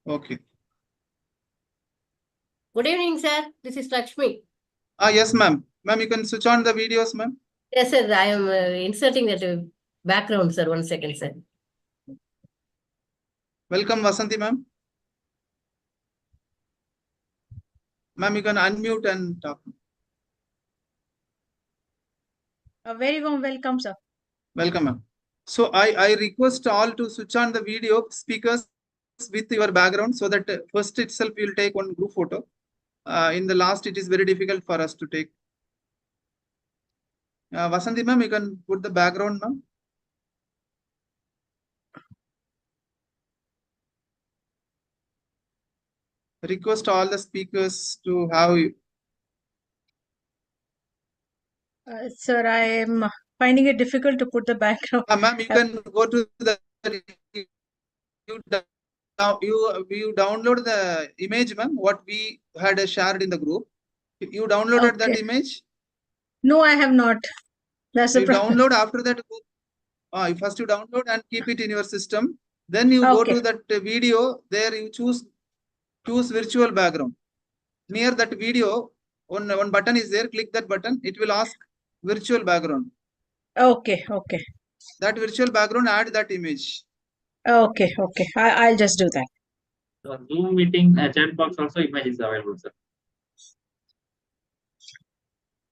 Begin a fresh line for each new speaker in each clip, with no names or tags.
Okay.
Good evening, sir. This is Lakshmi.
Yes, ma'am. Ma'am, you can switch on the videos, ma'am.
Yes, sir. I am inserting that background, sir. 1 second, sir.
Welcome, Vasanti, ma'am. Ma'am, you can unmute and talk.
A very warm welcome, sir.
Welcome, ma'am. So I request all to switch on the video speakers with your background so that first itself you will take one group photo. In the last, it is very difficult for us to take. Vasanti, ma'am, you can put the background, ma'am. Request all the speakers to have.
Sir, I am finding it difficult to put the background.
Ma'am, you can go to the you download the image, ma'am. What we had shared in the group. You downloaded that image.
No, I have not. That's the problem.
Download after that. First you download and keep it in your system. Then you go to that video. There you choose virtual background. Near that video, one button is there. Click that button. It will ask virtual background.
Okay.
That virtual background, add that image.
Okay. I'll just do that.
So Zoom meeting chat box also image is available, sir.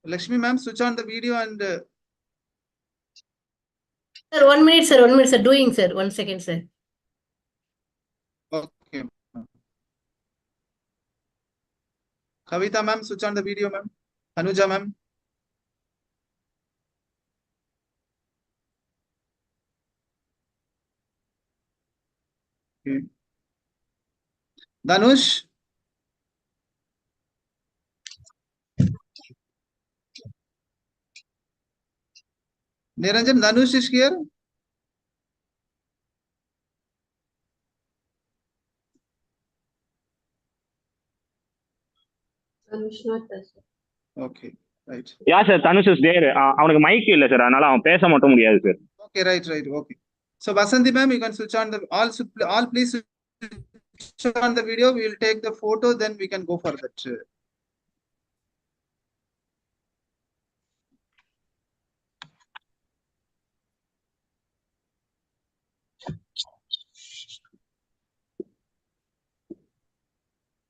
Lakshmi ma'am, switch on the video and.
Sir, 1 minute, sir. 1 minute, sir. Doing, sir. 1 second, sir.
Okay. Kavita ma'am, switch on the video, ma'am. Anuja ma'am. Okay. Danush. Niranjan, Danush is here. Okay, right.
Yeah, sir. Danush is there. அவனுக்கு mic இல்ல sir. அதனால அவன் பேச மட்டும் முடியாது sir.
Okay, right. Okay. So Vasanti ma'am, you can switch on the all please switch on the video. We will take the photo, then we can go for that.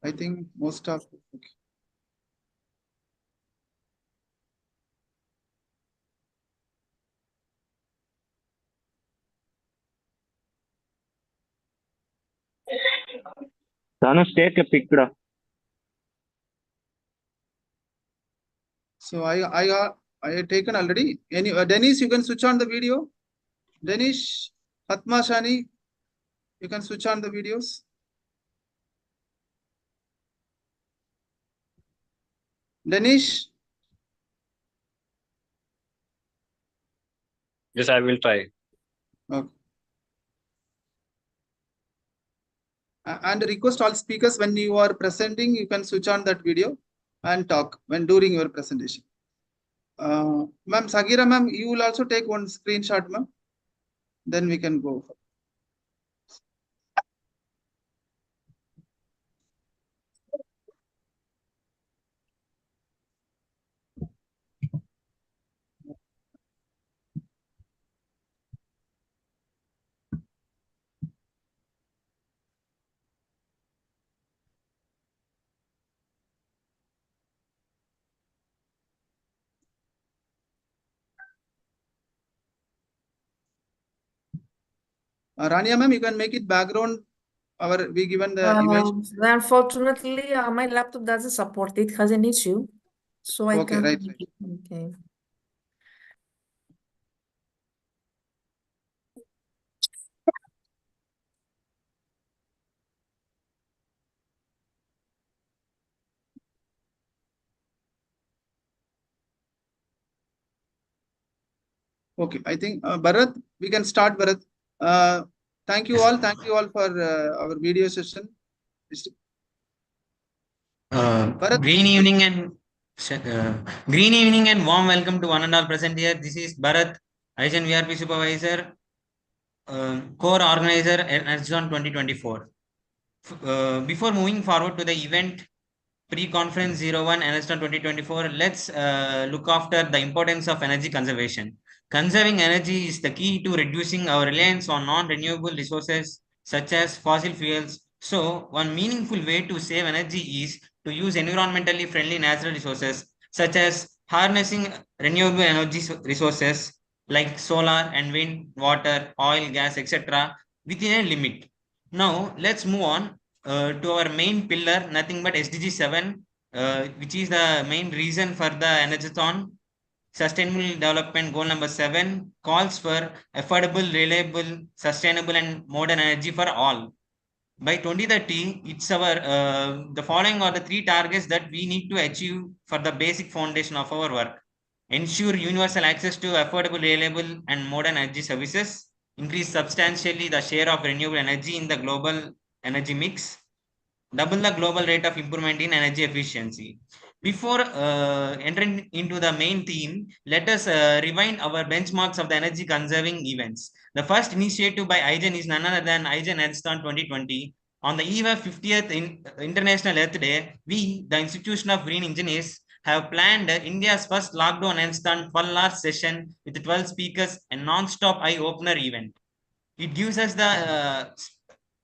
I think most of. Okay.
Danush, take a picture.
So I have taken already. Any Dennis, you can switch on the video. Dennis, Fatma Shani, you can switch on the videos. Dennis.
Yes, I will try.
Okay. And request all speakers when you are presenting, you can switch on that video and talk when during your presentation. Ma'am, Sagira ma'am, you will also take one screenshot, ma'am. Then we can go. Rania ma'am, you can make it background. We given the image.
Unfortunately, my laptop doesn't support it. Has an issue, so I
Okay,
can't.
right.
Okay.
Okay, I think Bharat, we can start, Bharat. Thank you all for our video session.
Green evening and warm welcome to one and all present here. This is Bharat, IGEN VRP supervisor, core organizer at ENERGATHON 2024. Before moving forward to the event, pre-conference 01 ENERGATHON 2024, let's look after the importance of energy conservation. Conserving energy is the key to reducing our reliance on non-renewable resources such as fossil fuels. So, one meaningful way to save energy is to use environmentally friendly natural resources such as harnessing renewable energy resources like solar and wind, water, oil, gas, etc. within a limit. Now, let's move on to our main pillar, nothing but SDG 7, which is the main reason for the ENERGATHON. Sustainable Development Goal number 7 calls for affordable, reliable, sustainable, and modern energy for all. By 2030, it's our the following are the 3 targets that we need to achieve for the basic foundation of our work. Ensure universal access to affordable, reliable, and modern energy services. Increase substantially the share of renewable energy in the global energy mix. Double the global rate of improvement in energy efficiency. Before entering into the main theme, let us rewind our benchmarks of the energy conserving events. The first initiative by IGEN is none other than IGEN ENERGATHON 2020. On the eve of 50th International Earth Day, we, the Institution of Green Engineers, have planned India's first lockdown ENERGATHON 12-hour session with 12 speakers and non-stop eye-opener event. It gives us the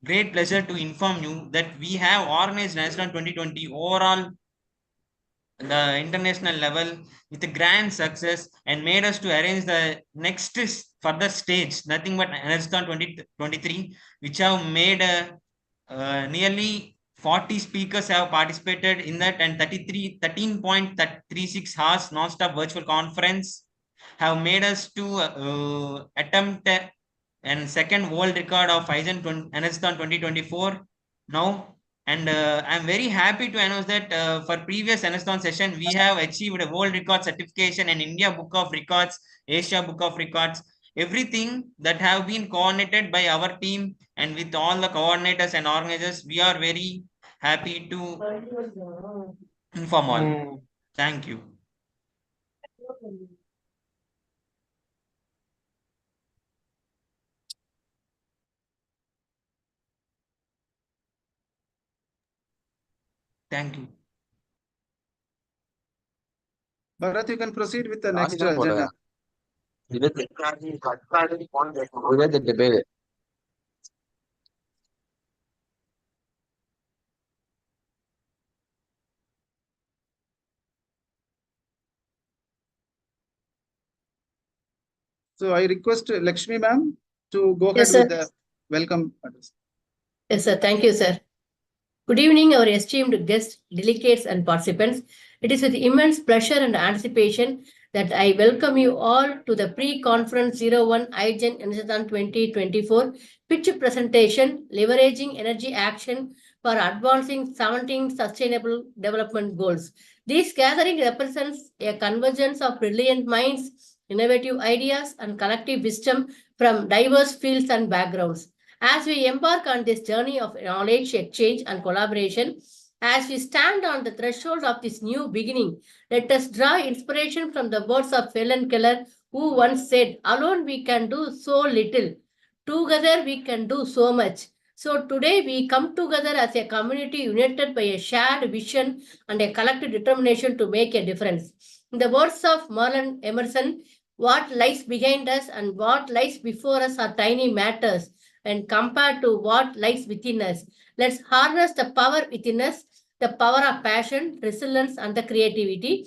great pleasure to inform you that we have organized ENERGATHON 2020 overall the international level with a grand success and made us to arrange the next further stage, nothing but ENERGATHON 2023, which have made nearly 40 speakers have participated in that, and 13.36 hours non-stop virtual conference have made us to attempt and second world record of ENERGATHON 2024 now. And I'm very happy to announce that for previous ENERGATHON session, we have achieved a world record certification in India Book of Records, Asia Book of Records, everything that have been coordinated by our team and with all the coordinators and organizers. We are very happy to inform all. Thank you. Thank you.
Bharat, you can proceed with the next agenda. So I request Lakshmi ma'am to go ahead
Yes, sir.
with the welcome address.
Yes, sir. Thank you, sir. Good evening, our esteemed guests, delegates, and participants. It is with immense pleasure and anticipation that I welcome you all to the pre-conference 01 IGEN ENERGATHON 2024 pitch presentation, leveraging energy action for advancing 17 sustainable development goals. This gathering represents a convergence of brilliant minds, innovative ideas, and collective wisdom from diverse fields and backgrounds. As we embark on this journey of knowledge exchange and collaboration, as we stand on the threshold of this new beginning, let us draw inspiration from the words of Helen Keller, who once said, "Alone we can do so little. Together we can do so much." So today we come together as a community united by a shared vision and a collective determination to make a difference. In the words of Merlin Emerson, what lies behind us and what lies before us are tiny matters and compared to what lies within us. Let's harness the power within us, the power of passion, resilience, and the creativity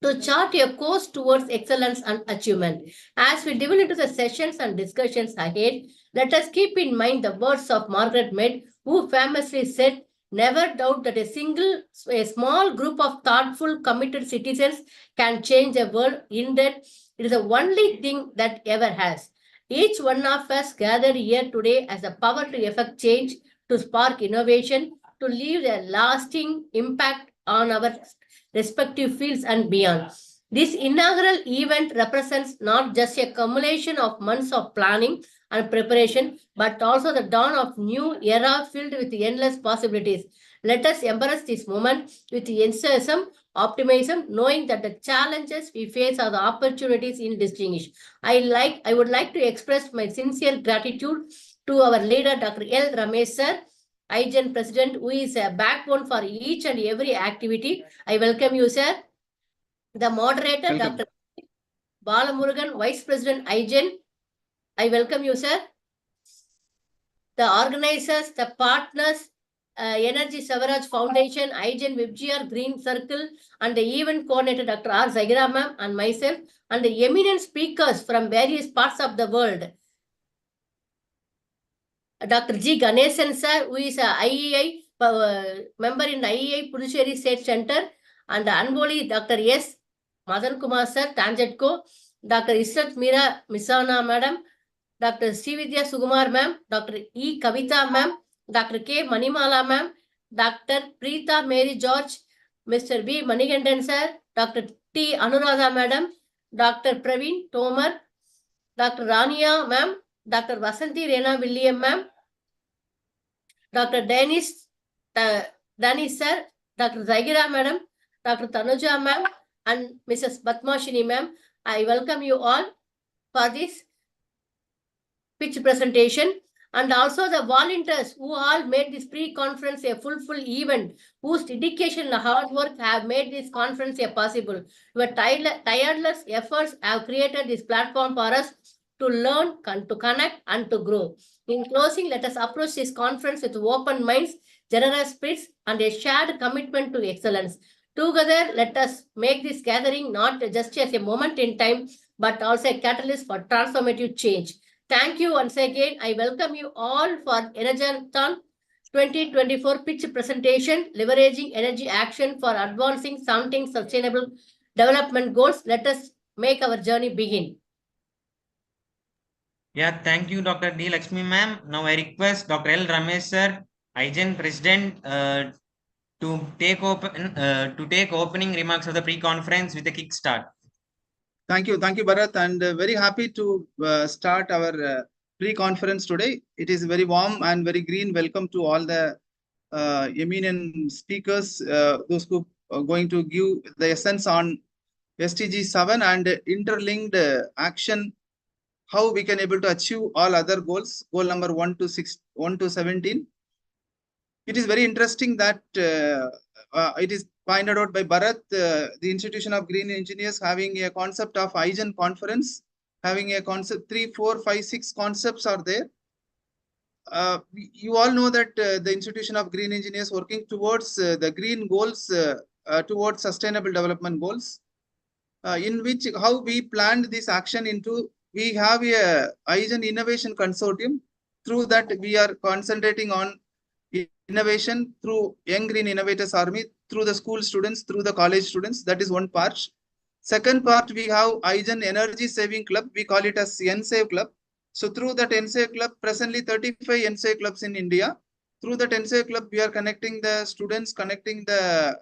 to chart a course towards excellence and achievement. As we delve into the sessions and discussions ahead, let us keep in mind the words of Margaret Mead, who famously said, "Never doubt that a small group of thoughtful, committed citizens can change the world. Indeed, it is the only thing that ever has." Each one of us gathered here today has the power to effect change, to spark innovation, to leave a lasting impact on our respective fields and beyond. This inaugural event represents not just a accumulation of months of planning and preparation, but also the dawn of new era filled with endless possibilities. Let us embrace this moment with enthusiasm, optimism, knowing that the challenges we face are the opportunities in distinguish. I would like to express my sincere gratitude to our leader, Dr. L. Ramesh sir, IGEN President, who is a backbone for each and every activity. I welcome you, sir. The moderator,
Welcome.
Dr. Balamurugan, Vice President, IGEN. I welcome you, sir. The organizers, the partners, Energy Savaraj Foundation, IGEN WebGR Green Circle, and the event coordinator, Dr. R. Zagira ma'am, and myself, and the eminent speakers from various parts of the world. Dr. G. Ganesan sir, who is a IEI member in the IEI Puducherry State Center, and the Anboli Dr. S. Madan Kumar sir, Tanjatco, Dr. Israt Mira Misana madam, Dr. Srividya Sukumar ma'am, Dr. E. Kavita ma'am, Dr. K. Manimala ma'am, Dr. Preeta Mary George, Mr. B. Manigandan sir, Dr. T. Anuradha madam, Dr. Praveen Tomar, Dr. Rania ma'am, Dr. Vasanti Rena William ma'am, Dr. Dennis sir, Dr. Zagira madam, Dr. Tanuja ma'am, and Mrs. Batmashini ma'am. I welcome you all for this pitch presentation, and also the volunteers who all made this pre-conference a full event, whose dedication and hard work have made this conference a possible. Your tireless efforts have created this platform for us to learn, to connect, and to grow. In closing, let us approach this conference with open minds, generous spirits, and a shared commitment to excellence. Together, let us make this gathering not just as a moment in time, but also a catalyst for transformative change. Thank you once again. I welcome you all for ENERGATHON 2024 pitch presentation, leveraging energy action for advancing something sustainable development goals. Let us make our journey begin.
Yeah, thank you, Dr. D. Lakshmi ma'am. Now I request Dr. L. Ramesh sir, IGEN President, to take opening remarks of the pre-conference with a kickstart.
Thank you, Bharat, and very happy to start our pre-conference today. It is very warm and very green. Welcome to all the eminent speakers, those who are going to give the essence on SDG 7 and interlinked action, how we can able to achieve all other goals, goal number 1 to 17. It is very interesting that it is pointed out by Bharat, the Institution of Green Engineers having a concept of IGEN conference, having a concept 3, 4, 5, 6 concepts are there. You all know that the Institution of Green Engineers working towards the green goals, towards sustainable development goals, in which how we planned this action into, we have a IGEN Innovation Consortium. Through that, we are concentrating on innovation through Young Green Innovators Army, through the school students, through the college students. That is one part. Second part, we have IGEN Energy Saving Club. We call it as NSAVE Club. So through that NSAVE Club, presently 35 NSAVE clubs in India. Through that NSAVE Club, we are connecting the students, connecting the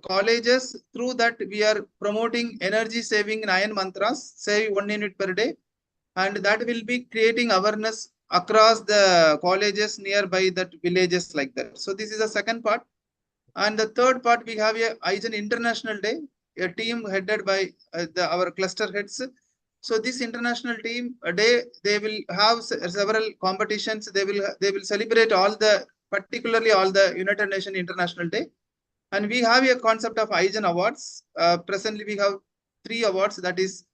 colleges. Through that, we are promoting energy saving 9 mantras, save 1 unit per day. And that will be creating awareness across the colleges nearby that villages like that. So this is the second part. And the third part, we have a IGEN International Day, a team headed by our cluster heads. So this international team day, they will have several competitions. They will celebrate particularly all the United Nations International Day. And we have a concept of IGEN awards. Presently, we have 3 awards, that is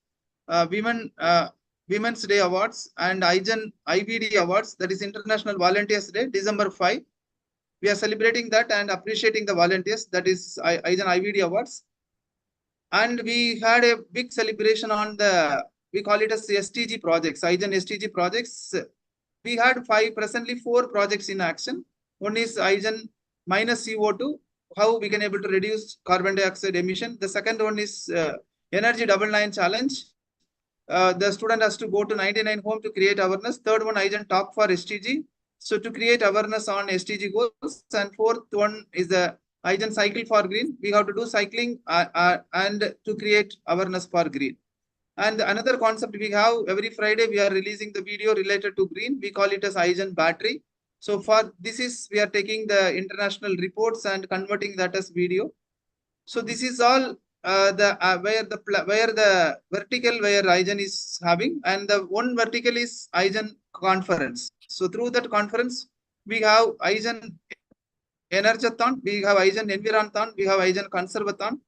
Women's Day Awards and IGEN IVD Awards, that is International Volunteers Day, December 5. We are celebrating that and appreciating the volunteers, that is IGEN IVD Awards. And we had a big celebration on we call it as SDG projects, IGEN SDG projects. We had presently 4 projects in action. One is IGEN minus CO2, how we can able to reduce carbon dioxide emission. The second one is Energy 99 Challenge. The student has to go to 99 home to create awareness. Third one, IGEN Talk for SDG. So to create awareness on SDG goals. And fourth one is the IGEN Cycle for Green. We have to do cycling and to create awareness for green. And another concept we have, every Friday we are releasing the video related to green. We call it as IGEN Battery. So for this we are taking the international reports and converting that as video. So this is all where the vertical where IGEN is having, and the one vertical is IGEN conference. So through that conference, we have IGEN ENERGATHON, we have IGEN Environthon, we have IGEN Conservathon,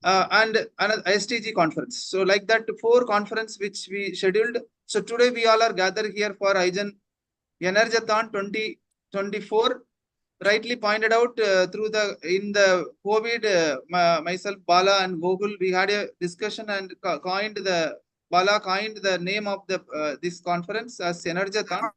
and another STG conference. So like that, 4 conference which we scheduled. So today we all are gathered here for IGEN ENERGATHON 2024. Rightly pointed out in the COVID, myself, Bala and Gogul, we had a discussion and Bala coined the name of this conference as ENERGATHON.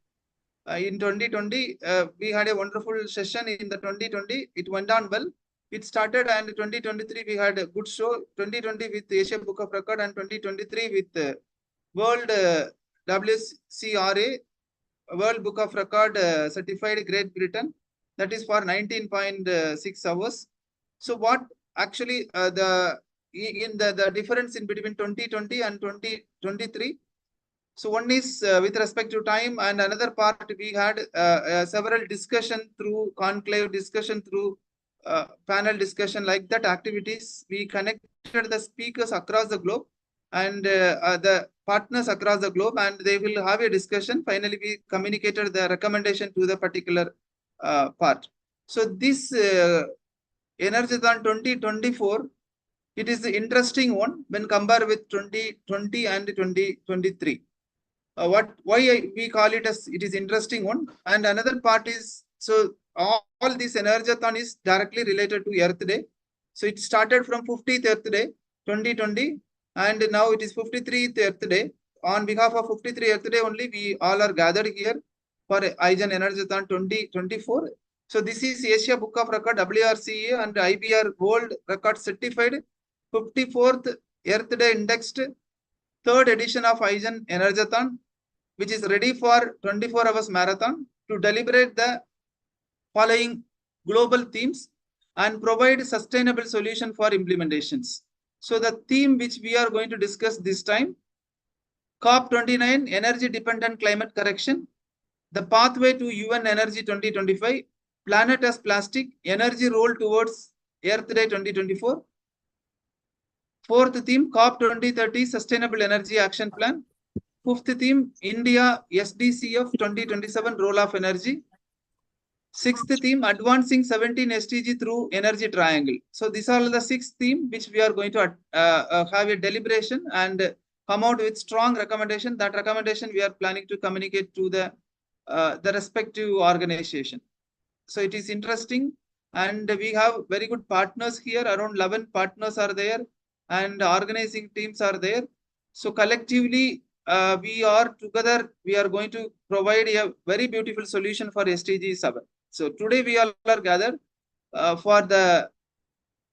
In 2020, we had a wonderful session in the 2020. It went on well. It started, and 2023 we had a good show. 2020 with Asia Book of Record, and 2023 with World WCRA, World Book of Record certified Great Britain. That is for 19.6 hours. So what actually the difference in between 2020 and 2023? So one is with respect to time, and another part we had several discussion through conclave discussion, through panel discussion, like that activities. We connected the speakers across the globe and the partners across the globe, and they will have a discussion. Finally, we communicated the recommendation to the particular part. So this ENERGATHON 2024, it is the interesting one when compared with 2020 and 2023. Why we call it as it is interesting one, and another part is, so all this ENERGATHON is directly related to Earth Day. So it started from 50th Earth Day 2020, and now it is 53rd Earth Day. On behalf of 53rd Earth Day only, we all are gathered here for IGEN ENERGATHON 2024. So this is Asia Book of Record, WRCA and IBR World Record certified 54th Earth Day indexed 3rd edition of IGEN ENERGATHON, which is ready for 24 hours marathon to deliberate the following global themes and provide sustainable solution for implementations. So the theme which we are going to discuss this time, COP29, Energy Dependent Climate Correction, the pathway to UN Energy 2025, Planet as Plastic, Energy Role towards Earth Day 2024. 4th theme, COP 2030, Sustainable Energy Action Plan. 5th theme, India SDCF 2027, Role of Energy. 6th theme, Advancing 17 SDG through Energy Triangle. So these are the 6th theme which we are going to have a deliberation and come out with strong recommendation. That recommendation we are planning to communicate to the respective organization. So it is interesting, and we have very good partners here. Around 11 partners are there, and organizing teams are there. So collectively, we are together. We are going to provide a very beautiful solution for SDG 7. So today we all are gathered for the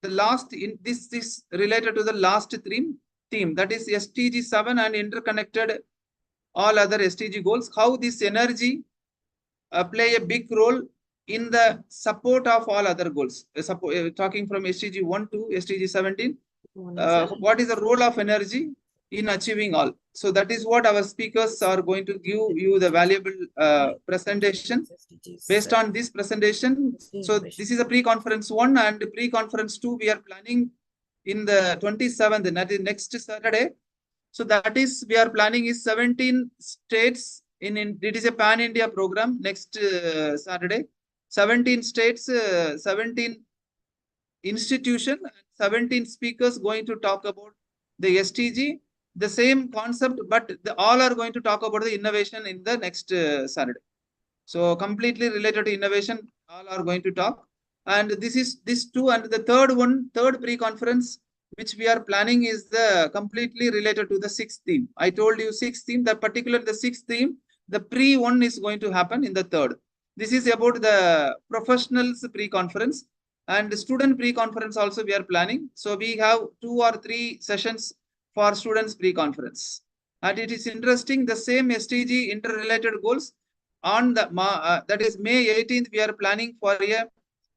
last in this related to the last theme, that is SDG 7 and interconnected all other SDG goals. How this energy play a big role in the support of all other goals. Talking from SDG 1 to SDG 17, what is the role of energy in achieving all? So that is what our speakers are going to give you the valuable presentation. Based on this presentation, so this is a pre-conference 1, and pre-conference 2 we are planning in the 27th, that is next Saturday. So that is, we are planning is 17 states it is a pan-India program next Saturday. 17 states, 17 institution, 17 speakers going to talk about the SDG, the same concept, but all are going to talk about the innovation in the next Saturday. So completely related to innovation, all are going to talk. And this is this 2, and the third pre-conference which we are planning is the completely related to the 6th theme. I told you 6th theme, the 6th theme, the pre-1 is going to happen in the 3rd. This is about the professionals pre-conference, and the student pre-conference also we are planning. So we have 2 or 3 sessions for students pre-conference. And it is interesting, the same SDG interrelated goals on the that is May 18th, we are planning for a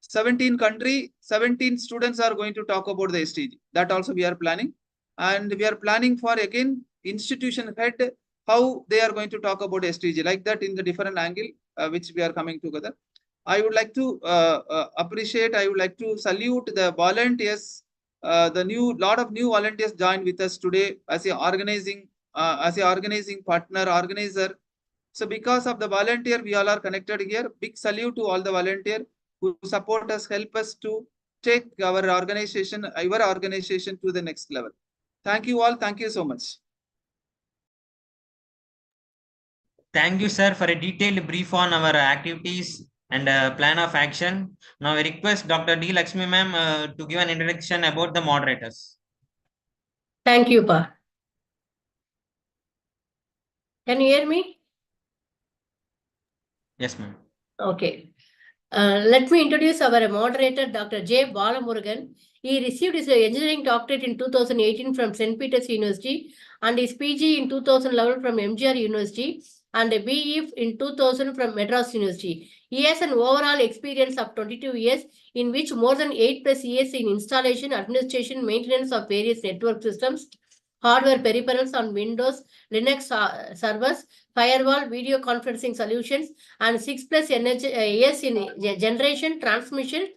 17 country, 17 students are going to talk about the SDG. That also we are planning. And we are planning for, again, institution head, how they are going to talk about SDG, like that in the different angle, which we are coming together. I would like to appreciate, I would like to salute the volunteers, lot of new volunteers joined with us today as a organizing partner, organizer. So because of the volunteer, we all are connected here. Big salute to all the volunteer who support us, help us to take our organization to the next level. Thank you all. Thank you so much.
Thank you, sir, for a detailed brief on our activities and plan of action. Now I request Dr. D. Lakshmi ma'am to give an introduction about the moderators.
Thank you, Pa. Can you hear me?
Yes, ma'am.
Okay. Let me introduce our moderator, Dr. J. Balamurugan. He received his engineering doctorate in 2018 from St. Peter's University and his PG in 2011 from MGR University and a BE in 2000 from Madras University. He has an overall experience of 22 years, in which more than 8+ years in installation, administration, maintenance of various network systems, hardware peripherals on Windows, Linux servers, firewall, video conferencing solutions, and 6+ years in generation, transmission,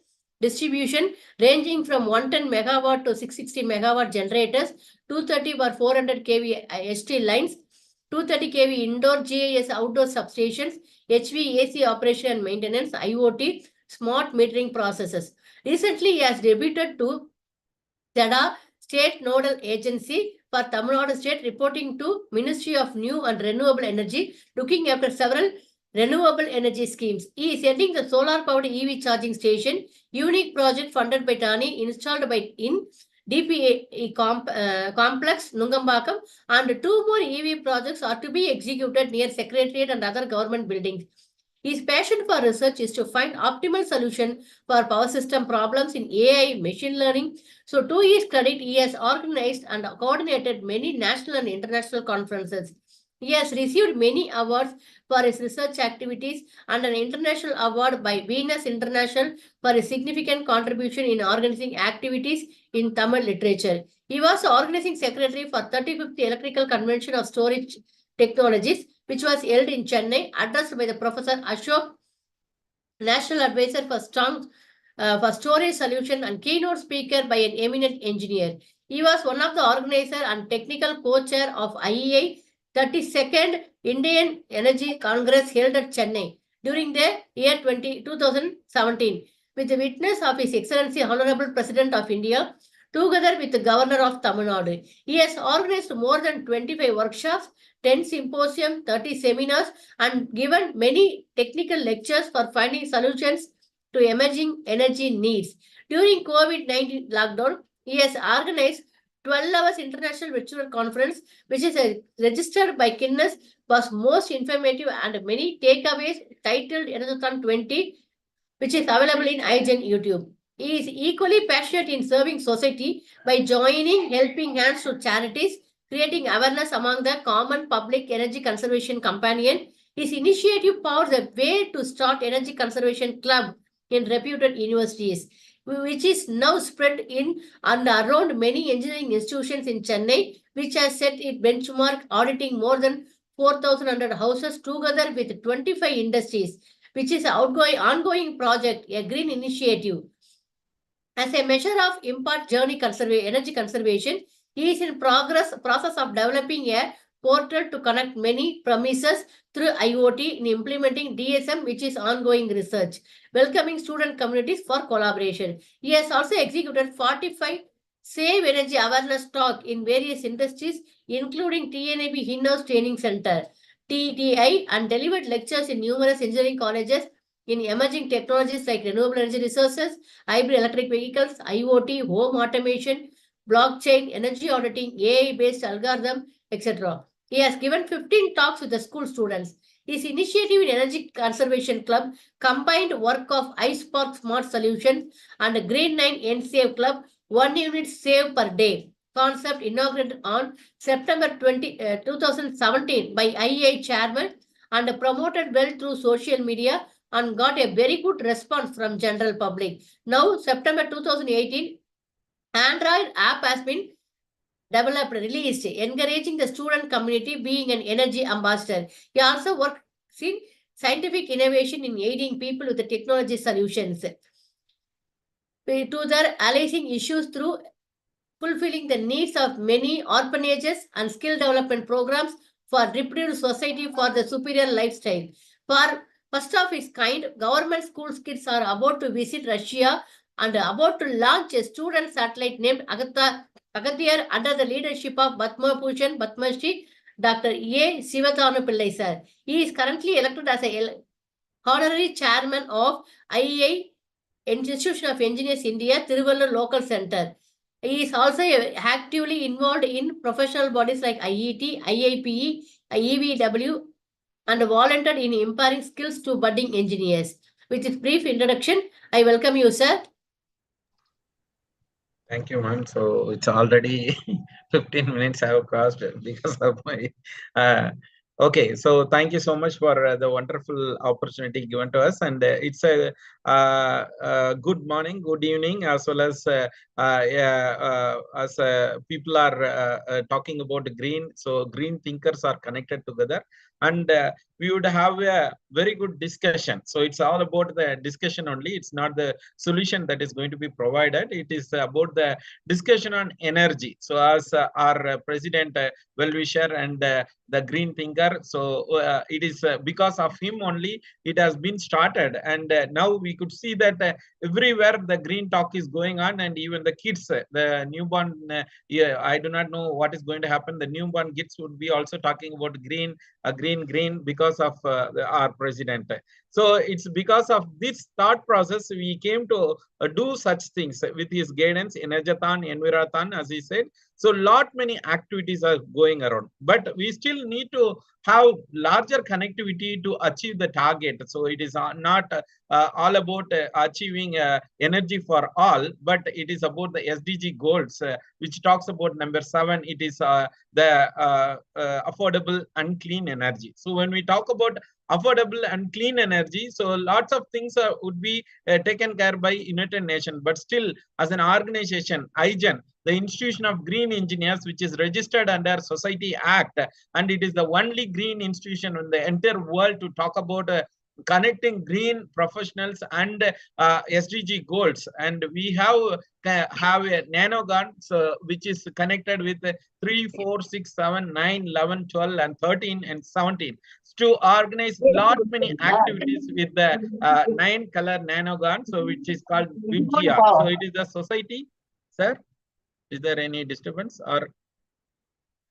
distribution, ranging from 110 megawatt to 660 megawatt generators, 230 or 400 kV ST lines, 230 kV indoor GIS outdoor substations, HVAC operation and maintenance, IoT, smart metering processes. Recently, he has debuted to SEDA, State Nodal Agency for Tamil Nadu State, reporting to Ministry of New and Renewable Energy, looking after several renewable energy schemes. He is heading the solar-powered EV charging station, unique project funded by TANI, installed in DPA complex, Nungambakam, and 2 more EV projects are to be executed near Secretariat and other government buildings. His passion for research is to find optimal solution for power system problems in AI, machine learning. So to his credit, he has organized and coordinated many national and international conferences. He has received many awards for his research activities and an international award by Venus International for his significant contribution in organizing activities in Tamil literature. He was the organizing secretary for 35th Electrical Convention of Storage Technologies, which was held in Chennai, addressed by the Professor Ashok, National Advisor for Storage Solution and keynote speaker by an eminent engineer. He was one of the organizer and technical co-chair of IEA 32nd Indian Energy Congress held at Chennai during the year 2017, with the witness of His Excellency Honorable President of India, together with the Governor of Tamil Nadu. He has organized more than 25 workshops, 10 symposiums, 30 seminars, and given many technical lectures for finding solutions to emerging energy needs. During COVID-19 lockdown, he has organized 12 hours international virtual conference, which is registered by Guinness, was most informative and many takeaways titled ENERGATHON 20, which is available in IGEN YouTube. He is equally passionate in serving society by joining helping hands to charities, creating awareness among the common public energy conservation companion. His initiative paves the way to start energy conservation club in reputed universities, which is now spread in and around many engineering institutions in Chennai, which has set its benchmark auditing more than 4,100 houses together with 25 industries, which is an ongoing project, a green initiative. As a measure of impact journey energy conservation, he is in process of developing a portal to connect many premises through IoT in implementing DSM, which is ongoing research, welcoming student communities for collaboration. He has also executed 45 Save Energy Awareness talk in various industries, including TNAB in-house training center, TTI, and delivered lectures in numerous engineering colleges in emerging technologies like renewable energy resources, hybrid electric vehicles, IoT, home automation, blockchain, energy auditing, AI-based algorithm, etc. He has given 15 talks with the school students. His initiative in Energy Conservation Club combined work of iSpark Smart Solutions and Green 9 NSave Club, 1 unit save per day concept inaugurated on September 2017 by IEA chairman and promoted well through social media and got a very good response from general public. Now, September 2018, Android app has been developed, released, encouraging the student community being an energy ambassador. He also works in scientific innovation in aiding people with the technology solutions to their allying issues through fulfilling the needs of many orphanages and skill development programs for reproductive society for the superior lifestyle. For first of its kind, government school kids are about to visit Russia and about to launch a student satellite named Agathir under the leadership of Padma Bhushan Padma Shri Dr. A. Sivathanu Pillai sir. He is currently elected as a honorary chairman of IEI Institution of Engineers India, Tiruvallur Local Center. He is also actively involved in professional bodies like IET, IIPE, EVW, and volunteered in empowering skills to budding engineers. With this brief introduction, I welcome you, sir.
Thank you, ma'am. So it's already 15 minutes have crossed because of my. Okay, so thank you so much for the wonderful opportunity given to us, and it's a good morning, good evening, as well as people are talking about green. So green thinkers are connected together, and we would have a very good discussion. So it's all about the discussion only. It's not the solution that is going to be provided. It is about the discussion on energy. So as our president, well-wisher, and the green thinker, so it is because of him only it has been started, and now we could see that everywhere the green talk is going on, and even the kids, the newborn, I do not know what is going to happen. The newborn kids would be also talking about green, green, because of our president. So it's because of this thought process we came to do such things with his guidance, ENERGATHON, ENVIROTHON, as he said. So many activities are going around, but we still need to have larger connectivity to achieve the target. So it is not all about achieving energy for all, but it is about the SDG goals, which talks about number 7. It is the affordable and clean energy. So when we talk about affordable and clean energy, so lots of things would be taken care by United Nations, but still as an organization, IGEN, the Institution of Green Engineers, which is registered under Society Act, and it is the only green institution in the entire world to talk about connecting green professionals and SDG goals. And we have a nanogun, so which is connected with 3, 4, 6, 7, 9, 11, 12, and 13 and 17 to organize many activities with the 9-color nanogun, so which is called VIBGIA. So it is a society, sir. Is there any disturbance or?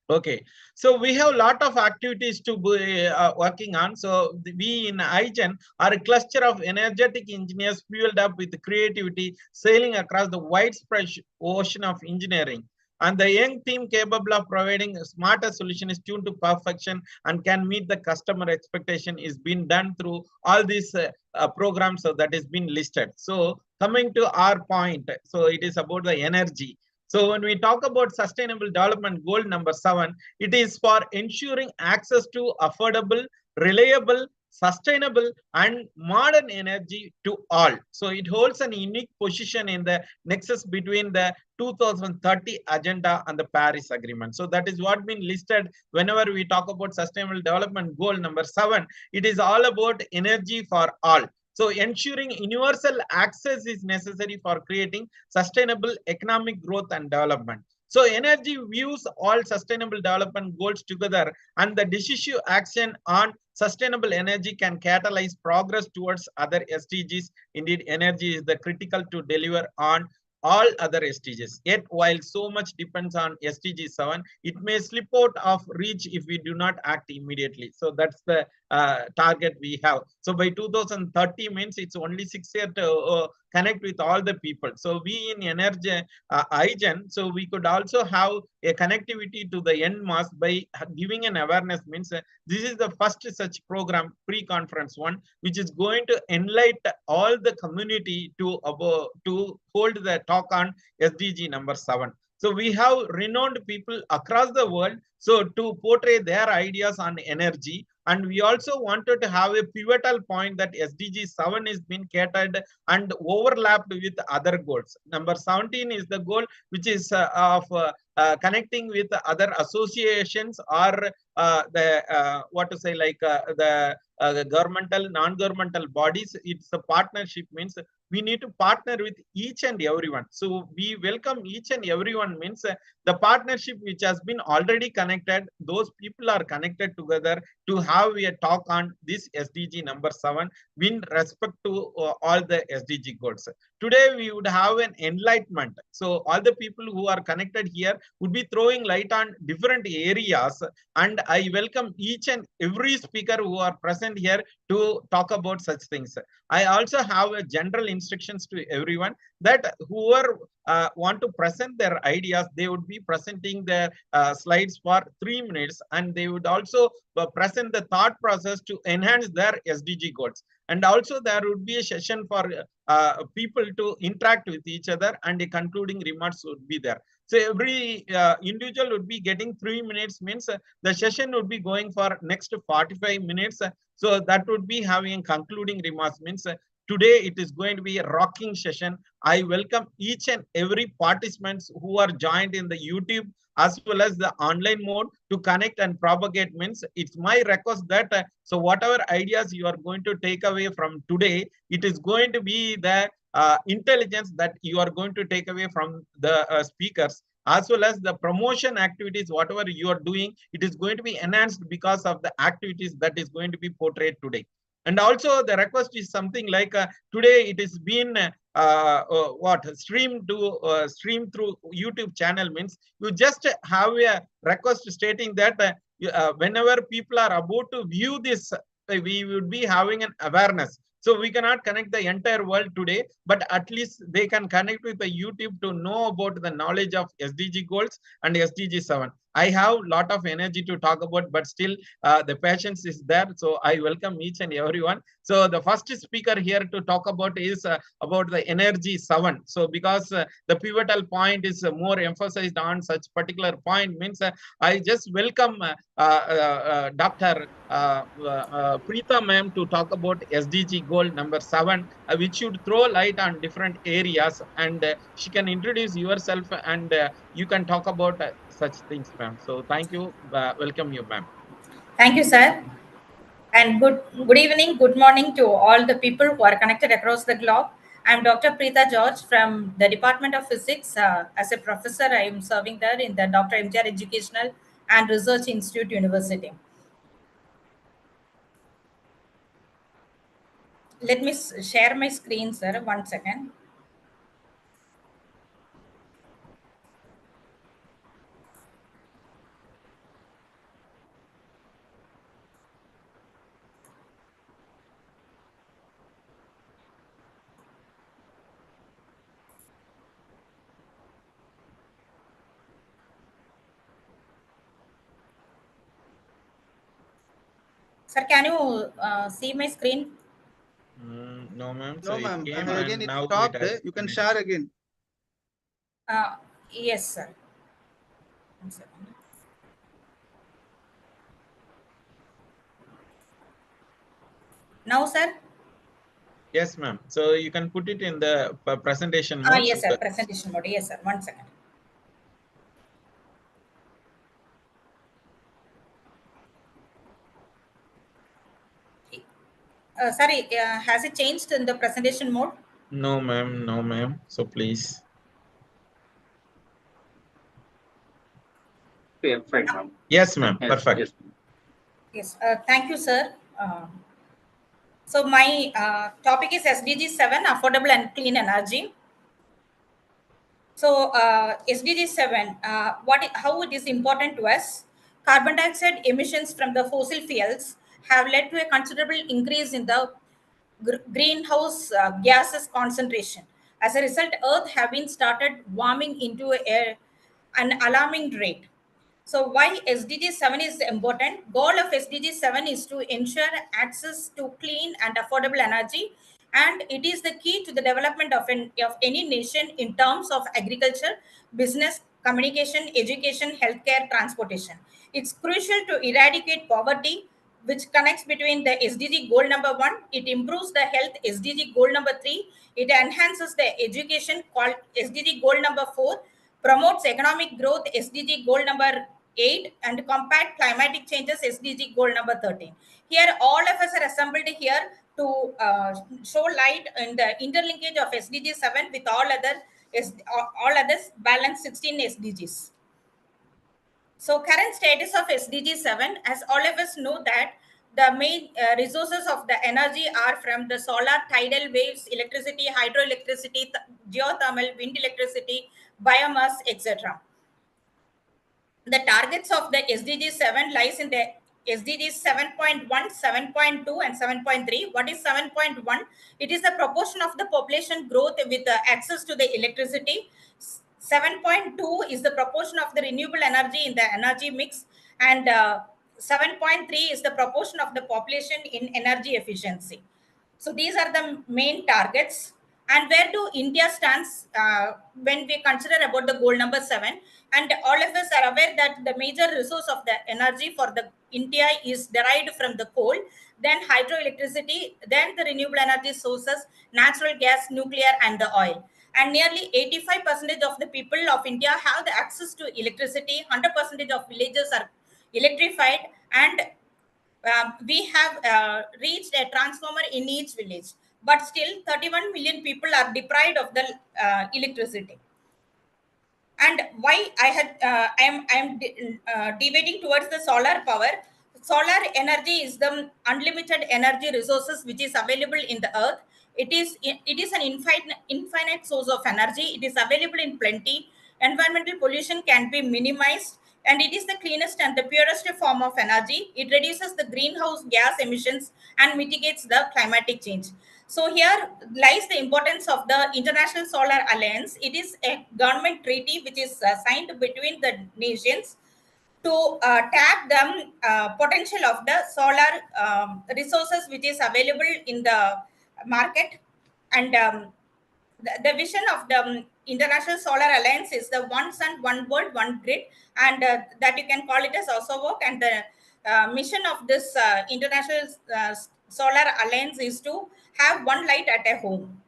Okay, so we have a lot of activities to be working on. So we in IGEN are a cluster of energetic engineers fueled up with creativity, sailing across the widespread ocean of engineering. And the young team capable of providing a smarter solution is tuned to perfection and can meet the customer expectation is being done through all these programs that is being listed. So coming to our point, so it is about the energy. So when we talk about sustainable development goal number 7, it is for ensuring access to affordable, reliable, sustainable, and modern energy to all. So it holds an unique position in the nexus between the 2030 agenda and the Paris Agreement. So that is what been listed whenever we talk about sustainable development goal number 7. It is all about energy for all. So ensuring universal access is necessary for creating sustainable economic growth and development. So energy views all sustainable development goals together, and the decisive action on sustainable energy can catalyze progress towards other SDGs. Indeed, energy is the critical to deliver on all other SDGs. Yet, while so much depends on SDG 7, it may slip out of reach if we do not act immediately. So that's the target we have. So by 2030 means it's only 6 years to connect with all the people. So we in Energy IGEN, so we could also have a connectivity to the end mass by giving an awareness. Means this is the first such program, pre-conference one, which is going to enlighten all the community to hold the talk on SDG number 7. So we have renowned people across the world, so to portray their ideas on energy. And we also wanted to have a pivotal point that SDG 7 is being catered and overlapped with other goals. Number 17 is the goal which is of connecting with other associations or the governmental, non-governmental bodies. It's a partnership, means we need to partner with each and everyone. So we welcome each and everyone, means the partnership which has been already connected, those people are connected together to have a talk on this SDG number 7 in respect to all the SDG goals. Today we would have an enlightenment. So all the people who are connected here would be throwing light on different areas, and I welcome each and every speaker who are present here to talk about such things. I also have a general instructions to everyone that whoever want to present their ideas, they would be presenting their slides for 3 minutes, and they would also present the thought process to enhance their SDG goals. And also there would be a session for people to interact with each other, and the concluding remarks would be there. So every individual would be getting 3 minutes, means the session would be going for next 45 minutes. So that would be having concluding remarks, means today it is going to be a rocking session. I welcome each and every participants who are joined in the YouTube as well as the online mode to connect and propagate. Means it's my request that so whatever ideas you are going to take away from today, it is going to be the intelligence that you are going to take away from the speakers, as well as the promotion activities, whatever you are doing, it is going to be enhanced because of the activities that is going to be portrayed today. And also the request is something like today it is been streamed through YouTube channel, means you just have a request stating that whenever people are about to view this, we would be having an awareness. So we cannot connect the entire world today, but at least they can connect with the YouTube to know about the knowledge of SDG goals and SDG 7. I have a lot of energy to talk about, but still the patience is there. So I welcome each and everyone. So the first speaker here to talk about is about the energy 7. So because the pivotal point is more emphasized on such particular point, means I just welcome Dr. Preeta ma'am to talk about SDG goal number 7, which should throw light on different areas, and she can introduce yourself, and you can talk about such things, ma'am. So thank you. Welcome you, ma'am.
Thank you, sir. And good evening, good morning to all the people who are connected across the globe. I'm Dr. Preeta George from the Department of Physics. As a professor, I am serving there in the Dr. MGR Educational and Research Institute University. Let me share my screen, sir. 1 second. Sir, can you see my screen?
No, ma'am.
No,
So
ma'am.
again,
It stopped. You can share again.
Yes, sir. 1 second. Now, sir?
Yes, ma'am. So you can put it in the presentation mode.
Yes, sir. Presentation mode. Yes, sir. 1 second. Sorry, has it changed in the presentation mode?
No, ma'am. No, ma'am. So please.
Yeah, fine, ma'am.
Yes, ma'am. Perfect.
Yes. Thank you, sir. So my topic is SDG 7, affordable and clean energy. So SDG 7, how it is important to us? Carbon dioxide emissions from the fossil fuels have led to a considerable increase in the greenhouse gases concentration. As a result, Earth have been started warming into an alarming rate. So why SDG 7 is important? Goal of SDG 7 is to ensure access to clean and affordable energy, and it is the key to the development of any nation in terms of agriculture, business, communication, education, healthcare, transportation. It's crucial to eradicate poverty, which connects between the SDG goal number 1. It improves the health, SDG goal number 3. It enhances the education, called SDG goal number 4. promotes economic growth, SDG goal number 8, and combat climatic changes, SDG goal number 13. Here, all of us are assembled here to show light in the interlinkage of SDG 7 with all others balanced 16 SDGs. So current status of SDG 7, as all of us know that the main resources of the energy are from the solar, tidal waves, electricity, hydroelectricity, geothermal, wind electricity, biomass, etc. The targets of the SDG 7 lies in the SDG 7.1, 7.2 and 7.3. What is 7.1? It is the proportion of the population growth with access to the electricity. 7.2 is the proportion of the renewable energy in the energy mix, and 7.3 is the proportion of the population in energy efficiency. So these are the main targets. And where do India stands when we consider about the goal number 7? And all of us are aware that the major resource of the energy for the India is derived from the coal, then hydroelectricity, then the renewable energy sources, natural gas, nuclear, and the oil. And nearly 85% of the people of India have the access to electricity. 100% of villages are electrified, and we have reached a transformer in each village. But still, 31 million people are deprived of the electricity. And why I am debating towards the solar power. Solar energy is the unlimited energy resources which is available in the earth. It is an infinite source of energy. It is available in plenty. Environmental pollution can be minimized, and it is the cleanest and the purest form of energy. It reduces the greenhouse gas emissions and mitigates the climatic change. So here lies the importance of the International Solar Alliance. It is a government treaty which is signed between the nations to tap the potential of the solar resources which is available in the market. And the vision of the International Solar Alliance is the one sun, one world, one grid, and that you can call it as also work. And the mission of this International Solar Alliance is to have one light at a home.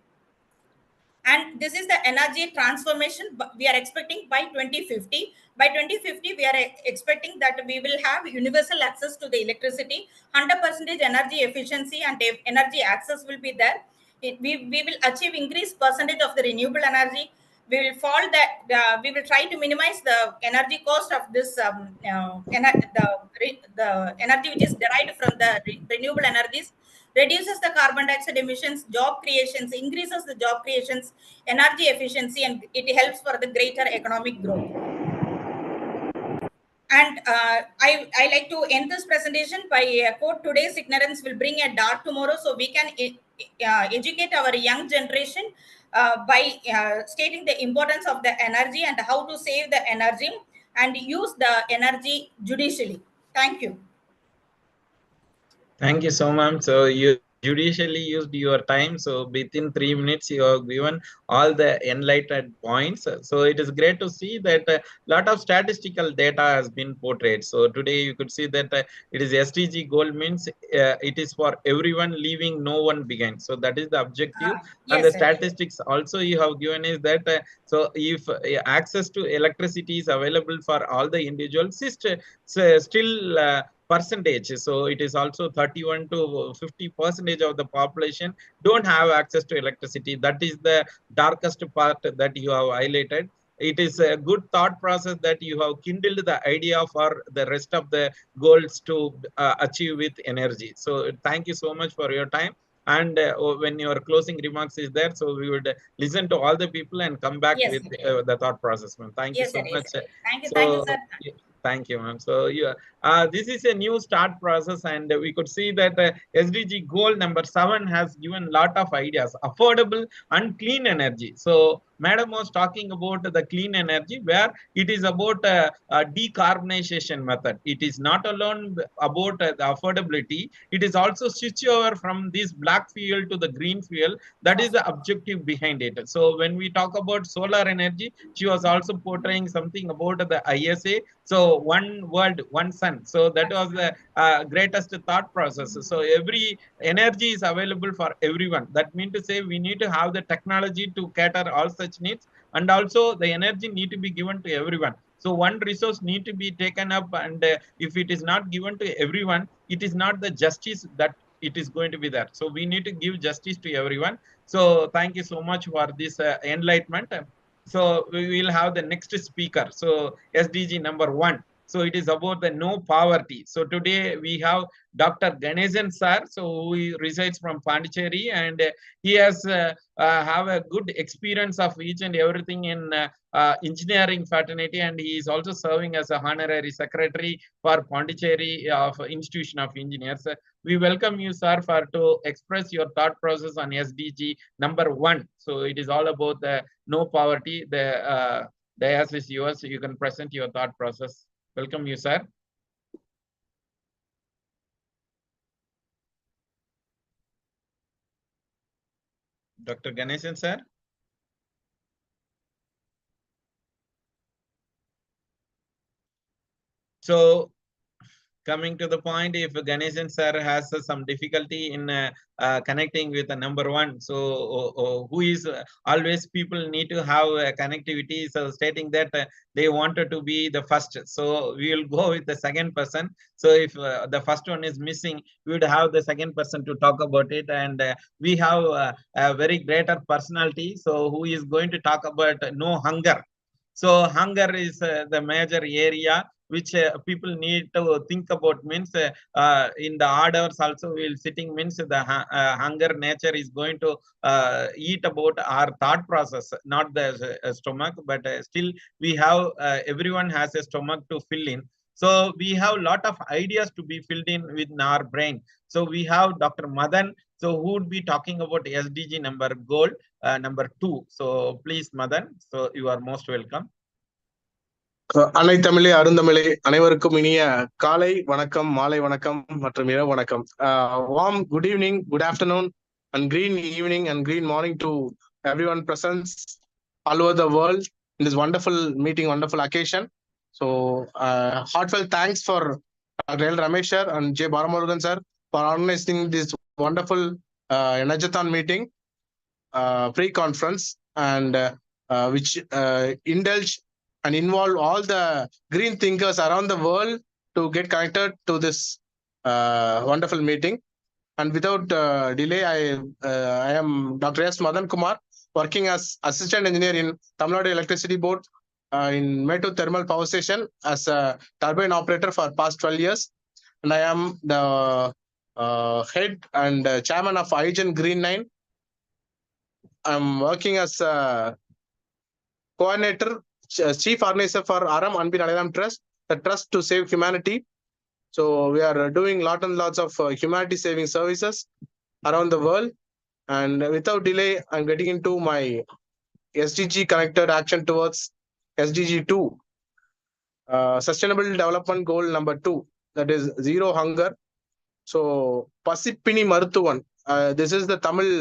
And this is the energy transformation we are expecting by 2050. By 2050, we are expecting that we will have universal access to the electricity, 100% energy efficiency, and energy access will be there. We will achieve increased percentage of the renewable energy. We will try to minimize the energy cost of this the energy which is derived from the renewable energies, reduces the carbon dioxide emissions, job creations, increases the job creations, energy efficiency, and it helps for the greater economic growth. And I like to end this presentation by a quote: "Today's ignorance will bring a dark tomorrow." So we can educate our young generation by stating the importance of the energy and how to save the energy and use the energy judicially. Thank you.
Thank you so much. So you judicially used your time. So within 3 minutes, you have given all the enlightened points. So it is great to see that a lot of statistical data has been portrayed. So today you could see that it is SDG goal means it is for everyone, leaving no one behind. So that is the objective.
Yes,
and the
sir.
statistics also you have given is that so if access to electricity is available for all the individuals, still percentage. So it is also 31 to 50% of the population don't have access to electricity. That is the darkest part that you have highlighted. It is a good thought process that you have kindled the idea for the rest of the goals to achieve with energy. So thank you so much for your time. And when your closing remarks is there, so we would listen to all the people and come back
Yes,
with
sir.
the thought process, ma'am. Thank you
Yes,
so
sir. Yes,
much.
sir. Thank you.
So
Thank you, sir.
thank you, ma'am. So this is a new start process, and we could see that SDG goal number 7 has given a lot of ideas: affordable and clean energy. So Madam was talking about the clean energy, where it is about a decarbonization method. It is not alone about the affordability. It is also switch over from this black fuel to the green fuel. That is the objective behind it. So when we talk about solar energy, she was also portraying something about the ISA. So one world, one sun, sun. So that was the greatest thought process. So every energy is available for everyone. That means to say we need to have the technology to cater all such needs, and also the energy need to be given to everyone. So one resource need to be taken up, and if it is not given to everyone, it is not the justice that it is going to be there. So we need to give justice to everyone. So thank you so much for this enlightenment. So we will have the next speaker. So SDG number 1. So it is about the no poverty. So today we have Dr. Ganesan sir, so who resides from Pondicherry, and he has have a good experience of each and everything in engineering fraternity, and he is also serving as a honorary secretary for Pondicherry of Institution of Engineers. We welcome you, sir, for to express your thought process on SDG number 1. So it is all about the no poverty. The dais is yours. You can present your thought process. Welcome you, sir. Dr. Ganesan, sir. So coming to the point, if Ganesan sir has some difficulty in connecting with the number 1, so who is always people need to have connectivity, so stating that they wanted to be the first, so we will go with the second person. So if the first one is missing, we would have the second person to talk about it, and we have a very greater personality, so who is going to talk about no hunger. So hunger is the major area which people need to think about. Means in the odd hours also we'll sitting, means the hunger nature is going to eat about our thought process, not the stomach, but still we have everyone has a stomach to fill in. So we have a lot of ideas to be filled in within our brain. So we have Dr. Madan, so who would be talking about SDG goal number 2. So please, Madan, so you are most welcome.
அன்னை தமிழே அருந்தமிழே அனைவருக்கும் இனிய காலை வணக்கம், மாலை வணக்கம் மற்றும் இரவு வணக்கம். Warm good evening, good afternoon, and green evening and green morning to everyone present all over the world in this wonderful meeting, wonderful occasion. So heartfelt thanks for Dr. L. Ramesh sir and J. Baramurugan sir for organizing this wonderful ENERGATHON meeting, pre-conference, and which indulge and involve all the green thinkers around the world to get connected to this wonderful meeting. And without delay, I am Dr. S. Madan Kumar, working as Assistant Engineer in Tamil Nadu Electricity Board in Mettur Thermal Power Station as a turbine operator for past 12 years. And I am the head and chairman of IGEN Green 9. I'm working as a coordinator, chief organizer for Aram Anbin Alayaram Trust, the trust to save humanity. So we are doing lots and lots of humanity saving services around the world. And without delay, I'm getting into my SDG connected action towards SDG 2, Sustainable Development Goal number 2, that is zero hunger. So Pasipini Maruthuvan, this is the Tamil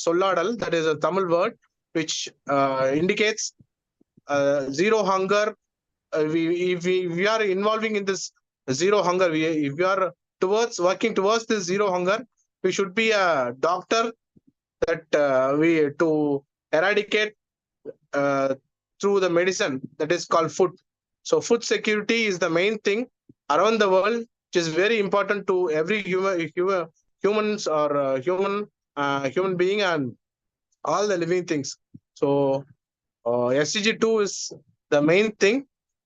Solladal, that is a Tamil word which indicates zero hunger. If we are involving in this zero hunger, if we are working towards this zero hunger, we should be a doctor that we to eradicate through the medicine that is called food. So food security is the main thing around the world, which is very important to every humans or human being and all the living things. So SDG 2 is the main thing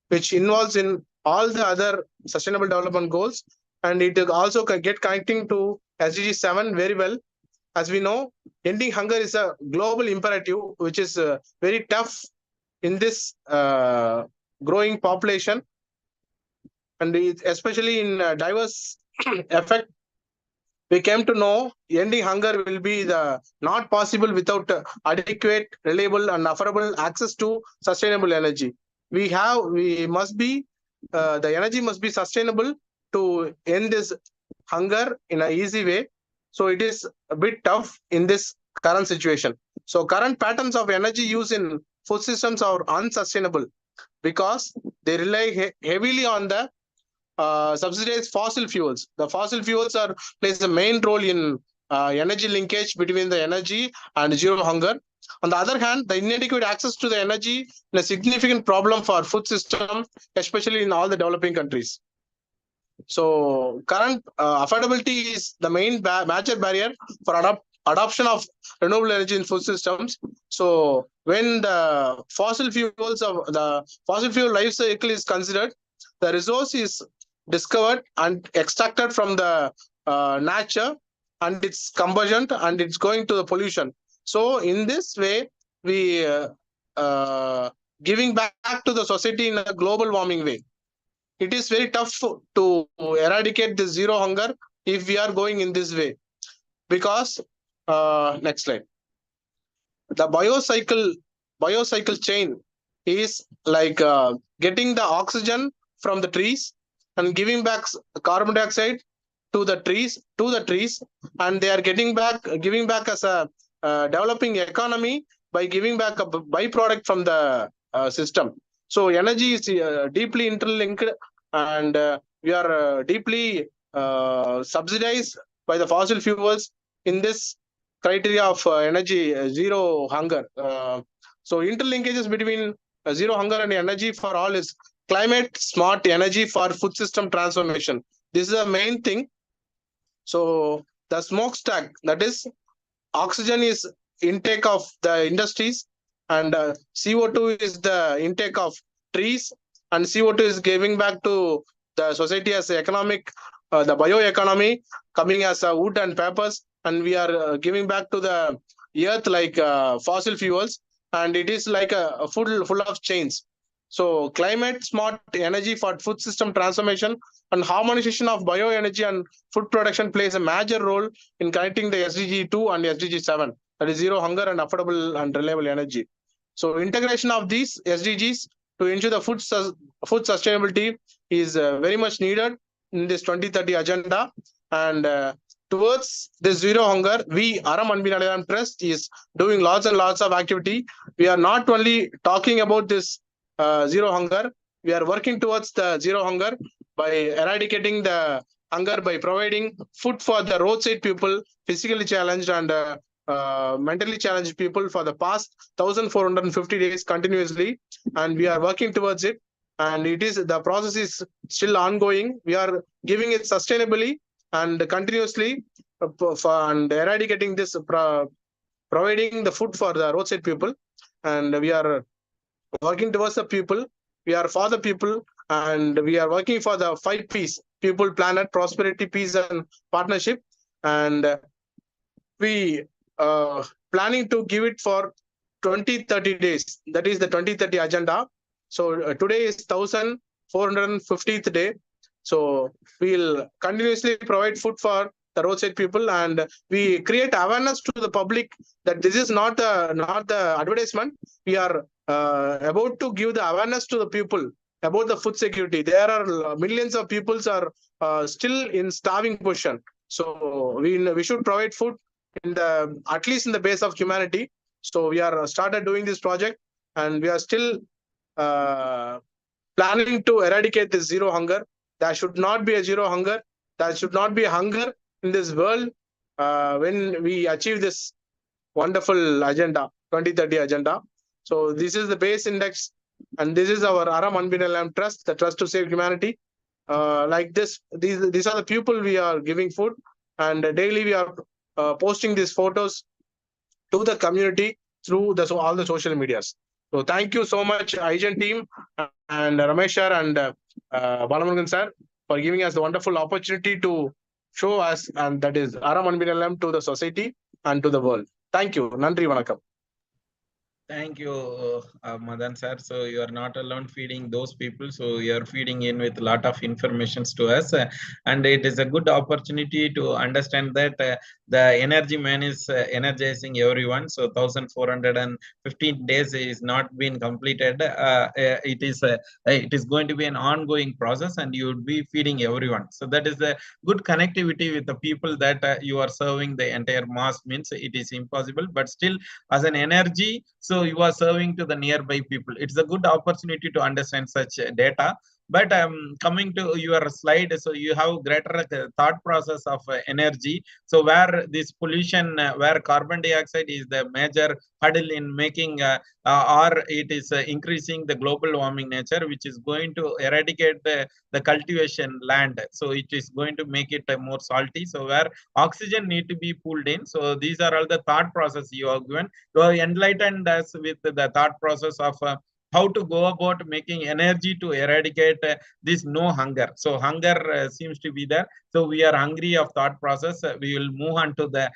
which involves in all the other sustainable development goals, and it also get connecting to SDG 7 very well. As we know, ending hunger is a global imperative which is very tough in this growing population, and especially in diverse effect. We came to know ending hunger will be not possible without adequate, reliable, and affordable access to sustainable energy. The energy must be sustainable to end this hunger in an easy way. So it is a bit tough in this current situation. So current patterns of energy use in food systems are unsustainable because they rely heavily on the subsidize fossil fuels. The fossil fuels plays a main role in energy linkage between the energy and zero hunger. On the other hand, the inadequate access to the energy is a significant problem for food system, especially in all the developing countries. So current affordability is the main major barrier for adoption of renewable energy in food systems. So when the fossil fuel life cycle is considered, the resource is discovered and extracted from the nature, and it's combustion and it's going to the pollution. So in this way, we giving back to the society in a global warming way. It is very tough to eradicate the zero hunger if we are going in this way, because next slide. The biocycle chain is like getting the oxygen from the trees and giving back carbon dioxide to the trees, and they are giving back as a developing economy by giving back a byproduct from the system. So energy is deeply interlinked, and we are deeply subsidized by the fossil fuels in this criteria of energy zero hunger. So interlinkages between zero hunger and energy for all is climate smart energy for food system transformation. This is the main thing. So the smokestack, that is, oxygen is intake of the industries, and CO2 is the intake of trees, and CO2 is giving back to the society as economic, the bioeconomy coming as wood and papers, and we are giving back to the earth like fossil fuels, and it is like a full of chains. So climate smart energy for food system transformation and harmonization of bioenergy and food production plays a major role in connecting the SDG 2 and SDG 7, that is zero hunger and affordable and reliable energy. So integration of these SDGs to ensure the food sustainability is very much needed in this 2030 agenda. And towards this zero hunger, we, Aram Anbin Trust, is doing lots and lots of activity. We are not only talking about this zero hunger, we are working towards the zero hunger by eradicating the hunger by providing food for the roadside people, physically challenged and mentally challenged people for the past 1450 days continuously, and we are working towards it, and the process is still ongoing. We are giving it sustainably and continuously and eradicating this, providing the food for the roadside people, and we are working towards the people, we are for the people, and we are working for the 5 P's: people, planet, prosperity, peace, and partnership. And we planning to give it for 20-30 days. That is the 2030 agenda. So today is 1450th day. So we'll continuously provide food for the roadside people, and we create awareness to the public that this is not the advertisement. We are about to give the awareness to the people about the food security. There are millions of people are still in starving position. So we should provide food at least in the base of humanity. So we are started doing this project, and we are still planning to eradicate this zero hunger. There should not be a zero hunger. There should not be a hunger in this world when we achieve this wonderful agenda, 2030 agenda. So this is the base index, and this is our Aram Anbin Trust, the trust to save humanity. Like this, these are the people we are giving food, and daily we are posting these photos to the community through all the social medias. So thank you so much, IGEN team and Ramesh sir and Balamurugan sir, for giving us the wonderful opportunity to show us, and that is Aram Anbin to the society and to the world. Thank you. Nandri Vanakkam.
Thank you, Madan sir. So you are not alone feeding those people. So you are feeding in with a lot of informations to us, and it is a good opportunity to understand that the energy man is energizing everyone. So 1415 days is not been completed. It is going to be an ongoing process, and you would be feeding everyone. So that is a good connectivity with the people that you are serving. The entire mass means it is impossible, but still as an energy, so you are serving to the nearby people. It's a good opportunity to understand such data. But coming to your slide, so you have greater thought process of energy. So where this pollution, where carbon dioxide is the major hurdle in making or it is increasing the global warming nature, which is going to eradicate the cultivation land. So it is going to make it more salty. So where oxygen need to be pulled in. So these are all the thought process you have given. You have enlightened us with the thought process of how to go about making energy to eradicate this no hunger. So hunger seems to be there. So we are hungry of thought process. We will move on to the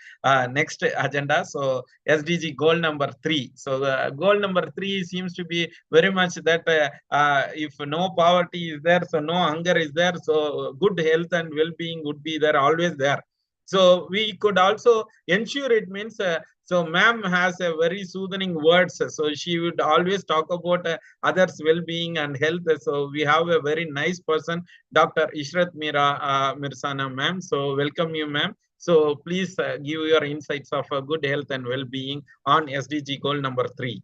next agenda. So SDG goal number 3. So goal number 3 seems to be very much that if no poverty is there, so no hunger is there. So good health and well-being would be there, always there. So we could also ensure it means so ma'am has a very soothing words. So she would always talk about others' well-being and health. So we have a very nice person, Dr. Ishrat Mirsana ma'am. So welcome you ma'am. So please give your insights of good health and well-being on SDG goal number 3.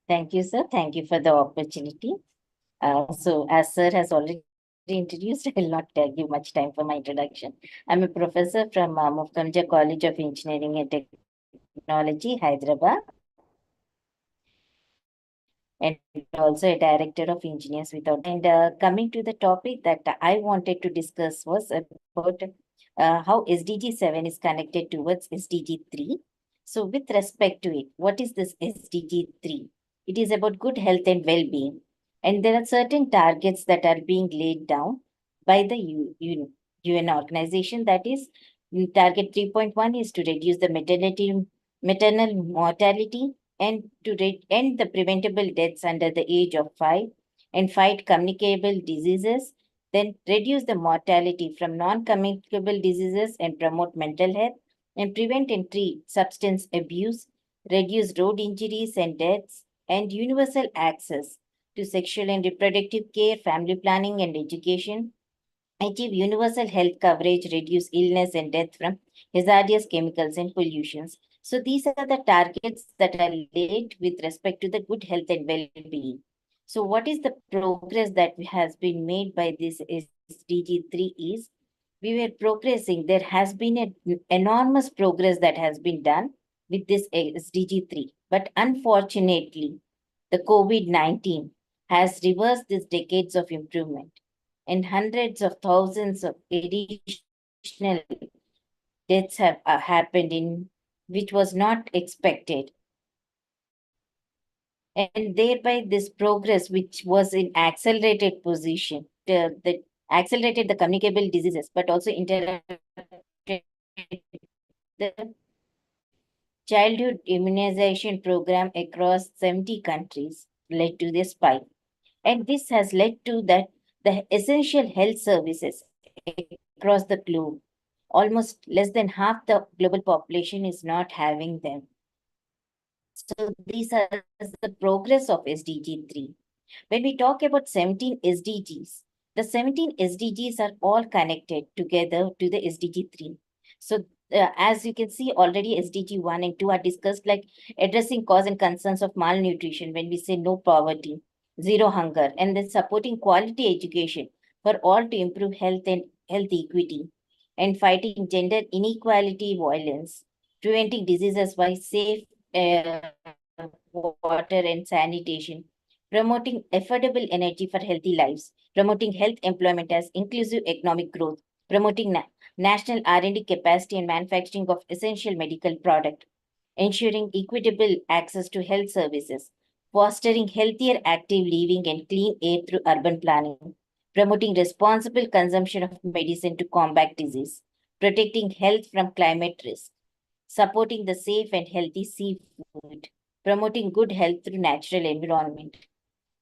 Thank you, sir. Thank you for the opportunity. So as sir has already introduced, I will not give much time for my introduction. I'm a professor from Muftamja College of Engineering and Technology, Hyderabad, and also a director of Engineers Without. And coming to the topic that I wanted to discuss was about how SDG 7 is connected towards SDG 3. So with respect to it, what is this SDG 3? It is about good health and well-being. And there are certain targets that are being laid down by the UN organization. That is, target 3.1 is to reduce the maternal mortality and to end the preventable deaths under the age of 5 and fight communicable diseases, then reduce the mortality from non-communicable diseases and promote mental health, and prevent and treat substance abuse, reduce road injuries and deaths, and universal access to sexual and reproductive care, family planning and education, achieve universal health coverage, reduce illness and death from hazardous chemicals and pollutions. So these are the targets that are laid with respect to the good health and well-being. So what is the progress that has been made by this SDG 3 is, we were progressing. There has been an enormous progress that has been done with this SDG 3. But unfortunately, the COVID-19 has reversed these decades of improvement, and hundreds of thousands of additional deaths have happened in which was not expected. And thereby this progress, which was in accelerated position, that accelerated the communicable diseases, but also interrupted the childhood immunization program across 70 countries, led to this spike. And this has led to that the essential health services across the globe, almost less than half the global population is not having them. So these are the progress of SDG 3. When we talk about 17 SDGs, the 17 SDGs are all connected together to the SDG 3. So as you can see already, SDG 1 and 2 are discussed, like addressing cause and concerns of malnutrition when we say no poverty, zero hunger, and then supporting quality education for all to improve health and health equity, and fighting gender inequality violence, preventing diseases by safe water and sanitation, promoting affordable energy for healthy lives, promoting health employment as inclusive economic growth, promoting national R&D capacity and manufacturing of essential medical product, ensuring equitable access to health services, fostering healthier active living and clean air through urban planning, promoting responsible consumption of medicine to combat disease, protecting health from climate risk, supporting the safe and healthy seafood, promoting good health through natural environment,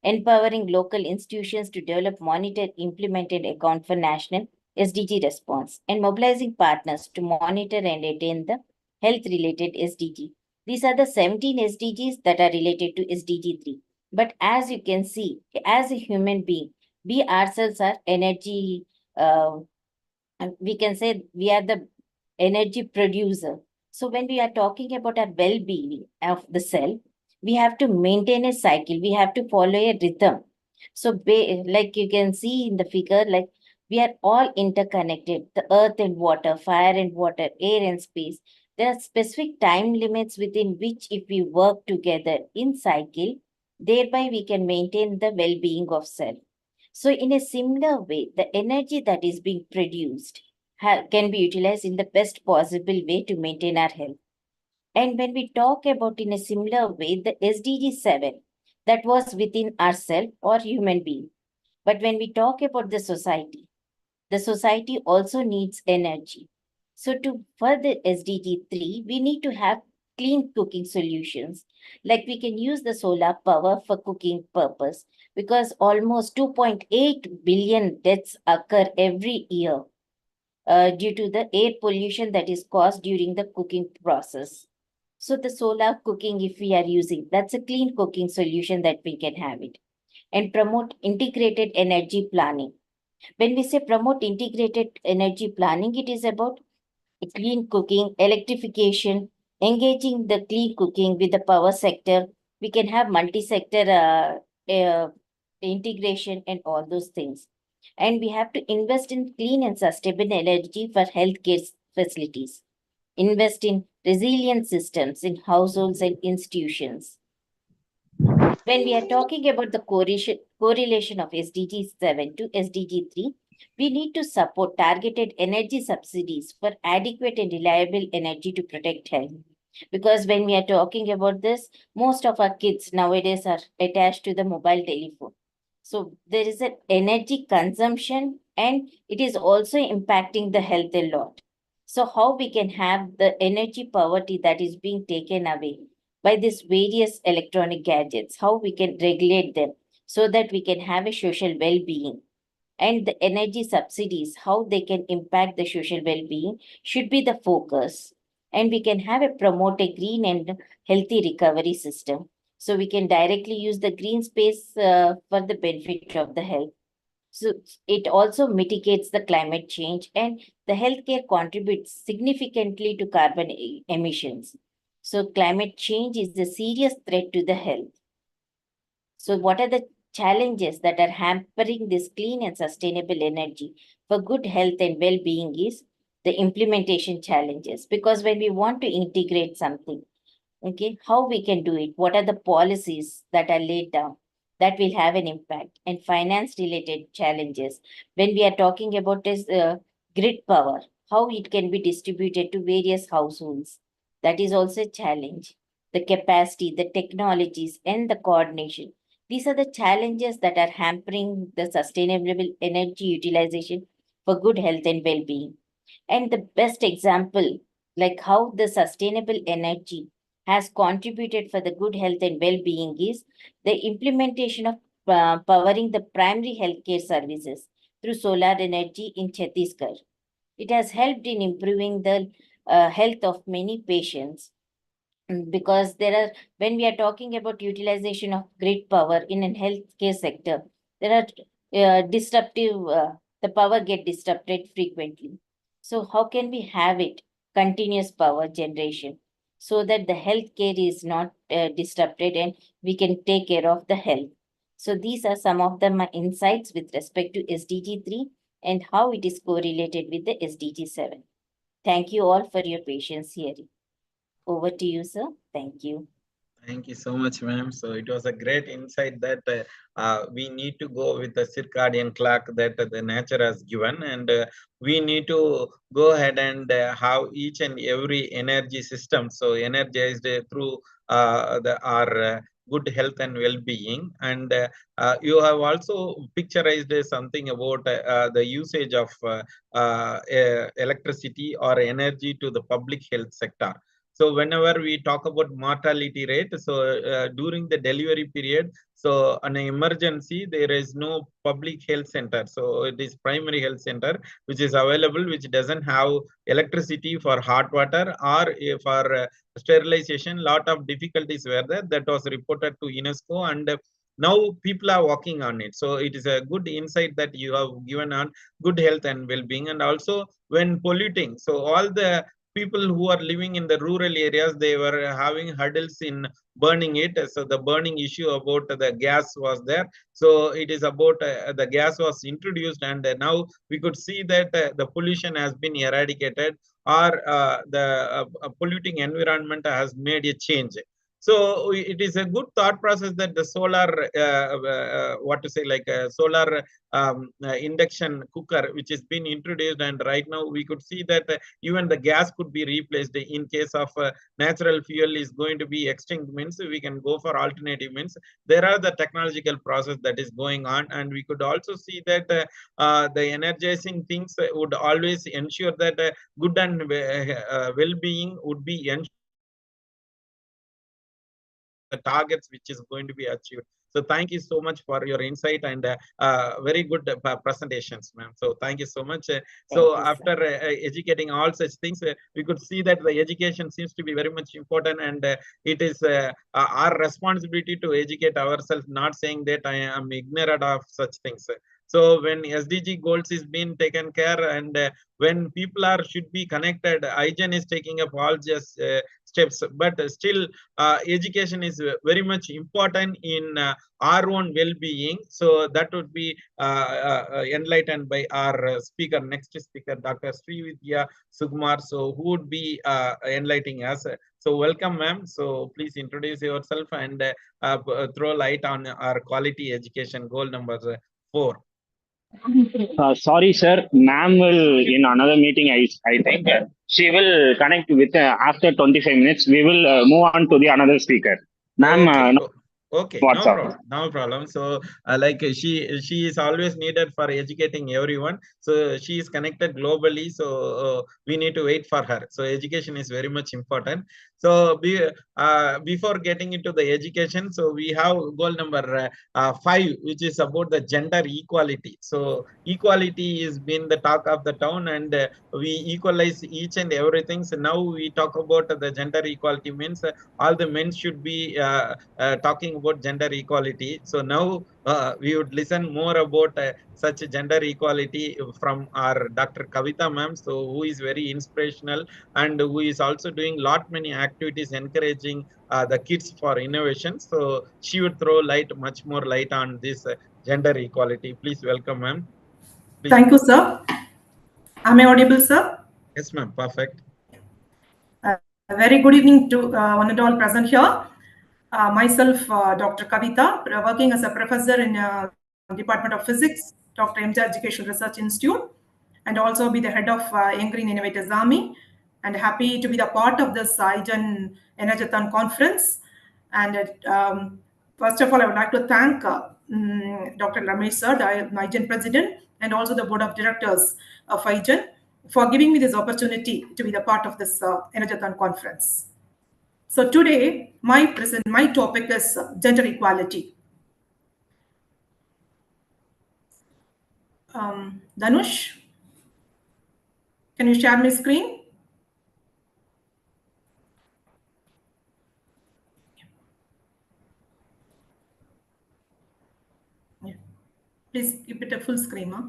empowering local institutions to develop, monitor, implement, and account for national SDG response, and mobilizing partners to monitor and attain the health-related SDG. These are the 17 SDGs that are related to SDG 3. But as you can see, as a human being, we ourselves are energy, we can say we are the energy producer. So when we are talking about our well-being of the cell, we have to maintain a cycle. We have to follow a rhythm. So like you can see in the figure, like we are all interconnected, the earth and water, fire and water, air and space. There are specific time limits within which if we work together in cycle, thereby we can maintain the well-being of self. So in a similar way, the energy that is being produced can be utilized in the best possible way to maintain our health. And when we talk about in a similar way, the SDG 7, that was within ourselves or human being. But when we talk about the society also needs energy. So to further SDG 3, we need to have clean cooking solutions. Like we can use the solar power for cooking purpose because almost 2.8 billion deaths occur every year due to the air pollution that is caused during the cooking process. So the solar cooking, if we are using, that's a clean cooking solution that we can have it. And promote integrated energy planning. When we say promote integrated energy planning, it is about clean cooking, electrification, engaging the clean cooking with the power sector. We can have multi-sector integration and all those things. And we have to invest in clean and sustainable energy for healthcare facilities. Invest in resilient systems in households and institutions. When we are talking about the correlation of SDG 7 to SDG 3, we need to support targeted energy subsidies for adequate and reliable energy to protect health. Because when we are talking about this, most of our kids nowadays are attached to the mobile telephone. So there is an energy consumption and it is also impacting the health a lot. So how we can have the energy poverty that is being taken away by these various electronic gadgets, how we can regulate them so that we can have a social well-being. And the energy subsidies, how they can impact the social well-being should be the focus. And we can have a promote a green and healthy recovery system. So we can directly use the green space for the benefit of the health. So it also mitigates the climate change and the healthcare contributes significantly to carbon emissions. So climate change is a serious threat to the health. So what are the challenges that are hampering this clean and sustainable energy for good health and well-being is the implementation challenges. Because when we want to integrate something, okay, how we can do it, what are the policies that are laid down that will have an impact, and finance related challenges. When we are talking about this grid power, how it can be distributed to various households, that is also a challenge. The capacity, the technologies, and the coordination. These are the challenges that are hampering the sustainable energy utilization for good health and well-being. And the best example, like how the sustainable energy has contributed for the good health and well-being is the implementation of powering the primary healthcare services through solar energy in Chhattisgarh. It has helped in improving the health of many patients because when we are talking about utilization of grid power in a healthcare sector, there are the power get disrupted frequently. So how can we have it continuous power generation so that the healthcare is not disrupted and we can take care of the health? So these are some of my insights with respect to SDG 3 and how it is correlated with the SDG 7. Thank you all for your patience hearing. Over to you, sir. Thank you.
Thank you so much, ma'am. So it was a great insight that we need to go with the circadian clock that the nature has given, and we need to go ahead and have each and every energy system so energized through our good health and well-being. And you have also picturized something about the usage of electricity or energy to the public health sector. So whenever we talk about mortality rate, so during the delivery period, so an emergency, there is no public health center. So it is primary health center, which is available, which doesn't have electricity for hot water or for sterilization. Lot of difficulties were there. That was reported to UNESCO, and now people are working on it. So it is a good insight that you have given on good health and well-being. And also when polluting, so all the people who are living in the rural areas, they were having hurdles in burning it. So the burning issue about the gas was there. So it is about the gas was introduced, and now we could see that the pollution has been eradicated, or the polluting environment has made a change. So it is a good thought process that the solar, what to say, like a solar induction cooker, which has been introduced, and right now we could see that even the gas could be replaced in case of natural fuel is going to be extinct, means we can go for alternative means. There are the technological process that is going on, and we could also see that the energizing things would always ensure that good and well-being would be ensured, the targets which is going to be achieved. So thank you so much for your insight and very good presentations, ma'am. So thank you so much. So after educating all such things, we could see that the education seems to be very much important, and it is our responsibility to educate ourselves, not saying that I am ignorant of such things. So when SDG goals is being taken care, and when people should be connected, IGEN is taking up all just steps, but still education is very much important in our own well-being. So that would be enlightened by our speaker, next speaker, Dr. Srividya Sugmar. So who would be enlightening us? So welcome, ma'am. So please introduce yourself and throw light on our quality education goal number 4.
Sorry, sir. Ma'am will in another meeting. I think she will connect with after 25 minutes. We will move on to the another speaker. Ma'am,
okay, no problem, no problem. So like she is always needed for educating everyone. So she is connected globally. So we need to wait for her. So education is very much important. So before getting into the education, so we have goal number 5, which is about the gender equality. So equality has been the talk of the town, and we equalize each and everything. So now we talk about the gender equality, means all the men should be talking about gender equality. So now we would listen more about such gender equality from our Dr. Kavita ma'am, so who is very inspirational and who is also doing many activities encouraging the kids for innovation. So she would throw much more light on this gender equality. Please welcome, ma'am.
Thank you, sir. Am I audible, sir?
Yes, ma'am. Perfect.
Very good evening to one and all present here. Myself, Dr. Kavita, working as a professor in Department of Physics, Dr. MJ Education Research Institute, and also be the head of Young Green Innovators Army, and happy to be the part of this IGEN ENERGATHON conference. And first of all, I would like to thank Dr. Ramesh sir, the IGEN president, and also the board of directors of IGEN for giving me this opportunity to be the part of this ENERGATHON conference. So today, my topic is gender equality. Dhanush, can you share my screen? Yeah. Please keep it a full screen, huh?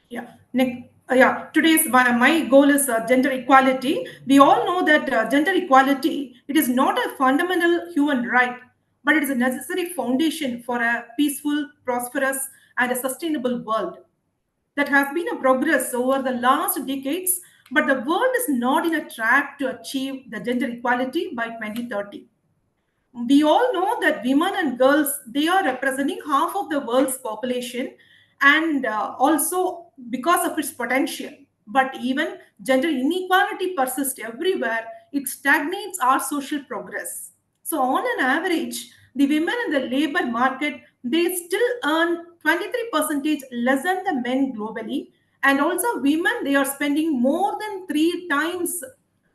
Yeah. Today's my goal is gender equality. We all know that gender equality, it is not a fundamental human right, but it is a necessary foundation for a peaceful, prosperous, and a sustainable world. That has been a progress over the last decades, but the world is not in a track to achieve the gender equality by 2030. We all know that women and girls, they are representing half of the world's population, and also because of its potential. But even gender inequality persists everywhere. It stagnates our social progress. So on an average, the women in the labor market, they still earn 23% less than the men globally. And also women, they are spending more than 3 times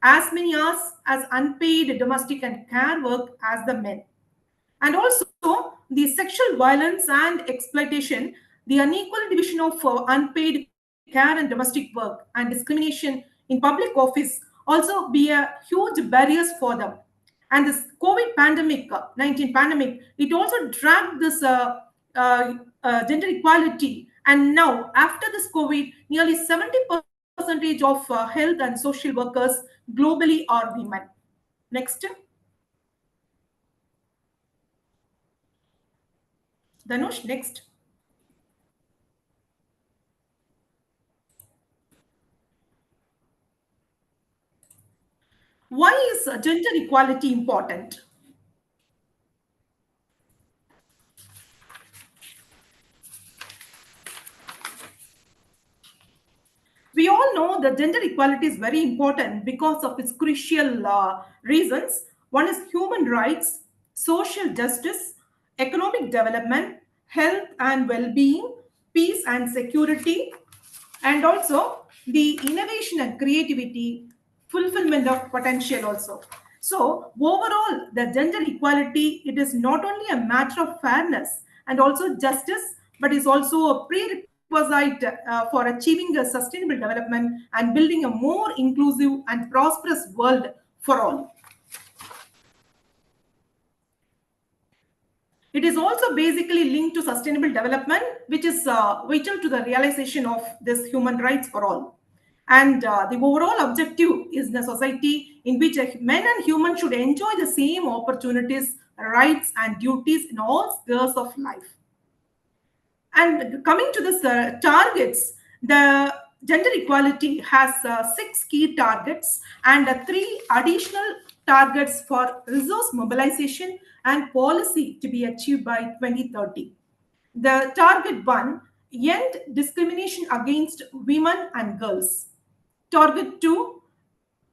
as many hours as unpaid domestic and care work as the men. And also the sexual violence and exploitation, the unequal division of unpaid care and domestic work, and discrimination in public office also be a huge barriers for them. And this COVID pandemic, 19 pandemic, it also dragged this gender equality And now, after this COVID, nearly 70% of health and social workers globally are women. Next. Dhanush, next. Why is gender equality important? We all know that gender equality is very important because of its crucial reasons. One is human rights, social justice, economic development, health and well-being, peace and security, and also the innovation and creativity, fulfillment of potential also. So overall, the gender equality, it is not only a matter of fairness and also justice, but is also a prerequisite for achieving a sustainable development and building a more inclusive and prosperous world for all. It is also basically linked to sustainable development, which is vital to the realization of this human rights for all. And the overall objective is the society in which men and humans should enjoy the same opportunities, rights, and duties in all spheres of life. And coming to the targets, the gender equality has 6 key targets and 3 additional targets for resource mobilization and policy to be achieved by 2030. The target 1, end discrimination against women and girls. Target 2,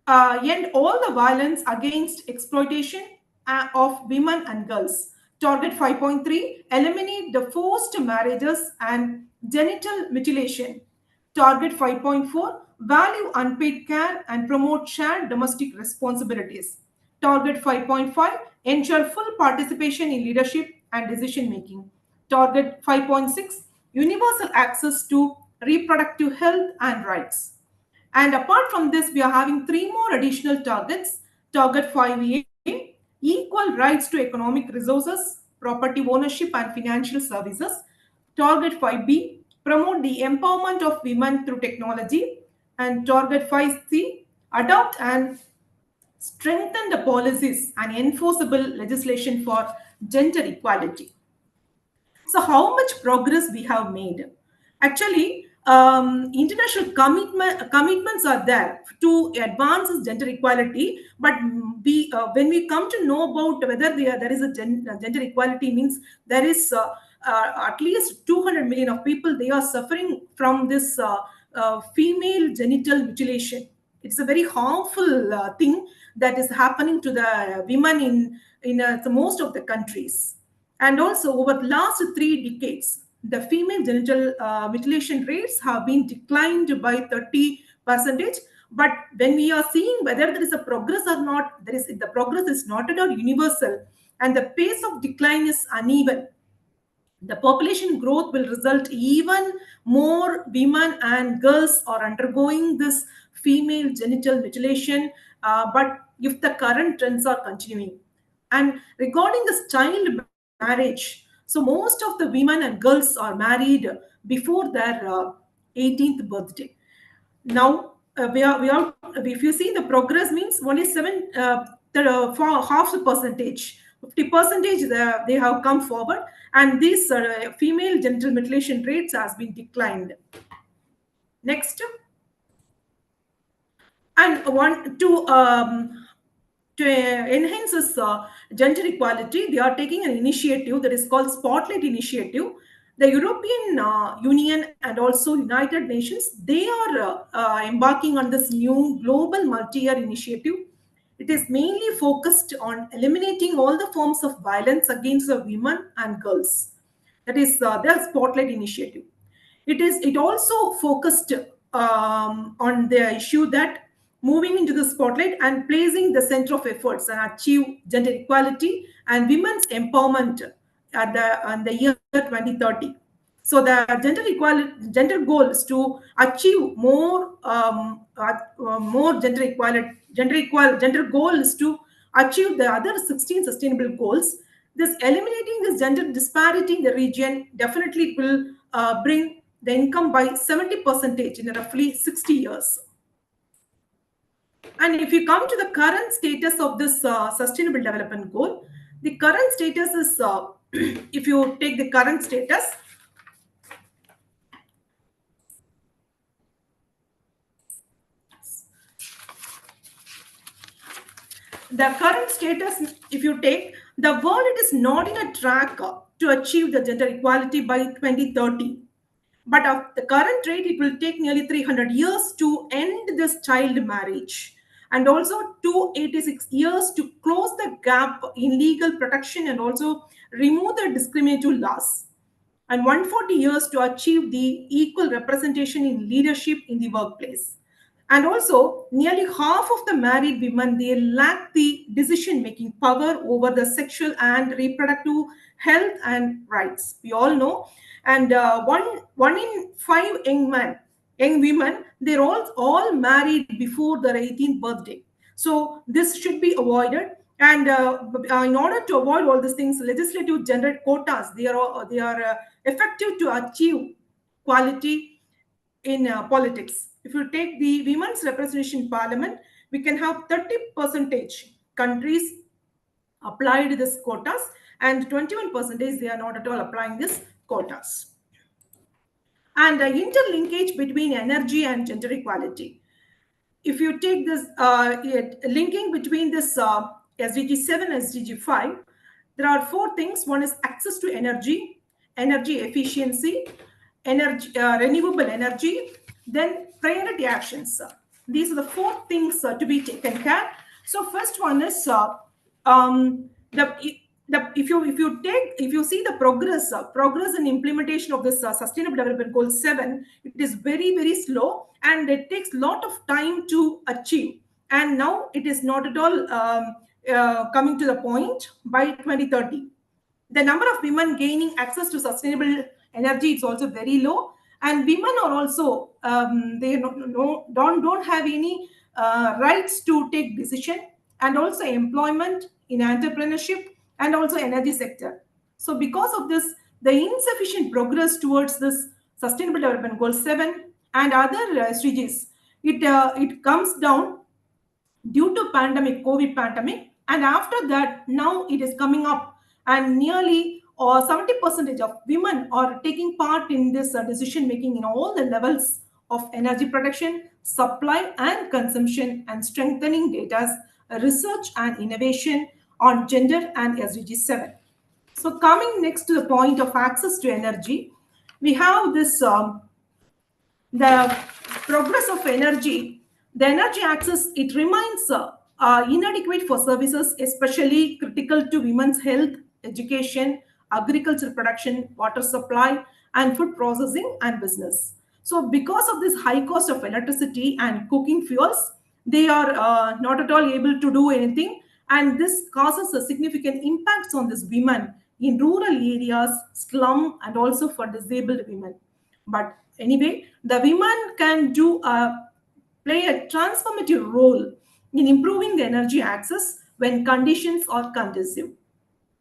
end all the violence against exploitation of women and girls. Target 5.3, eliminate the forced marriages and genital mutilation. Target 5.4, value unpaid care and promote shared domestic responsibilities. Target 5.5, ensure full participation in leadership and decision making. Target 5.6, universal access to reproductive health and rights. And apart from this, we are having 3 more additional targets. Target 5A, equal rights to economic resources, property ownership and financial services. Target 5B, promote the empowerment of women through technology. And target 5C, adopt and strengthen the policies and enforceable legislation for gender equality. So how much progress we have made? Actually, international commitments are there to advance gender equality, but when we come to know about whether there is a gender equality, means there is at least 200 million of people, they are suffering from this female genital mutilation. It's a very harmful thing that is happening to the women in most of the countries. And also over the last 3 decades, the female genital mutilation rates have been declined by 30%. But when we are seeing whether there is a progress or not, the progress is not at all universal, and the pace of decline is uneven. The population growth will result even more women and girls are undergoing this female genital mutilation, but if the current trends are continuing. And regarding this child marriage, so most of the women and girls are married before their 18th birthday. Now if you see the progress, means only 7 for half the percentage, 50% they have come forward, and these female genital mutilation rates has been declined. Next. And want to enhance this gender equality, they are taking an initiative that is called Spotlight Initiative. The European Union and also United Nations, they are embarking on this new global multi-year initiative. It is mainly focused on eliminating all the forms of violence against the women and girls. That is their Spotlight Initiative. It also focused on the issue that moving into the spotlight and placing the center of efforts and achieve gender equality and women's empowerment at the year 2030. So the gender goal is to achieve more gender equality. Gender goal is to achieve the other 16 sustainable goals. This eliminating this gender disparity in the region definitely will bring the income by 70% in roughly 60 years. And if you come to the current status of this Sustainable Development Goal, the current status is, if you take the current status, if you take, the world is not in a track to achieve the gender equality by 2030. But at the current rate, it will take nearly 300 years to end this child marriage, and also 286 years to close the gap in legal protection and also remove the discriminatory laws, and 140 years to achieve the equal representation in leadership in the workplace. And also, nearly half of the married women, they lack the decision-making power over the sexual and reproductive health and rights. We all know. And one in 5 young women, they're all married before their 18th birthday. So this should be avoided. And in order to avoid all these things, legislative gender quotas, they are effective to achieve quality in politics. If you take the women's representation in parliament, we can have 30% countries applied this quotas, and 21% they are not at all applying this quotas. And interlinkage between energy and gender equality. If you take this linking between this SDG 7 and SDG 5, there are 4 things. One is access to energy, energy efficiency, energy, renewable energy, then priority actions. These are the 4 things to be taken care. So first one is if you see the progress in implementation of this Sustainable Development Goal 7, it is very, very slow, and it takes a lot of time to achieve. And now it is not at all coming to the point by 2030. The number of women gaining access to sustainable energy is also very low, and women are also they don't have any rights to take decision, and also employment in entrepreneurship and also energy sector. So because of this, the insufficient progress towards this Sustainable Development Goal 7 and other SDGs, it comes down due to COVID pandemic, and after that, now it is coming up, and nearly 70% of women are taking part in this decision making in all the levels of energy production, supply and consumption, and strengthening data, research and innovation on gender and SDG 7. So coming next to the point of access to energy, we have this the progress of energy. The energy access, it remains inadequate for services, especially critical to women's health, education, agriculture production, water supply, and food processing and business. So because of this high cost of electricity and cooking fuels, they are not at all able to do anything, and this causes a significant impacts on these women in rural areas, slum, and also for disabled women. But anyway, the women can play a transformative role in improving the energy access when conditions are conducive.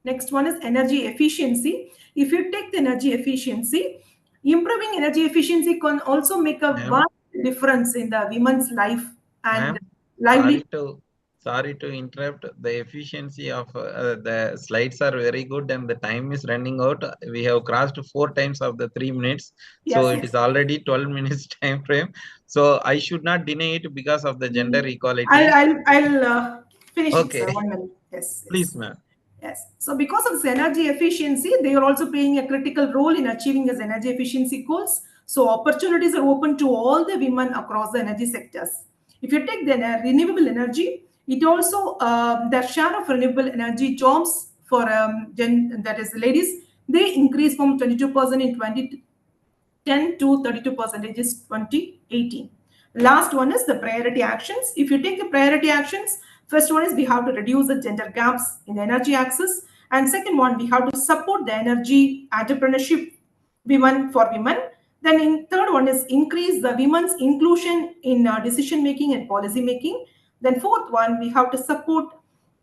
Next one is energy efficiency. If you take the energy efficiency, improving energy efficiency can also make a vast difference in the women's life and livelihood.
Sorry to interrupt. The efficiency of the slides are very good, and the time is running out. We have crossed 4 times of the 3 minutes. So it is already 12 minutes time frame. So I should not deny it because of the gender equality.
I'll finish
okay.
it, sir. 1 minute. Yes.
Please, ma'am.
Yes. So because of this energy efficiency, they are also playing a critical role in achieving this energy efficiency goals. So opportunities are open to all the women across the energy sectors. If you take the renewable energy, it also the share of renewable energy jobs for that is ladies, they increase from 22% in 2010 to 32% in 2018. Last one is the priority actions. If you take the priority actions, first one is we have to reduce the gender gaps in energy access, and second one, we have to support the energy entrepreneurship women for women. Then in third one is increase the women's inclusion in decision making and policy making. Then fourth one, we have to support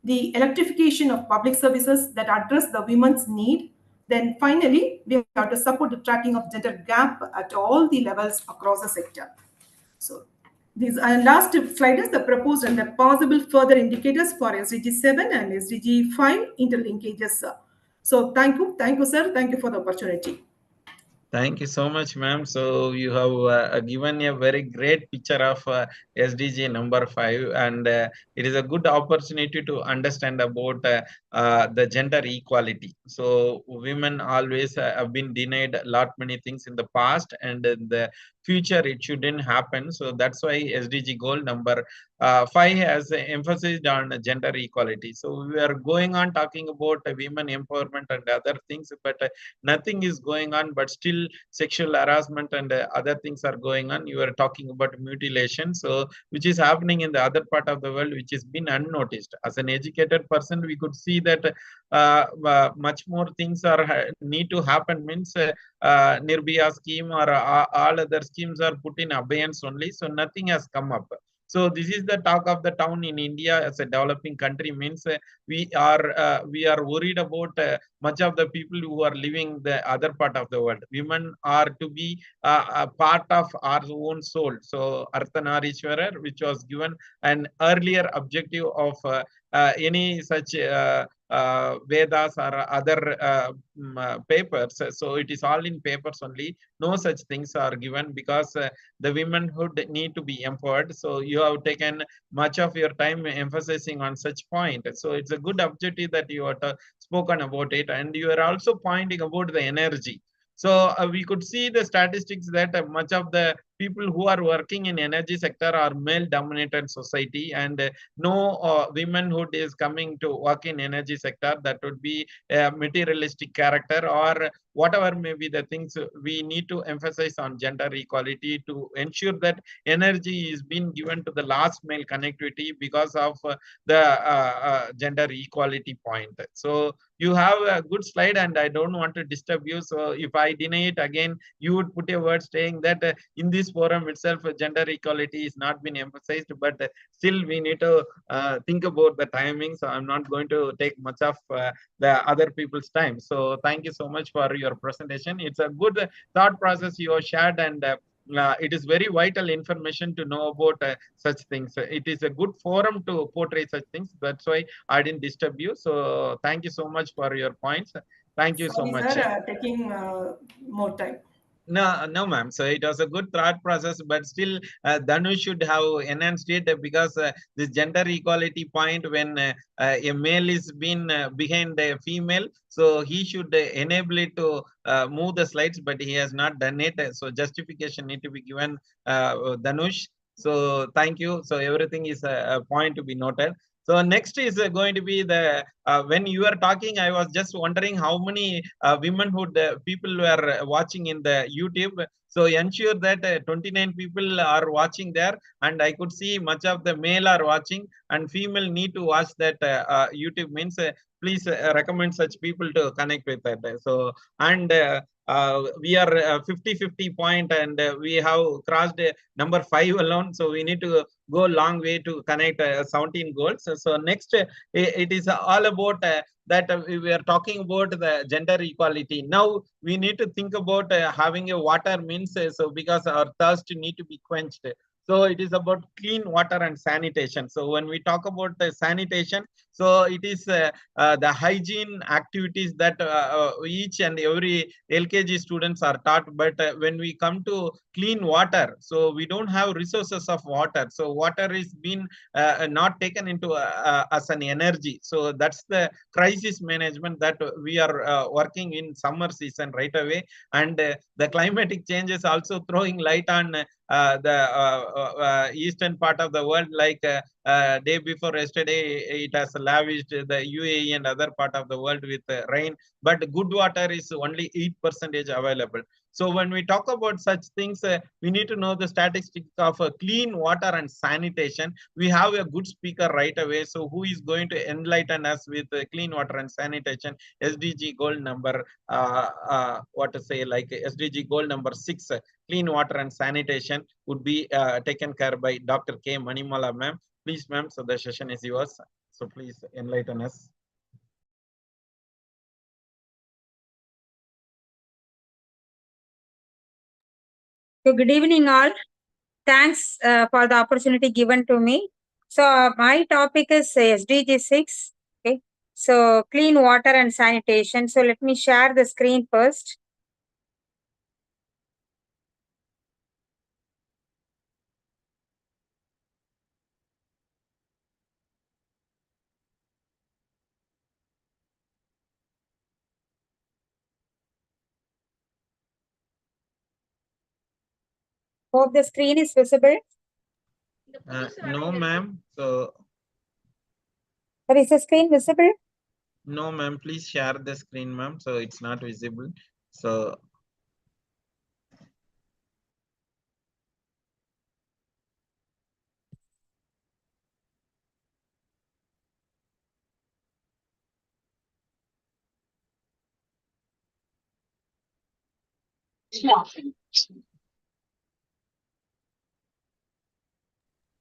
the electrification of public services that address the women's need. Then finally, we have to support the tracking of gender gap at all the levels across the sector. So these last slide is the proposed and the possible further indicators for SDG 7 and SDG 5 interlinkages. So thank you, sir. Thank you for the opportunity.
Thank you so much, ma'am. So you have given a very great picture of SDG number 5, and it is a good opportunity to understand about the gender equality. So women always have been denied a lot many things in the past, and in the future it shouldn't happen. So that's why SDG goal number 5 has emphasized on gender equality. So we are going on talking about women empowerment and other things, but nothing is going on, but still sexual harassment and other things are going on. You are talking about mutilation, so which is happening in the other part of the world, which has been unnoticed. As an educated person, we could see that much more things are need to happen. Means Nirbhaya scheme or all other schemes are put in abeyance only, so nothing has come up. So this is the talk of the town in India as a developing country. Means we are worried about much of the people who are living the other part of the world. Women are to be a part of our own soul. So Arthanarishwarar, which was given an earlier objective of any such Vedas or other papers. So it is all in papers only. No such things are given because the womenhood need to be empowered. So you have taken much of your time emphasizing on such point. So it's a good objective that you have spoken about it, and you are also pointing about the energy. So we could see the statistics that much of the people who are working in energy sector are male dominated society, and no womanhood is coming to work in energy sector. That would be a materialistic character or whatever may be the things. We need to emphasize on gender equality to ensure that energy is being given to the last male connectivity because of the gender equality point. So you have a good slide, and I don't want to disturb you. So if I deny it again, you would put a word saying that in this forum itself, gender equality is not been emphasized, but still we need to think about the timing. So I'm not going to take much of the other people's time. So thank you so much for your presentation. It's a good thought process you have shared, and it is very vital information to know about such things. It is a good forum to portray such things. That's why I didn't disturb you. So thank you so much for your points. Thank you so much.
Sir, taking more time.
No, ma'am. So it was a good thought process, but still, Dhanush should have enhanced it because this gender equality point, when a male is being behind a female, so he should enable it to move the slides, but he has not done it. So justification need to be given, Dhanush. So thank you. So everything is a point to be noted. So next is going to be the when you are talking, I was just wondering how many womenhood people were watching in the YouTube. So ensure that 29 people are watching there, and I could see much of the male are watching, and female need to watch that YouTube. Means please recommend such people to connect with that. So and we are 50-50 point, and we have crossed number 5 alone. So we need to go a long way to connect 17 goals. So next, it is all about that we are talking about the gender equality. Now we need to think about having a water. Means so because our thirst need to be quenched. So it is about clean water and sanitation. So when we talk about sanitation, so it is the hygiene activities that each and every LKG students are taught. But when we come to clean water, so we don't have resources of water. So water is being not taken into as an energy. So that's the crisis management that we are working in summer season right away. And the climatic changes also throwing light on the eastern part of the world. Like day before yesterday, it has lavished the UAE and other part of the world with rain, but good water is only 8% available. So when we talk about such things, we need to know the statistics of clean water and sanitation. We have a good speaker right away. So who is going to enlighten us with clean water and sanitation? SDG goal number, what to say, like SDG goal number 6, clean water and sanitation would be taken care by Dr. K. Manimala, ma'am. Please, ma'am, so the session is yours. So please enlighten us.
So good evening all. Thanks for the opportunity given to me. So my topic is SDG 6. Okay. So clean water and sanitation. So let me share the screen first. Hope the screen is visible.
No, ma'am. So,
Is the screen visible?
no, ma'am. Please share the screen, ma'am. So it's not visible. So,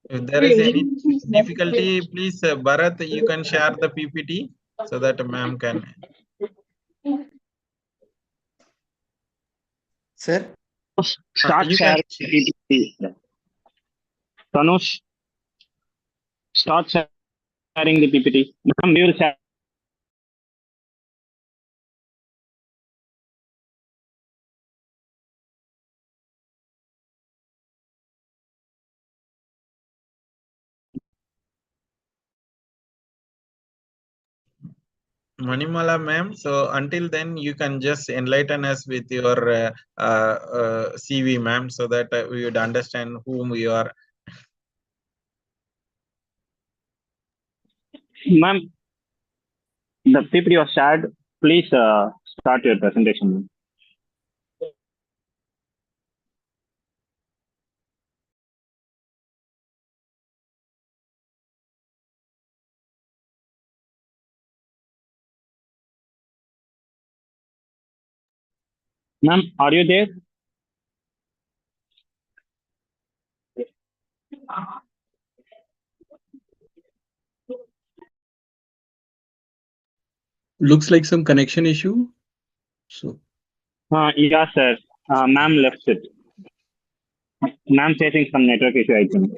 if there is any difficulty, please, Bharat, you can share the PPT so that ma'am can.
Sir?
Start
You can
sharing PPT. Tanush, start sharing the PPT. Ma'am, we will share.
Manimala ma'am, so until then you can just enlighten us with your CV ma'am, so that we would understand whom you are.
Ma'am, the PPT was shared. Please start your presentation. Ma'am, are you there?
Looks like some connection issue. So.
Yeah, sir. Ma'am left it. Ma'am facing some network issue, I think.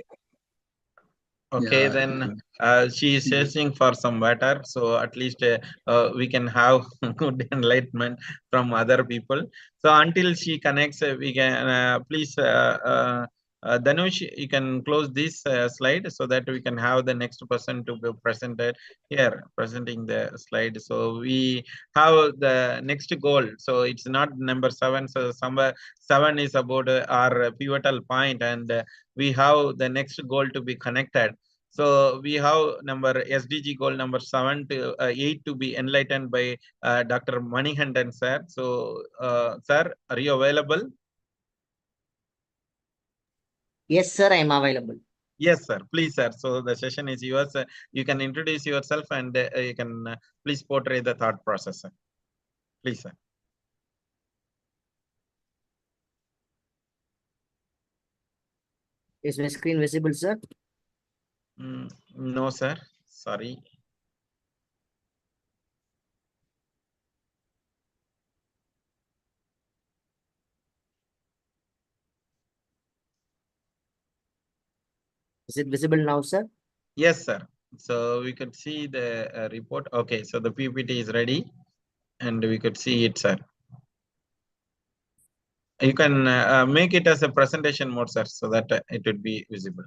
Okay,
Yeah,
then she is searching for some water, so at least we can have good enlightenment from other people. So until she connects, we can please, Dhanush, you can close this slide so that we can have the next person to be presented here, presenting the slide. So we have the next goal. So it's not number 7. So somewhere 7 is about our pivotal point, and we have the next goal to be connected. So we have SDG goal number 7 to 8 to be enlightened by Dr. Manihandan sir. So sir, are you available?
Yes, sir, I am available.
Yes, sir. Please, sir. So the session is yours. You can introduce yourself and you can please portray the thought process, sir. Please, sir.
Is my screen visible, sir?
No, sir. Sorry.
Is it visible now, sir?
Yes, sir. So we could see the report. Okay, so the PPT is ready and we could see it, sir. You can make it as a presentation mode, sir, so that it would be visible.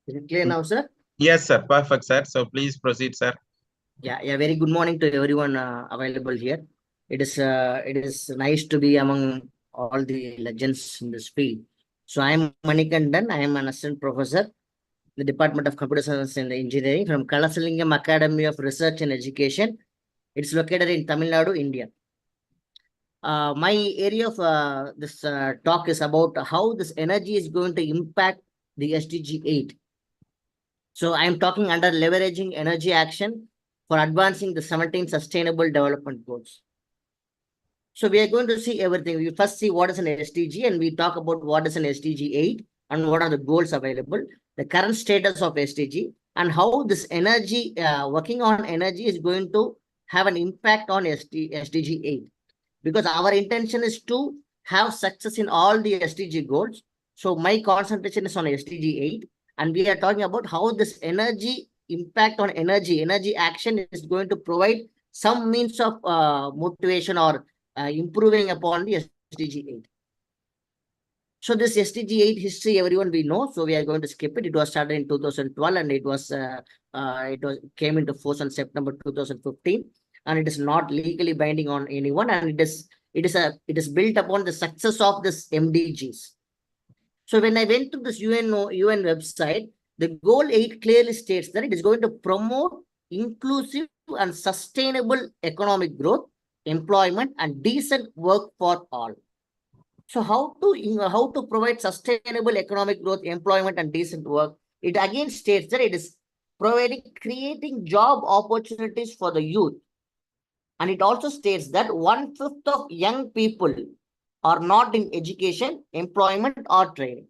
Is it clear now, sir?
Yes, sir. Perfect, sir. So please proceed, sir.
Yeah. Very good morning to everyone available here. It is nice to be among all the legends in this field. So I am Manikandan. I am an assistant professor in the Department of Computer Science and Engineering from Kalasalingam Academy of Research and Education. It's located in Tamil Nadu, India. My area of this talk is about how this energy is going to impact the SDG 8. So I am talking under leveraging energy action for advancing the 17 Sustainable Development Goals. So we are going to see everything. We first see what is an SDG and we talk about what is an SDG 8 and what are the goals available, the current status of SDG and how this energy, working on energy is going to have an impact on SDG 8. Because our intention is to have success in all the SDG goals. So my concentration is on SDG 8. And we are talking about how this energy impact on energy action is going to provide some means of motivation or improving upon the SDG 8. So this SDG 8 history, everyone we know. So we are going to skip it. It was started in 2012 and it came into force on September 2015. And it is not legally binding on anyone, and it is built upon the success of this MDGs. So when I went to this UN website, the goal 8 clearly states that it is going to promote inclusive and sustainable economic growth, employment, and decent work for all. So how to provide sustainable economic growth, employment, and decent work? It again states that it is creating job opportunities for the youth. And it also states that 1/5 of young people are not in education, employment, or training.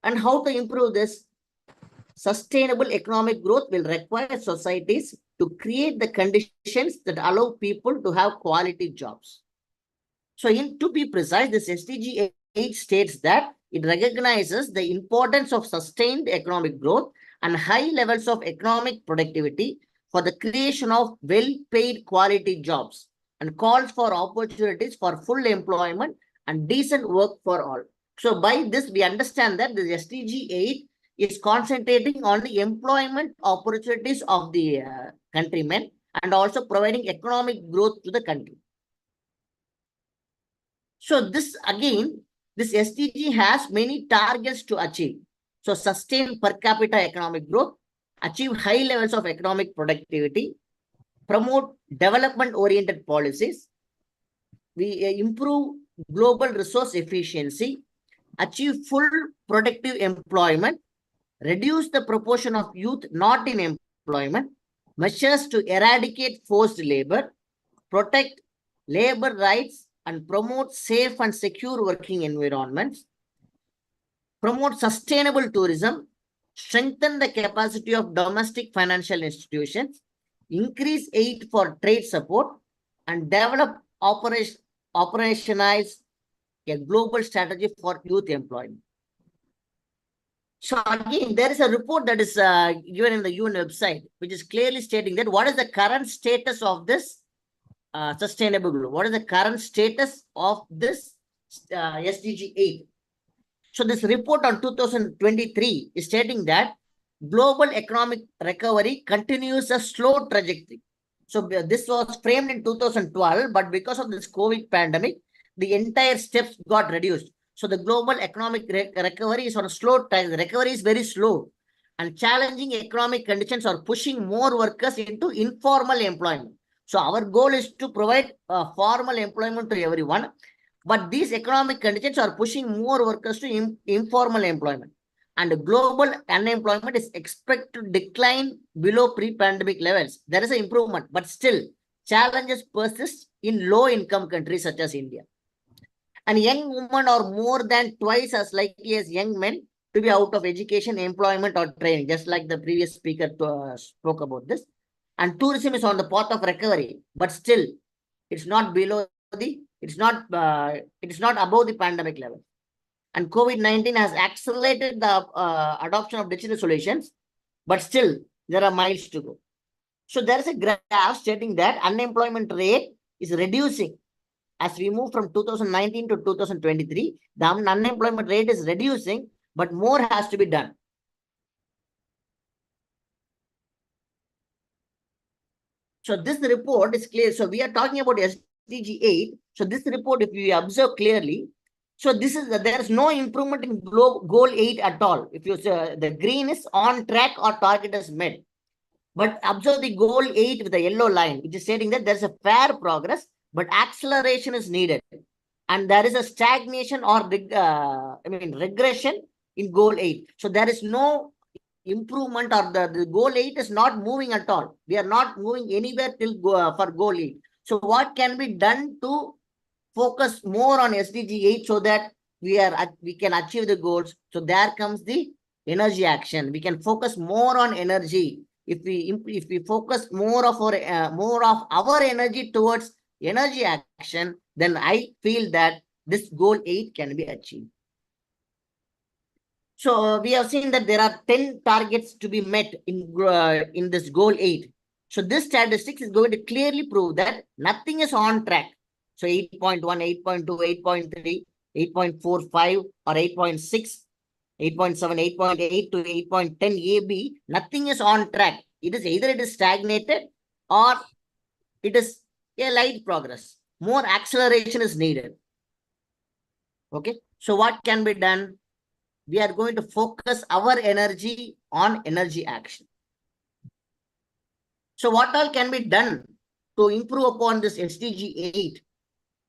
And how to improve this? Sustainable economic growth will require societies to create the conditions that allow people to have quality jobs. So to be precise, this SDG 8 states that it recognizes the importance of sustained economic growth and high levels of economic productivity for the creation of well-paid quality jobs, and calls for opportunities for full employment and decent work for all. So by this, we understand that the SDG 8 is concentrating on the employment opportunities of the countrymen and also providing economic growth to the country. So this SDG has many targets to achieve. So sustain per capita economic growth, achieve high levels of economic productivity, promote development-oriented policies, we improve global resource efficiency, achieve full productive employment, reduce the proportion of youth not in employment, measures to eradicate forced labor, protect labor rights, and promote safe and secure working environments, promote sustainable tourism, strengthen the capacity of domestic financial institutions, increase aid for trade support, and develop operationalize a global strategy for youth employment. So again, there is a report that is given in the UN website, which is clearly stating that what is the current status of this sustainable growth? What is the current status of this SDG 8? So this report on 2023 is stating that global economic recovery continues a slow trajectory. So this was framed in 2012, but because of this COVID pandemic, the entire steps got reduced. So the global economic recovery is on a slow time. The recovery is very slow, and challenging economic conditions are pushing more workers into informal employment. So our goal is to provide formal employment to everyone, but these economic conditions are pushing more workers to informal employment. And global unemployment is expected to decline below pre-pandemic levels. There is an improvement, but still challenges persist in low-income countries such as India. And young women are more than twice as likely as young men to be out of education, employment, or training, just like the previous speaker spoke about this. And tourism is on the path of recovery, but still it's not below it's not above the pandemic level. And COVID-19 has accelerated the adoption of digital solutions, but still there are miles to go. So there is a graph stating that unemployment rate is reducing. As we move from 2019 to 2023, the unemployment rate is reducing, but more has to be done. So this report is clear. So we are talking about SDG 8. So this report, if we observe clearly, so there is no improvement in goal 8 at all. If you say the green is on track or target is met. But observe the goal 8 with the yellow line, which is stating that there is a fair progress, but acceleration is needed. And there is a stagnation or regression in goal 8. So there is no improvement, or the goal 8 is not moving at all. We are not moving anywhere for goal 8. So what can be done to focus more on SDG 8 so that we can achieve the goals? So there comes the energy action. We can focus more on energy. If we focus more of our energy towards energy action, then I feel that this goal 8 can be achieved. So we have seen that there are 10 targets to be met in this goal 8. So this statistics is going to clearly prove that nothing is on track. So 8.1, 8.2, 8.3, 8.45 or 8.6, 8.7, 8.8 to 8.10 AB, nothing is on track. It is either it is stagnated or it is a light progress. More acceleration is needed. Okay. So what can be done? We are going to focus our energy on energy action. So what all can be done to improve upon this SDG 8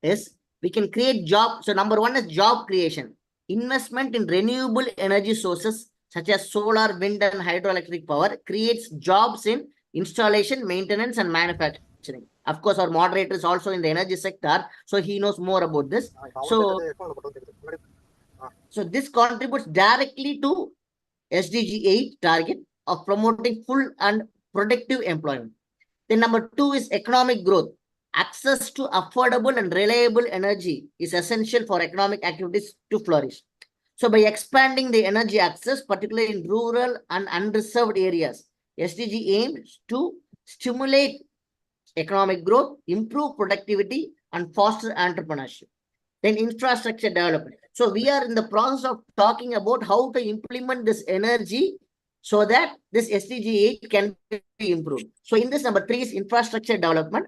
is we can create jobs. So number 1 is job creation. Investment in renewable energy sources such as solar, wind and hydroelectric power creates jobs in installation, maintenance and manufacturing. Of course, our moderator is also in the energy sector, so he knows more about this. So this contributes directly to SDG 8 target of promoting full and productive employment. Then number 2 is economic growth. Access to affordable and reliable energy is essential for economic activities to flourish. So by expanding the energy access, particularly in rural and unreserved areas, SDG aims to stimulate economic growth, improve productivity, and foster entrepreneurship. Then infrastructure development. So we are in the process of talking about how to implement this energy so that this SDG 8 can be improved. So in this, number 3 is infrastructure development.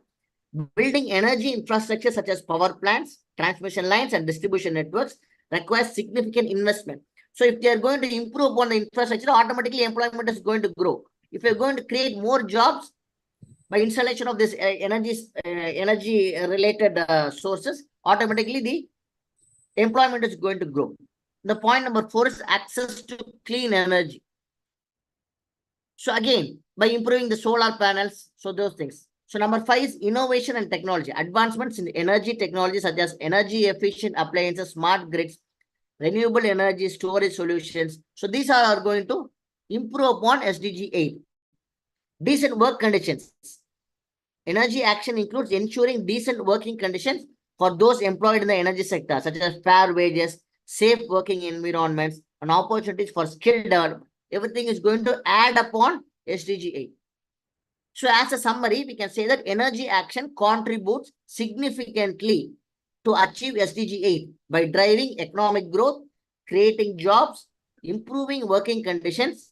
Building energy infrastructure such as power plants, transmission lines, and distribution networks requires significant investment. So if they are going to improve upon the infrastructure, automatically employment is going to grow. If you're going to create more jobs by installation of this energy related sources, automatically the employment is going to grow. The point number 4 is access to clean energy. So again, by improving the solar panels, so those things. So number 5 is innovation and technology. Advancements in energy technology such as energy efficient appliances, smart grids, renewable energy storage solutions. So these are going to improve upon SDG 8. Decent work conditions. Energy action includes ensuring decent working conditions for those employed in the energy sector, such as fair wages, safe working environments, and opportunities for skill development. Everything is going to add upon SDG 8. So as a summary, we can say that energy action contributes significantly to achieve SDG 8 by driving economic growth, creating jobs, improving working conditions,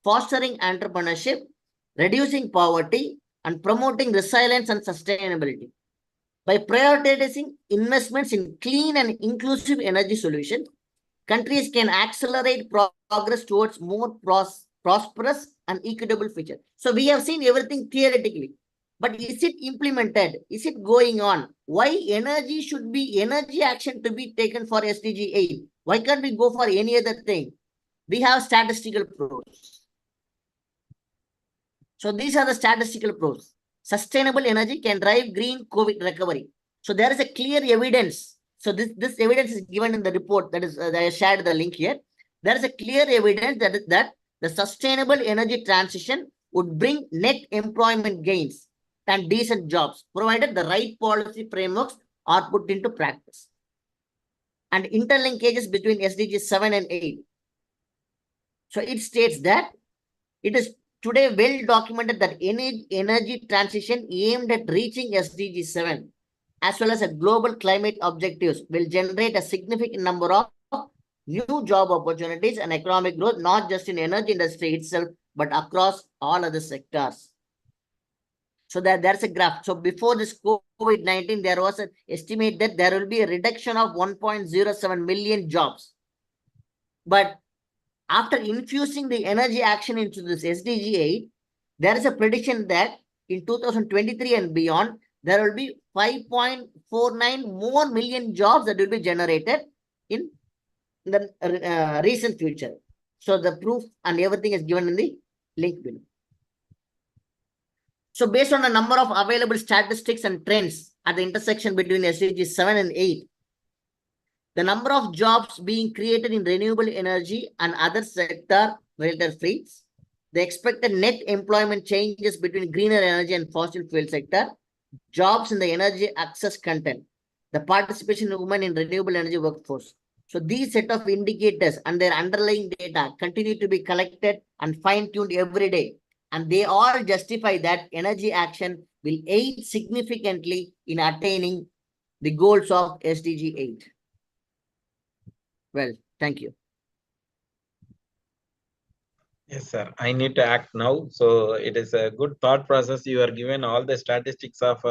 fostering entrepreneurship, reducing poverty, and promoting resilience and sustainability. By prioritizing investments in clean and inclusive energy solutions, countries can accelerate progress towards more prosperous and equitable future. So we have seen everything theoretically, but is it implemented? Is it going on? Why energy action to be taken for SDG 8? Why can't we go for any other thing? We have statistical proofs. So these are the statistical proofs. Sustainable energy can drive green COVID recovery. So there is a clear evidence. So this evidence is given in the report that is I shared the link here. There is a clear evidence that the sustainable energy transition would bring net employment gains and decent jobs, provided the right policy frameworks are put into practice. And interlinkages between SDGs 7 and 8. So it states that it is today well documented that any energy transition aimed at reaching SDG 7 as well as a global climate objectives will generate a significant number of new job opportunities and economic growth, not just in energy industry itself, but across all other sectors. So there's a graph. So before this COVID-19, there was an estimate that there will be a reduction of 1.07 million jobs. But after infusing the energy action into this SDG 8, there is a prediction that in 2023 and beyond, there will be 5.49 more million jobs that will be generated in the recent future. So the proof and everything is given in the link below. So based on a number of available statistics and trends at the intersection between SDGs 7 and 8, the number of jobs being created in renewable energy and other sector related fields. The expected net employment changes between greener energy and fossil fuel sector, jobs in the energy access content, the participation of women in renewable energy workforce. So these set of indicators and their underlying data continue to be collected and fine-tuned every day. And they all justify that energy action will aid significantly in attaining the goals of SDG 8. Well, thank you.
Yes, sir. I need to act now. So it is a good thought process. You are given all the statistics of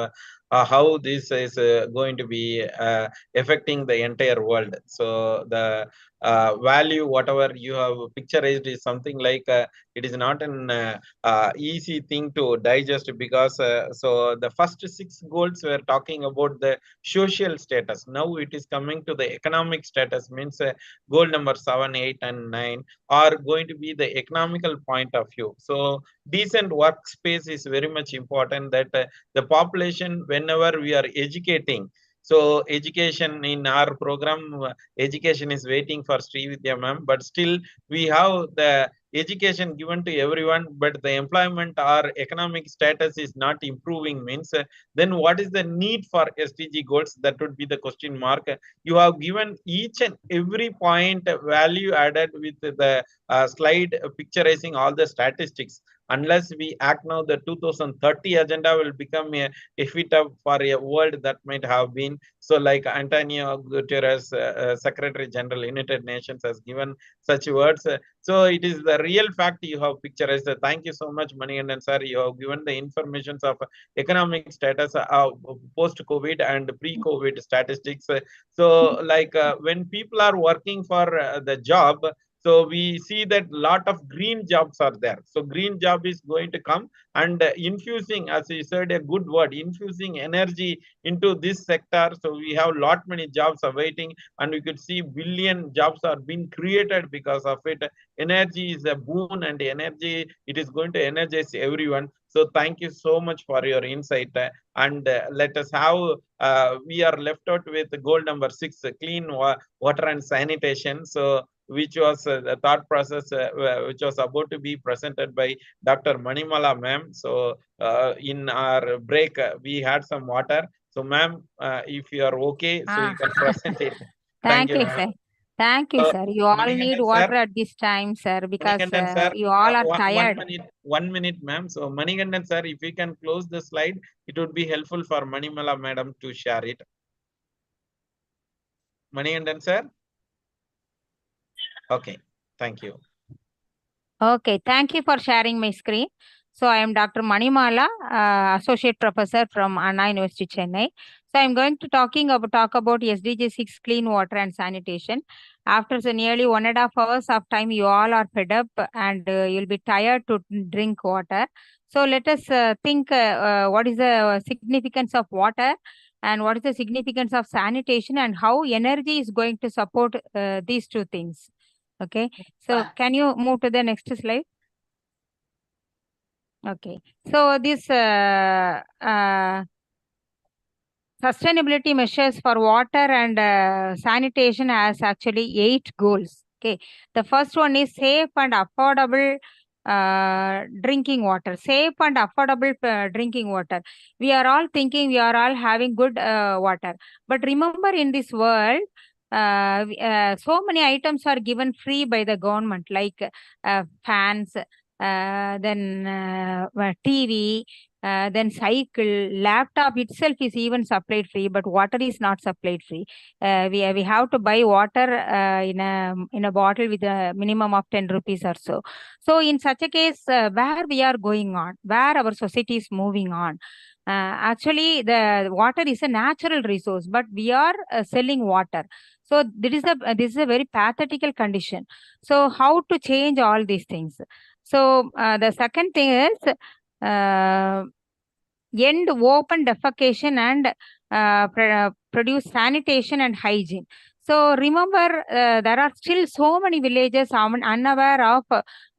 how this is going to be affecting the entire world. So the value, whatever you have picturized, is something like it is not an easy thing to digest, because so the first 6 goals were talking about the social status. Now it is coming to the economic status, means goal number 7, 8, and 9 are going to be the economical point of view. So decent workspace is very much important, that the population, whenever we are educating, so education in our program, education is waiting for Srividya ma'am, but still we have the education given to everyone, but the employment or economic status is not improving, means then what is the need for SDG goals? That would be the question mark. You have given each and every point value added with the slide picturizing all the statistics. Unless we act now, the 2030 agenda will become a fit up for a world that might have been. So like Antonio Guterres, Secretary General United Nations, has given such words. So it is the real fact you have picturized. Thank you so much, Manikandan sir. You have given the information of economic status post-COVID and pre-COVID statistics. So like when people are working for the job, so we see that lot of green jobs are there. So green job is going to come and infusing, as you said, a good word, infusing energy into this sector. So we have lot many jobs awaiting, and we could see billion jobs are being created because of it. Energy is a boon, and energy, it is going to energize everyone. So thank you so much for your insight. And let us have, we are left out with goal number 6, clean water and sanitation. So which was the thought process, which was about to be presented by Dr. Manimala ma'am. So in our break, we had some water. So ma'am, if you are okay, so you can present it.
Thank you, sir. Thank you, sir. You all need water at this time, sir, because
sir,
you all are tired.
1 minute, ma'am. So Manikandan sir, if you can close the slide, it would be helpful for Manimala madam to share it. Manikandan sir. Okay, thank you.
Okay, thank you for sharing my screen. So I am Dr. Manimala, Associate Professor from Anna University, Chennai. So I'm going to talk about SDG 6 clean water and sanitation. After nearly 1.5 hours of time, you all are fed up and you'll be tired to drink water. So let us think what is the significance of water and what is the significance of sanitation and how energy is going to support these two things. Okay, so can you move to the next slide? Okay, so this sustainability measures for water and sanitation has actually 8 goals. Okay, the first one is safe and affordable drinking water. Safe and affordable drinking water. We are all thinking we are all having good water, but remember, in this world, so many items are given free by the government, like fans, then TV, then cycle, laptop itself is even supplied free, but water is not supplied free. We have to buy water in a bottle with a minimum of 10 rupees or so. So in such a case, where we are going on, where our society is moving on. Actually, the water is a natural resource, but we are selling water. So this is a very pathetical condition. So how to change all these things? So the second thing is end open defecation and produce sanitation and hygiene. So remember, there are still so many villages unaware of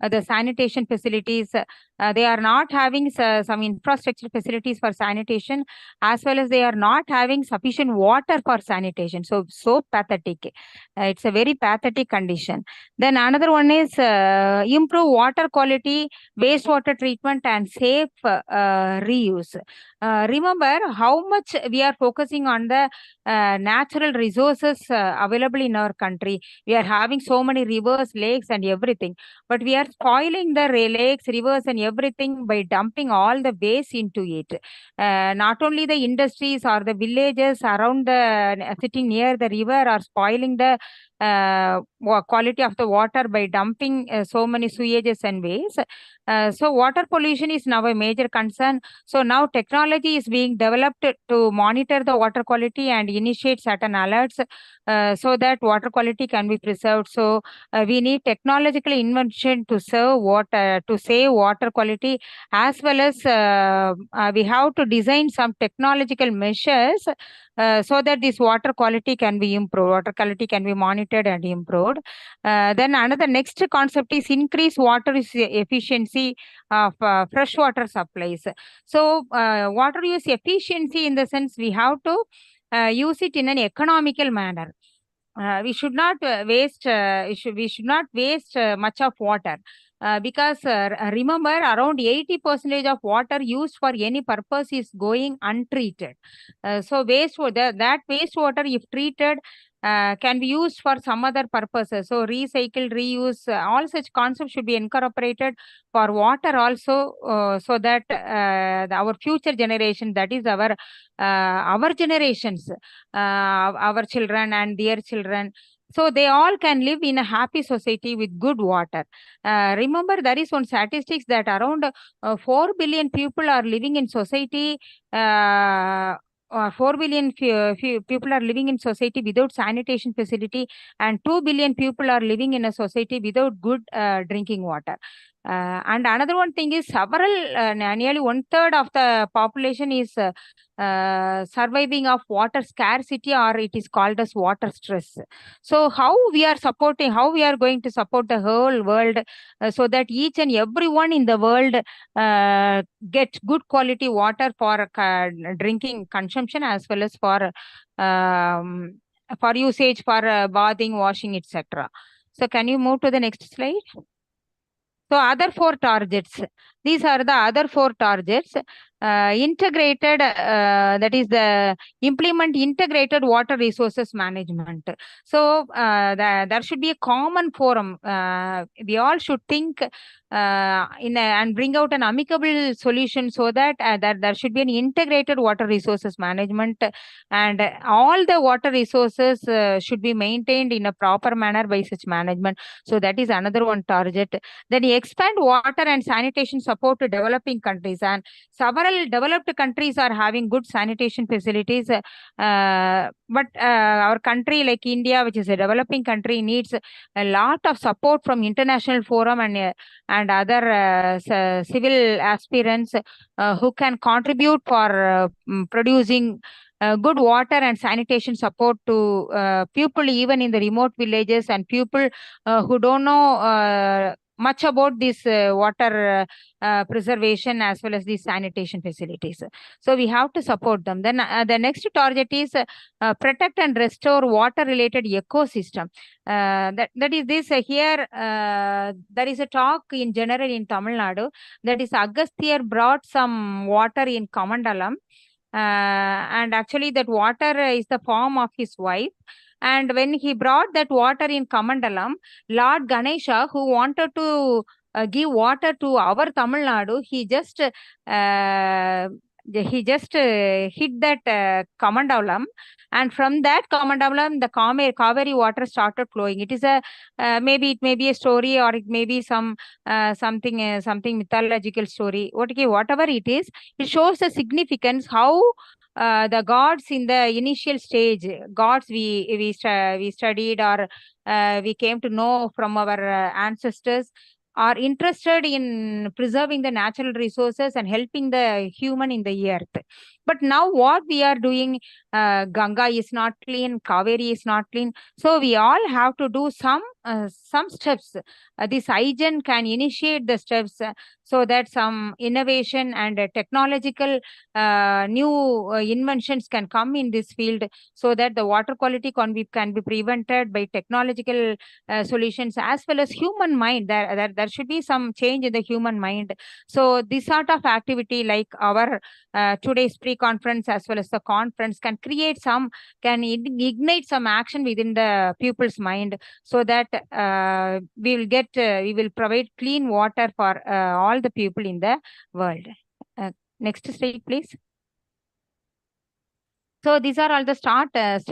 the sanitation facilities They are not having some infrastructure facilities for sanitation, as well as they are not having sufficient water for sanitation. So pathetic. It's a very pathetic condition. Then another one is improve water quality, wastewater treatment, and safe reuse. Remember how much we are focusing on the natural resources available in our country. We are having so many rivers, lakes, and everything, but we are spoiling the lakes, rivers, and everything by dumping all the waste into it. Not only the industries or the villages around the sitting near the river are spoiling the quality of the water by dumping so many sewages and waste. So water pollution is now a major concern. So now technology is being developed to monitor the water quality and initiate certain alerts so that water quality can be preserved. So we need technological invention to save water quality, as well as we have to design some technological measures so that this water quality can be improved, water quality can be monitored and improved. Then another next concept is increase water efficiency of freshwater supplies. So water use efficiency in the sense we have to use it in an economical manner. We should not waste much of water. Because remember, around 80% of water used for any purpose is going untreated. So that wastewater, if treated, can be used for some other purposes. So recycle, reuse, all such concepts should be incorporated for water also, so that our future generation, that is our generations, our children and their children, so they all can live in a happy society with good water. Remember, there is one statistics that around 4 billion people are living in society. 4 billion people are living in society without sanitation facility, and 2 billion people are living in a society without good drinking water. And another one thing is nearly 1/3 of the population is surviving of water scarcity, or it is called as water stress. So how we are going to support the whole world so that each and everyone in the world get good quality water for drinking consumption, as well as for usage for bathing, washing, etc. So can you move to the next slide? So other 4 targets. These are the other 4 targets. Integrated, that is the implement integrated water resources management. So there should be a common forum. We all should think and bring out an amicable solution, so that there should be an integrated water resources management, and all the water resources should be maintained in a proper manner by such management. So that is another one target. Then expand water and sanitation support to developing countries, and several developed countries are having good sanitation facilities, but our country like India, which is a developing country, needs a lot of support from international forum and other civil aspirants who can contribute for producing good water and sanitation support to people even in the remote villages, and people who don't know much about this water preservation as well as these sanitation facilities. So we have to support them. Then the next target is protect and restore water related ecosystem. That is this here. There is a talk in general in Tamil Nadu, that is Agasthyar brought some water in Kamandalam, and actually that water is the form of his wife. And when he brought that water in Kamandalam, Lord Ganesha, who wanted to give water to our Tamil Nadu, he just hit that Kamandalam, and from that Kamandalam, the Kaveri water started flowing. It is maybe it may be a story, or it may be some something mythological story. Whatever it is, it shows the significance how the gods in the initial stage, gods we studied, or we came to know from our ancestors, are interested in preserving the natural resources and helping the human in the earth. But now what we are doing, Ganga is not clean, Kaveri is not clean. So we all have to do some steps. This IGEN can initiate the steps so that some innovation and technological new inventions can come in this field, so that the water quality can be prevented by technological solutions, as well as human mind. There should be some change in the human mind. So this sort of activity, like our today's pre-conference as well as the conference, can ignite some action within the pupils' mind, so that we will provide clean water for all the people in the world. Next slide, please. So these are all the status.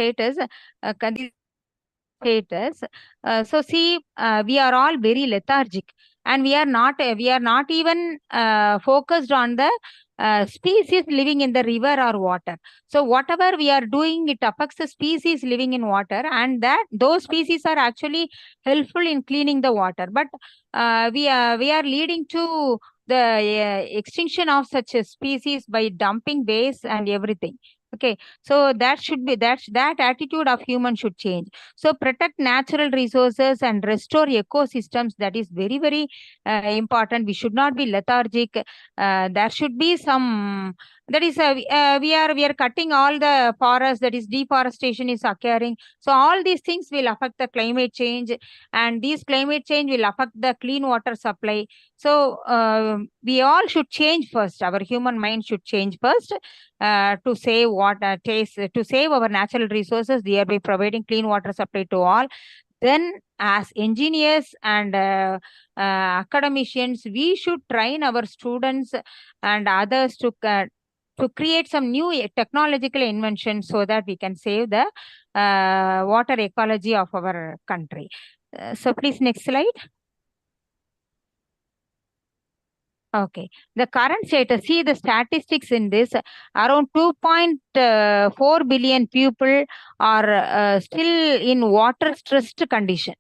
So see, we are all very lethargic, and we are not even focused on the species living in the river or water. So whatever we are doing, it affects the species living in water, and those species are actually helpful in cleaning the water. But we are leading to the extinction of such a species by dumping waste and everything. Okay, so that attitude of human should change. So protect natural resources and restore ecosystems. That is very, very important. We should not be lethargic. There should be some. That is, we are cutting all the forests. That is, deforestation is occurring. So all these things will affect the climate change, and these climate change will affect the clean water supply. So we all should change first. Our human mind should change first to save water, to save our natural resources, thereby providing clean water supply to all. Then, as engineers and academicians, we should train our students and others to create some new technological inventions, so that we can save the water ecology of our country. So please, next slide. Okay, the current status, see the statistics in this, around 2.4 billion people are still in water stressed condition.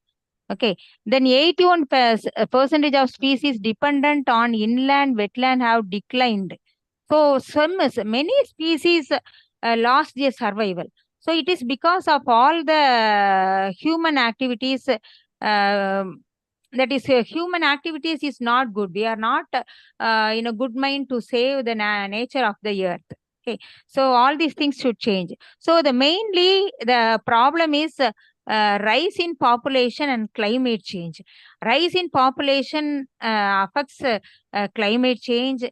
Okay, then 81% of species dependent on inland wetland have declined. So many species lost their survival. So it is because of all the human activities. That is, human activities is not good. We are not in a good mind to save the nature of the earth. Okay, so all these things should change. So mainly the problem is rise in population and climate change. Rise in population affects climate change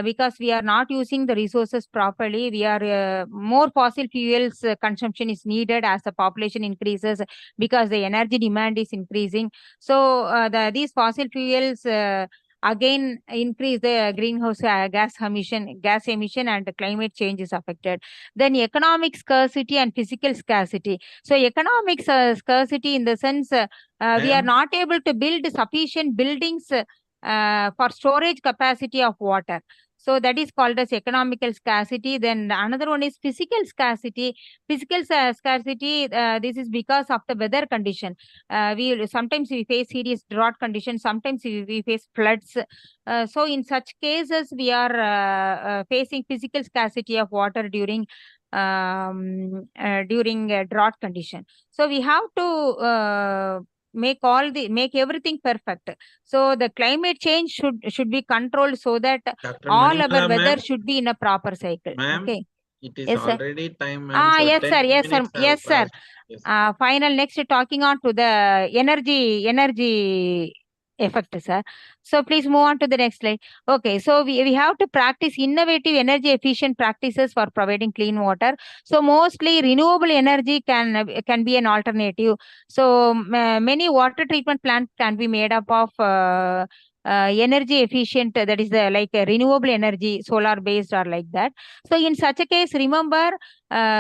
because we are not using the resources properly. We are more fossil fuels consumption is needed as the population increases, because the energy demand is increasing. So these fossil fuels again increase the greenhouse gas emission, and the climate change is affected. Then economic scarcity and physical scarcity. So economic scarcity in the sense we are not able to build sufficient buildings for storage capacity of water. So that is called as economical scarcity. Then another one is physical scarcity. Physical scarcity, this is because of the weather condition. Sometimes we face serious drought conditions. Sometimes we face floods. So in such cases, we are facing physical scarcity of water during drought condition. So we have to make everything perfect. So the climate change should be controlled, so that
Dr.
all our
Manimala,
weather
ma'am.
should be in a proper cycle.
Ma'am,
Okay.
it is
Yes, sir.
already time, ma'am. So
Yes,
10
sir. Yes, sir.
minutes have
Yes, sir.
passed. Yes.
Final next, talking on to the energy effect, sir. So please move on to the next slide. Okay, so we have to practice innovative energy efficient practices for providing clean water. So mostly renewable energy can be an alternative. So many water treatment plants can be made up of energy efficient, that is like renewable energy, solar based or like that. So in such a case, remember,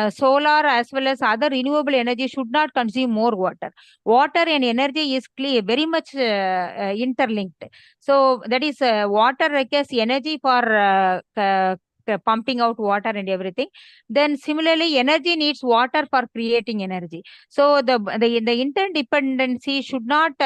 solar as well as other renewable energy should not consume more water. Water and energy is very much interlinked. So that is, water requires energy for pumping out water and everything. Then similarly, energy needs water for creating energy. So the interdependency should not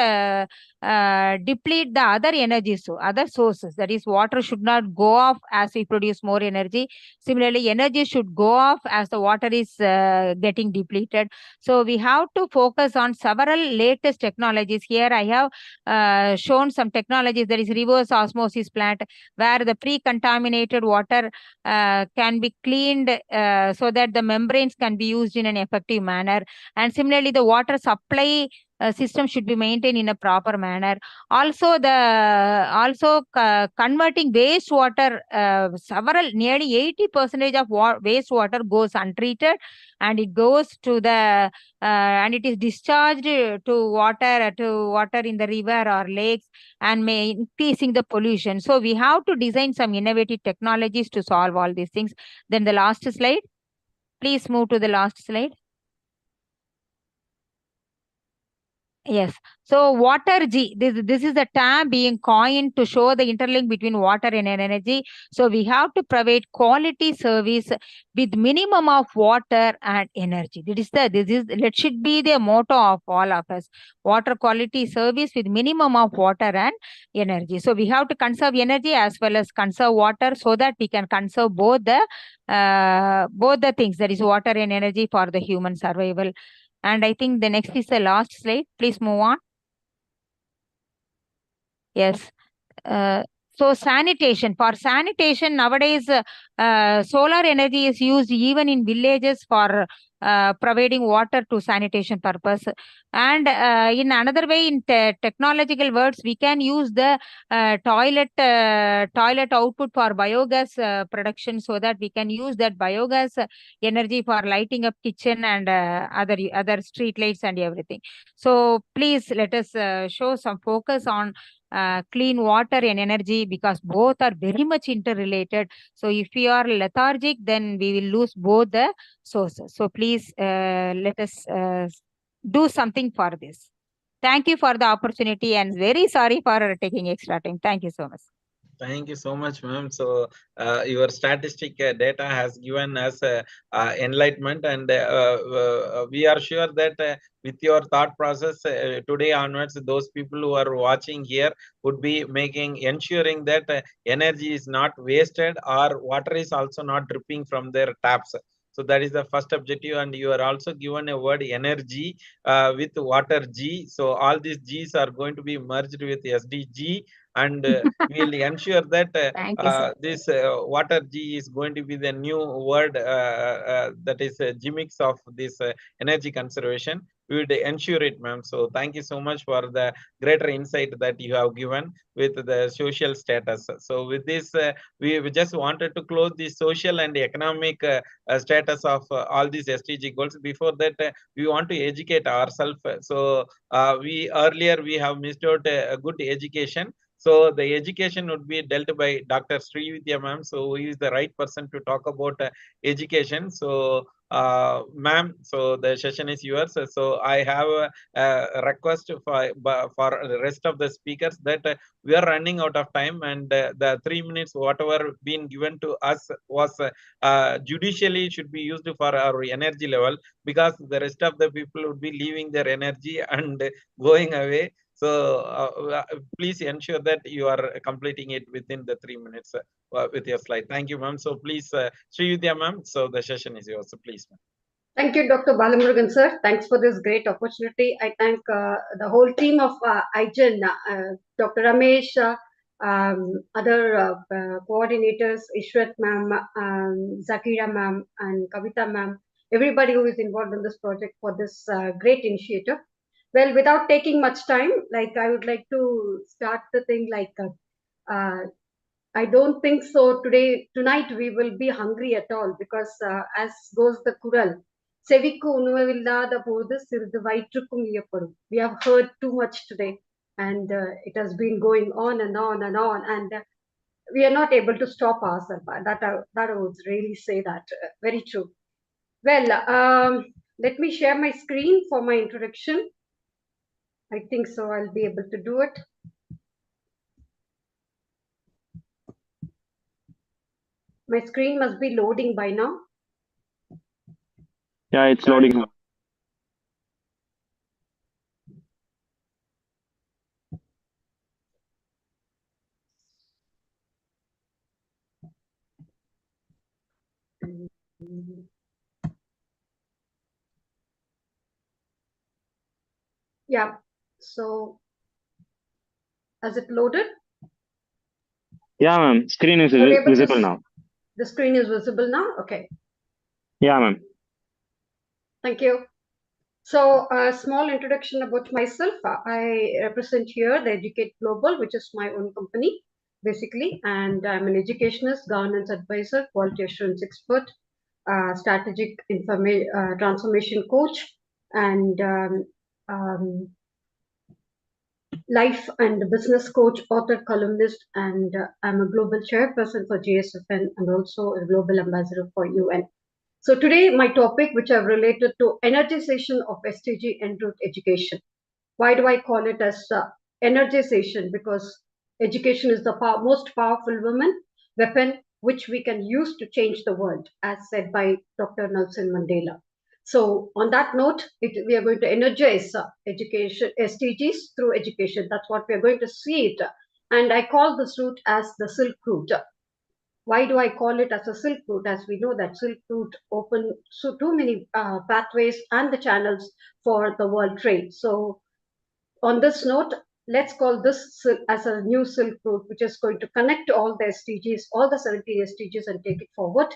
deplete the other energies, so other sources. That is, water should not go off as we produce more energy. Similarly, energy should go off as the water is getting depleted. So we have to focus on several latest technologies. Here I have shown some technologies, that is reverse osmosis plant, where the pre-contaminated water can be cleaned so that the membranes can be used in an effective manner. And similarly, the water supply system should be maintained in a proper manner. Also, converting wastewater, nearly 80% of wastewater goes untreated, and it goes to the and it is discharged to water in the river or lakes, and may increasing the pollution. So we have to design some innovative technologies to solve all these things. Then the last slide, please move to the last slide. Yes. So water G, this is the term being coined to show the interlink between water and energy. So we have to provide quality service with minimum of water and energy. That should be the motto of all of us. Water quality service with minimum of water and energy. So we have to conserve energy as well as conserve water, so that we can conserve both the things, that is water and energy, for the human survival. And I think the next is the last slide. Please move on. Yes. So sanitation. For sanitation, nowadays, solar energy is used even in villages for providing water to sanitation purpose. And in another way, in technological words, we can use the toilet output for biogas production, so that we can use that biogas energy for lighting up kitchen and other street lights and everything. So please let us show some focus on clean water and energy, because both are very much interrelated. So if we are lethargic, then we will lose both the sources. So please let us do something for this. Thank you for the opportunity, and very sorry for taking extra time. Thank you so much.
Thank you so much, ma'am. So your statistic data has given us enlightenment, and we are sure that with your thought process today onwards, those people who are watching here would be ensuring that energy is not wasted, or water is also not dripping from their taps. So that is the first objective, and you are also given a word energy with water G. So all these G's are going to be merged with SDG, and we'll ensure that this water G is going to be the new word that is a gimmicks of this energy conservation. We would ensure it, ma'am. So thank you so much for the greater insight that you have given with the social status. So with this, we just wanted to close the social and economic status of all these SDG goals. Before that, we want to educate ourselves. So we have missed out a good education. So the education would be dealt by Dr. Srividya ma'am. So he is the right person to talk about education. So ma'am, so the session is yours. So I have a request for the rest of the speakers that we are running out of time, and the 3 minutes whatever been given to us was judicially should be used for our energy level, because the rest of the people would be leaving their energy and going away. So please ensure that you are completing it within the 3 minutes with your slide. Thank you, ma'am. So please, Srividya ma'am, so the session is yours. So please, ma'am.
Thank you, Dr. Balamurugan, sir. Thanks for this great opportunity. I thank the whole team of IGEN, Dr. Ramesh, other coordinators, Ishwat ma'am, Zakira ma'am, and Kavita ma'am, everybody who is involved in this project for this great initiative. Well, without taking much time, I would like to start the thing I don't think so tonight we will be hungry at all, because as goes the kural, செவிக்கு உணவில்லாத போது சிறிது வயிற்றுக்கும் இயப்படும். We have heard too much today, and it has been going on and on and on, and we are not able to stop ourselves. That I would really say that. Very true. Well, let me share my screen for my introduction. I think so I'll be able to do it. My screen must be loading by now.
Yeah, it's loading.
Yeah. So, has it loaded?
Yeah, ma'am. Screen is
You're able to
visible now.
The screen is visible now? Okay.
Yeah, ma'am.
Thank you. So, a small introduction about myself. I represent here the Educate Global, which is my own company, basically, and I'm an educationist, governance advisor, quality assurance expert, strategic transformation coach, and life and business coach, author, columnist, and I'm a global chairperson for GSFN and also a global ambassador for UN. So today, my topic, which I've related to energization of SDG en route education. Why do I call it as energization? Because education is the most powerful weapon which we can use to change the world, as said by Dr. Nelson Mandela. So on that note, we are going to energize education, SDGs through education. That's what we are going to see it. And I call this route as the Silk Route. Why do I call it as a Silk Route? As we know that Silk Route opened so too many pathways and the channels for the world trade. So on this note, let's call this as a new Silk Route, which is going to connect all the SDGs, all the 70 SDGs, and take it forward.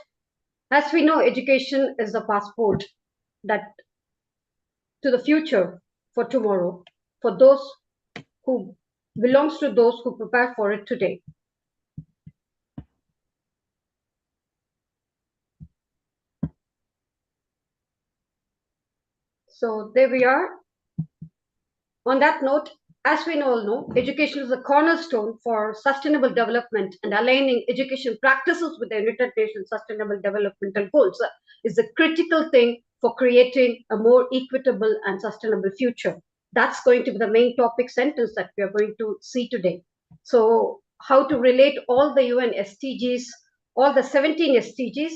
As we know, education is the passport that to the future for tomorrow, for those who belongs to those who prepare for it today. So there we are. On that note, as we all know, education is a cornerstone for sustainable development, and aligning education practices with the United Nations Sustainable Developmental Goals is a critical thing for creating a more equitable and sustainable future. That's going to be the main topic sentence that we are going to see today. So how to relate all the UN SDGs, all the 17 SDGs,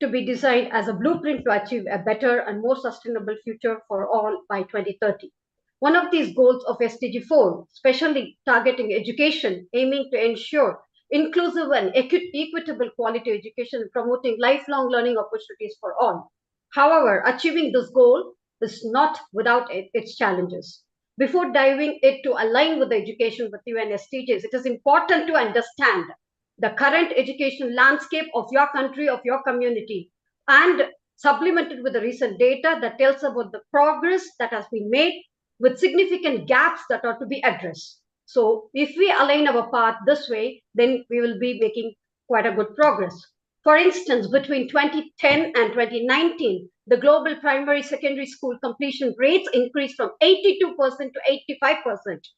to be designed as a blueprint to achieve a better and more sustainable future for all by 2030. One of these goals of SDG 4, especially targeting education, aiming to ensure inclusive and equitable quality education and promoting lifelong learning opportunities for all. However, achieving this goal is not without its challenges. Before diving it to align with the education with UN SDGs, it is important to understand the current education landscape of your country, of your community, and supplemented with the recent data that tells about the progress that has been made with significant gaps that are to be addressed. So if we align our path this way, then we will be making quite a good progress. For instance, between 2010 and 2019, the global primary secondary school completion rates increased from 82% to 85%,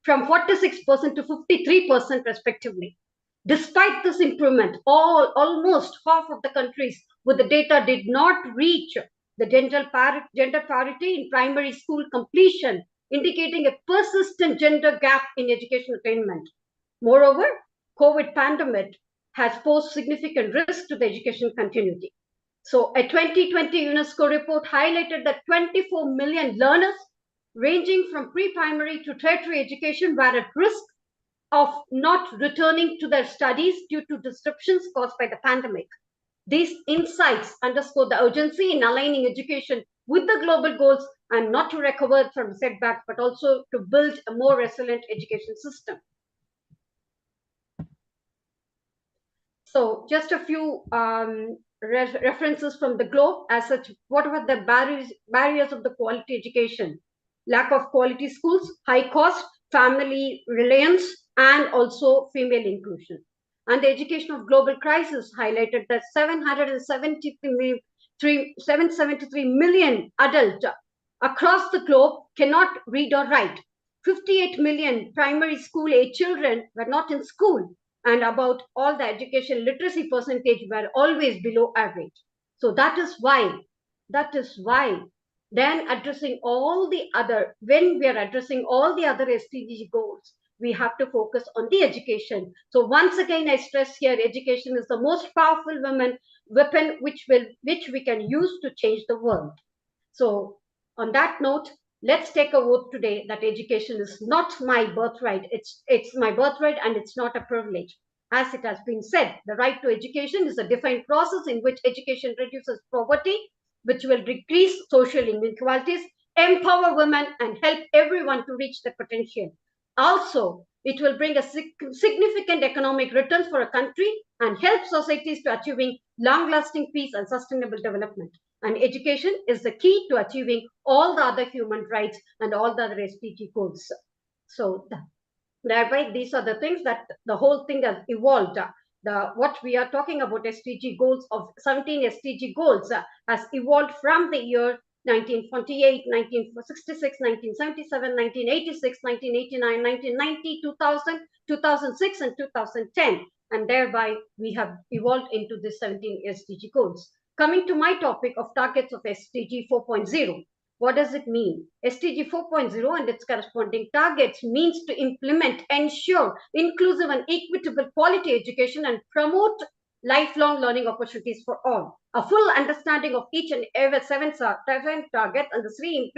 from 46% to 53% respectively. Despite this improvement, almost half of the countries with the data did not reach the gender parity in primary school completion, indicating a persistent gender gap in education attainment. Moreover, COVID pandemic has posed significant risk to the education continuity. So a 2020 UNESCO report highlighted that 24 million learners ranging from pre-primary to tertiary education were at risk of not returning to their studies due to disruptions caused by the pandemic. These insights underscore the urgency in aligning education with the global goals and not to recover from setbacks, but also to build a more resilient education system. So just a few references from the globe as such. What were the barriers of the quality education? Lack of quality schools, high cost, family reliance, and also female inclusion. And the education of global crisis highlighted that 773 million adults across the globe cannot read or write. 58 million primary school age children were not in school, and about all the education literacy percentage were always below average. So that is why then addressing all the other, when we are addressing all the other SDG goals, we have to focus on the education. So once again, I stress here, education is the most powerful weapon which we can use to change the world. So on that note, let's take a vote today that education is not my birthright. It's my birthright and it's not a privilege. As it has been said, the right to education is a defined process in which education reduces poverty, which will decrease social inequalities, empower women, and help everyone to reach their potential. Also, it will bring a significant economic returns for a country and help societies to achieving long-lasting peace and sustainable development. And education is the key to achieving all the other human rights and all the other SDG goals. So thereby, these are the things that the whole thing has evolved. What we are talking about SDG goals of 17 SDG goals has evolved from the year 1948, 1966, 1977, 1986, 1989, 1990, 2000, 2006, and 2010. And thereby, we have evolved into the 17 SDG goals. Coming to my topic of targets of SDG 4.0. What does it mean? SDG 4.0 and its corresponding targets means to implement, ensure inclusive and equitable quality education and promote lifelong learning opportunities for all. A full understanding of each and every seven targets and the three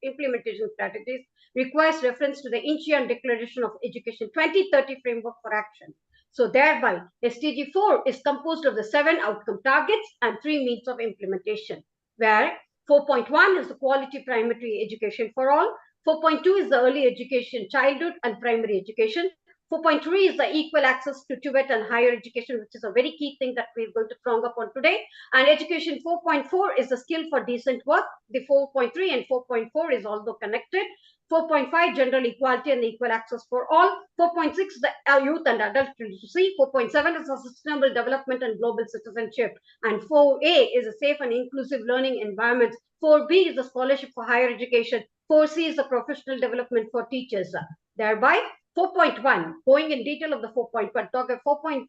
implementation strategies requires reference to the IGEN Declaration of Education 2030 Framework for Action. So thereby, SDG 4 is composed of the 7 outcome targets and 3 means of implementation, where 4.1 is the quality primary education for all. 4.2 is the early education, childhood and primary education. 4.3 is the equal access to TVET and higher education, which is a very key thing that we're going to prong upon today. And education 4.4 is the skill for decent work. The 4.3 and 4.4 is also connected. 4.5, general equality and equal access for all. 4.6, the youth and adult literacy. 4.7 is the sustainable development and global citizenship. And 4A is a safe and inclusive learning environment. 4B is the scholarship for higher education. 4C is the professional development for teachers. Thereby, 4.1, going in detail of the 4.1, target 4.4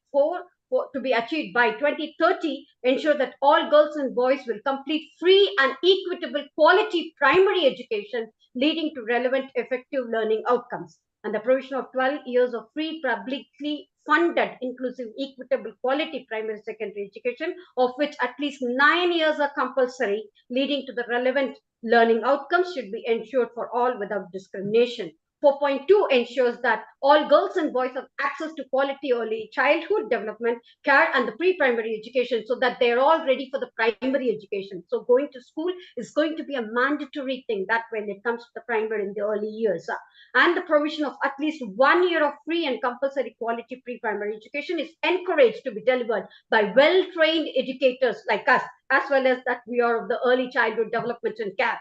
to be achieved by 2030, ensure that all girls and boys will complete free and equitable quality primary education, leading to relevant, effective learning outcomes. And the provision of 12 years of free, publicly funded, inclusive, equitable, quality primary secondary education, of which at least 9 years are compulsory, leading to the relevant learning outcomes should be ensured for all without discrimination. 4.2 ensures that all girls and boys have access to quality early childhood development, care, and the pre-primary education so that they're all ready for the primary education. So going to school is going to be a mandatory thing that when it comes to the primary in the early years. And the provision of at least 1 year of free and compulsory quality pre-primary education is encouraged to be delivered by well-trained educators like us, as well as that we are of the early childhood development and care.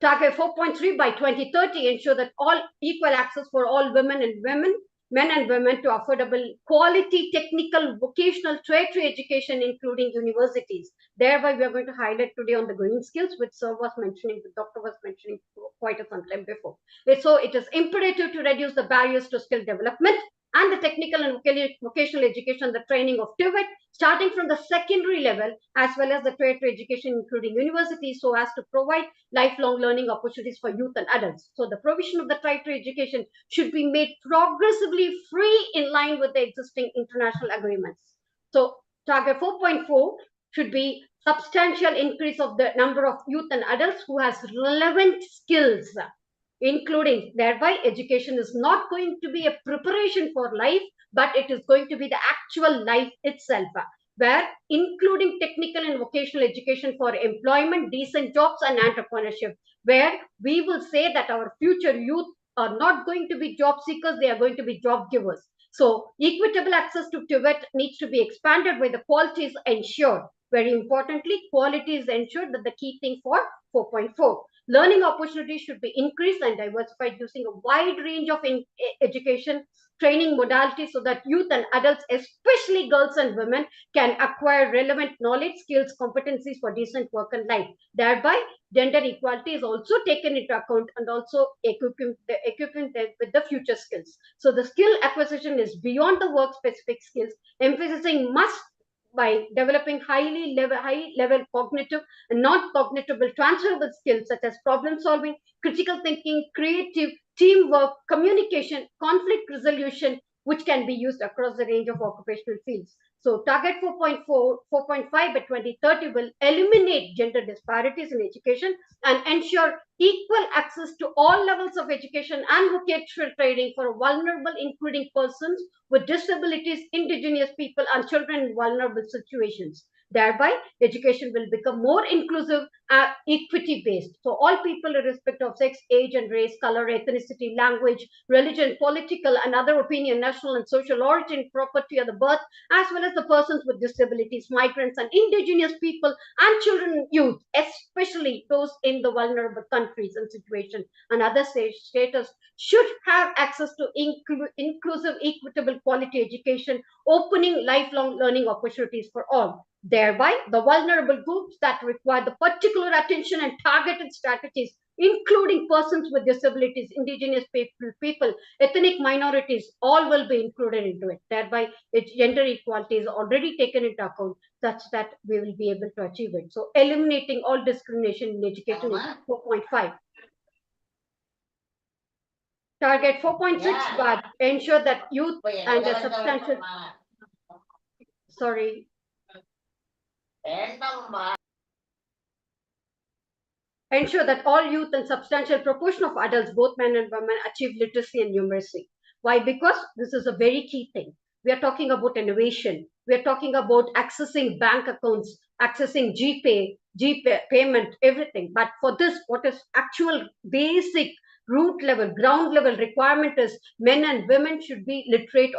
Target 4.3 by 2030 ensure that all equal access for all men and women to affordable quality technical vocational tertiary education, including universities. Thereby, we are going to highlight today on the green skills, which Sir was mentioning, the doctor was mentioning quite some time before. So it is imperative to reduce the barriers to skill development and the technical and vocational education, the training of TVET, starting from the secondary level, as well as the tertiary education, including universities, so as to provide lifelong learning opportunities for youth and adults. So the provision of the tertiary education should be made progressively free in line with the existing international agreements. So target 4.4 should be substantial increase of the number of youth and adults who has relevant skills, including thereby education is not going to be a preparation for life, but it is going to be the actual life itself, where including technical and vocational education for employment, decent jobs, and entrepreneurship, where we will say that our future youth are not going to be job seekers, they are going to be job givers. So equitable access to TVET needs to be expanded where the quality is ensured. Very importantly, quality is ensured, that the key thing for 4.4. Learning opportunities should be increased and diversified using a wide range of education training modalities so that youth and adults, especially girls and women, can acquire relevant knowledge, skills, competencies for decent work and life. Thereby, gender equality is also taken into account and also equipping with the future skills. So the skill acquisition is beyond the work-specific skills, emphasizing must by developing high level cognitive and non-cognitable transferable skills such as problem solving, critical thinking, creative, teamwork, communication, conflict resolution, which can be used across the range of occupational fields. So target 4.4, 4.5 by 2030 will eliminate gender disparities in education and ensure equal access to all levels of education and vocational training for vulnerable, including persons with disabilities, indigenous people, and children in vulnerable situations. Thereby, education will become more inclusive and equity-based for all people irrespective of sex, age, and race, color, ethnicity, language, religion, political, and other opinion, national and social origin, property of the birth, as well as the persons with disabilities, migrants, and indigenous people, and children and youth, especially those in the vulnerable countries and situations and other status, should have access to inclusive, equitable, quality education, opening lifelong learning opportunities for all. Thereby, the vulnerable groups that require the particular attention and targeted strategies, including persons with disabilities, indigenous people, ethnic minorities, all will be included into it. Thereby, gender equality is already taken into account such that we will be able to achieve it. So, eliminating all discrimination in education is 4.5. Target 4.6, but ensure that youth and a substantial... Sorry. Ensure that all youth and substantial proportion of adults, both men and women, achieve literacy and numeracy. Why? Because this is a very key thing. We are talking about innovation. We are talking about accessing bank accounts, accessing GPay payment, everything. But for this, what is actual basic root level, ground level requirement is men and women should be literate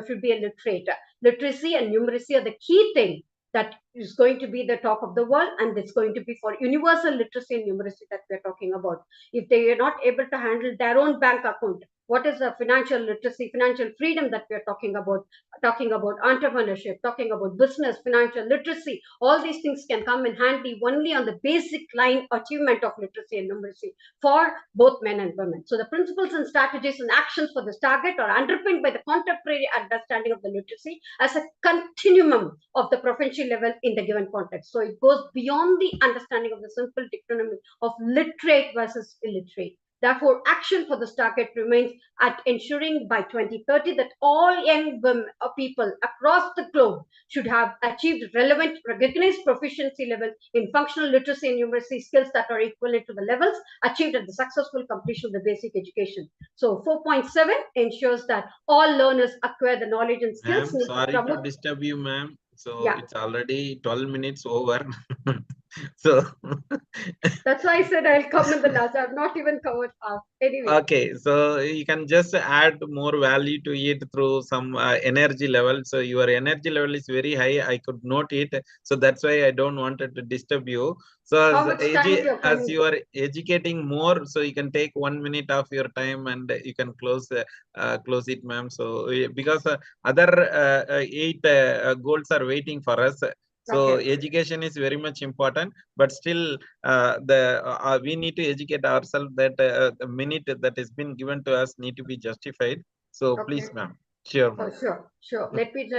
should be a literate. Literacy and numeracy are the key thing that is going to be the talk of the world, and it's going to be for universal literacy and numeracy that we're talking about. If they are not able to handle their own bank account, what is the financial literacy, financial freedom that we're talking about entrepreneurship, talking about business, financial literacy, all these things can come in handy only on the basic line achievement of literacy and numeracy for both men and women. So the principles and strategies and actions for this target are underpinned by the contemporary understanding of the literacy as a continuum of the provincial level in the given context. So it goes beyond the understanding of the simple dichotomy of literate versus illiterate. Therefore, action for this target remains at ensuring by 2030 that all young women or people across the globe should have achieved relevant, recognized proficiency level in functional literacy and numeracy skills that are equivalent to the levels achieved at the successful completion of the basic education. So 4.7 ensures that all learners acquire the knowledge and skills.
Sorry to disturb you, ma'am. So it's already 12 minutes over. So
that's why I said I'll come in the last. I've not even covered half. Anyway.
Okay, so you can just add more value to it through some energy level. So your energy level is very high. I could note it. So that's why I don't want to disturb you. So as you are educating more, so you can take 1 minute of your time and you can close it, ma'am. So because other 8 goals are waiting for us. So education is very much important, but still we need to educate ourselves that the minute that has been given to us need to be justified. So please, ma'am. Sure.
Sure. Let me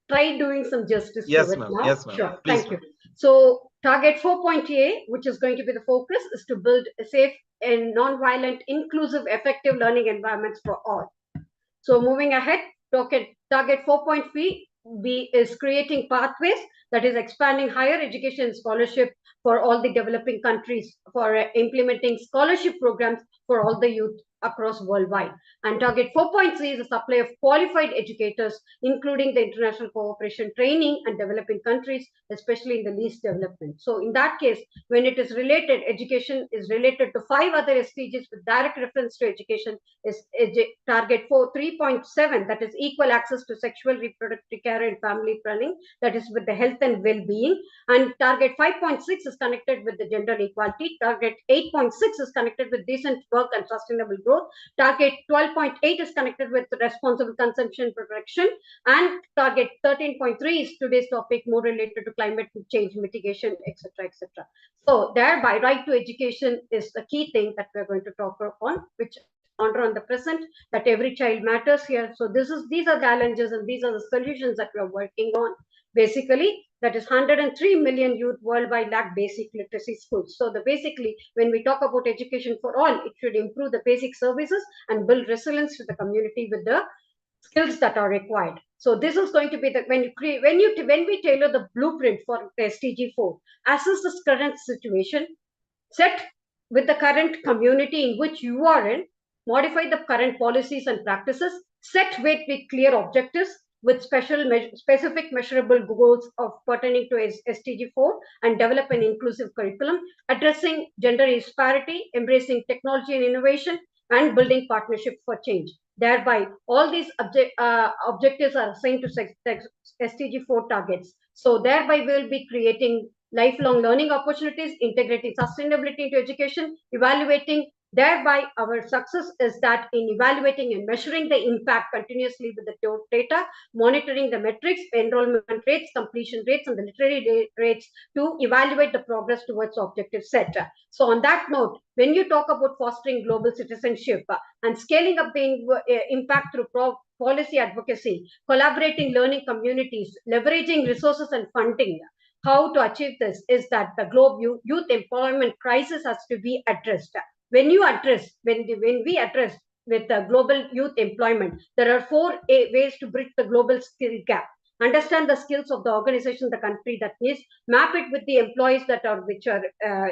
try doing some justice to it now.
Yes, ma'am.
Sure.
Please,
Thank you. So target 4.A, which is going to be the focus, is to build a safe and non-violent, inclusive, effective learning environments for all. So moving ahead, target 4.B is creating pathways, that is expanding higher education scholarship for all the developing countries, for implementing scholarship programs for all the youth across worldwide. And target 4.3 is the supply of qualified educators, including the international cooperation training and developing countries, especially in the least development. So in that case, when it is related, education is related to 5 other SDGs with direct reference to education is target 3.7, that is equal access to sexual reproductive care and family planning, that is with the health and well-being. And target 5.6 is connected with the gender equality. Target 8.6 is connected with decent work and sustainable growth. Target 12.8 is connected with responsible consumption protection, and target 13.3 is today's topic, more related to climate change mitigation, etc., etc. So thereby, right to education is the key thing that we're going to talk upon, which honor on the present, that every child matters here. So these are challenges and these are the solutions that we're working on. Basically, that is 103 million youth worldwide lack basic literacy skills. So basically, when we talk about education for all, it should improve the basic services and build resilience to the community with the skills that are required. So this is going to be the when we tailor the blueprint for SDG 4, assess the current situation, set with the current community in which you are in, modify the current policies and practices, set with clear objectives with specific measurable goals of pertaining to SDG 4 and develop an inclusive curriculum addressing gender disparity, embracing technology and innovation, and building partnership for change. Thereby, all these objectives are assigned to SDG 4 targets. So thereby, we will be creating lifelong learning opportunities, integrating sustainability into education, evaluating. Thereby, our success is that in evaluating and measuring the impact continuously with the data, monitoring the metrics, enrollment rates, completion rates, and the literary rates to evaluate the progress towards objective set. So on that note, when you talk about fostering global citizenship and scaling up the impact through policy advocacy, collaborating learning communities, leveraging resources and funding, how to achieve this is that the global youth employment crisis has to be addressed. When we address with the global youth employment, there are 4 ways to bridge the global skill gap. Understand the skills of the organization, the country that needs, map it with the employees which are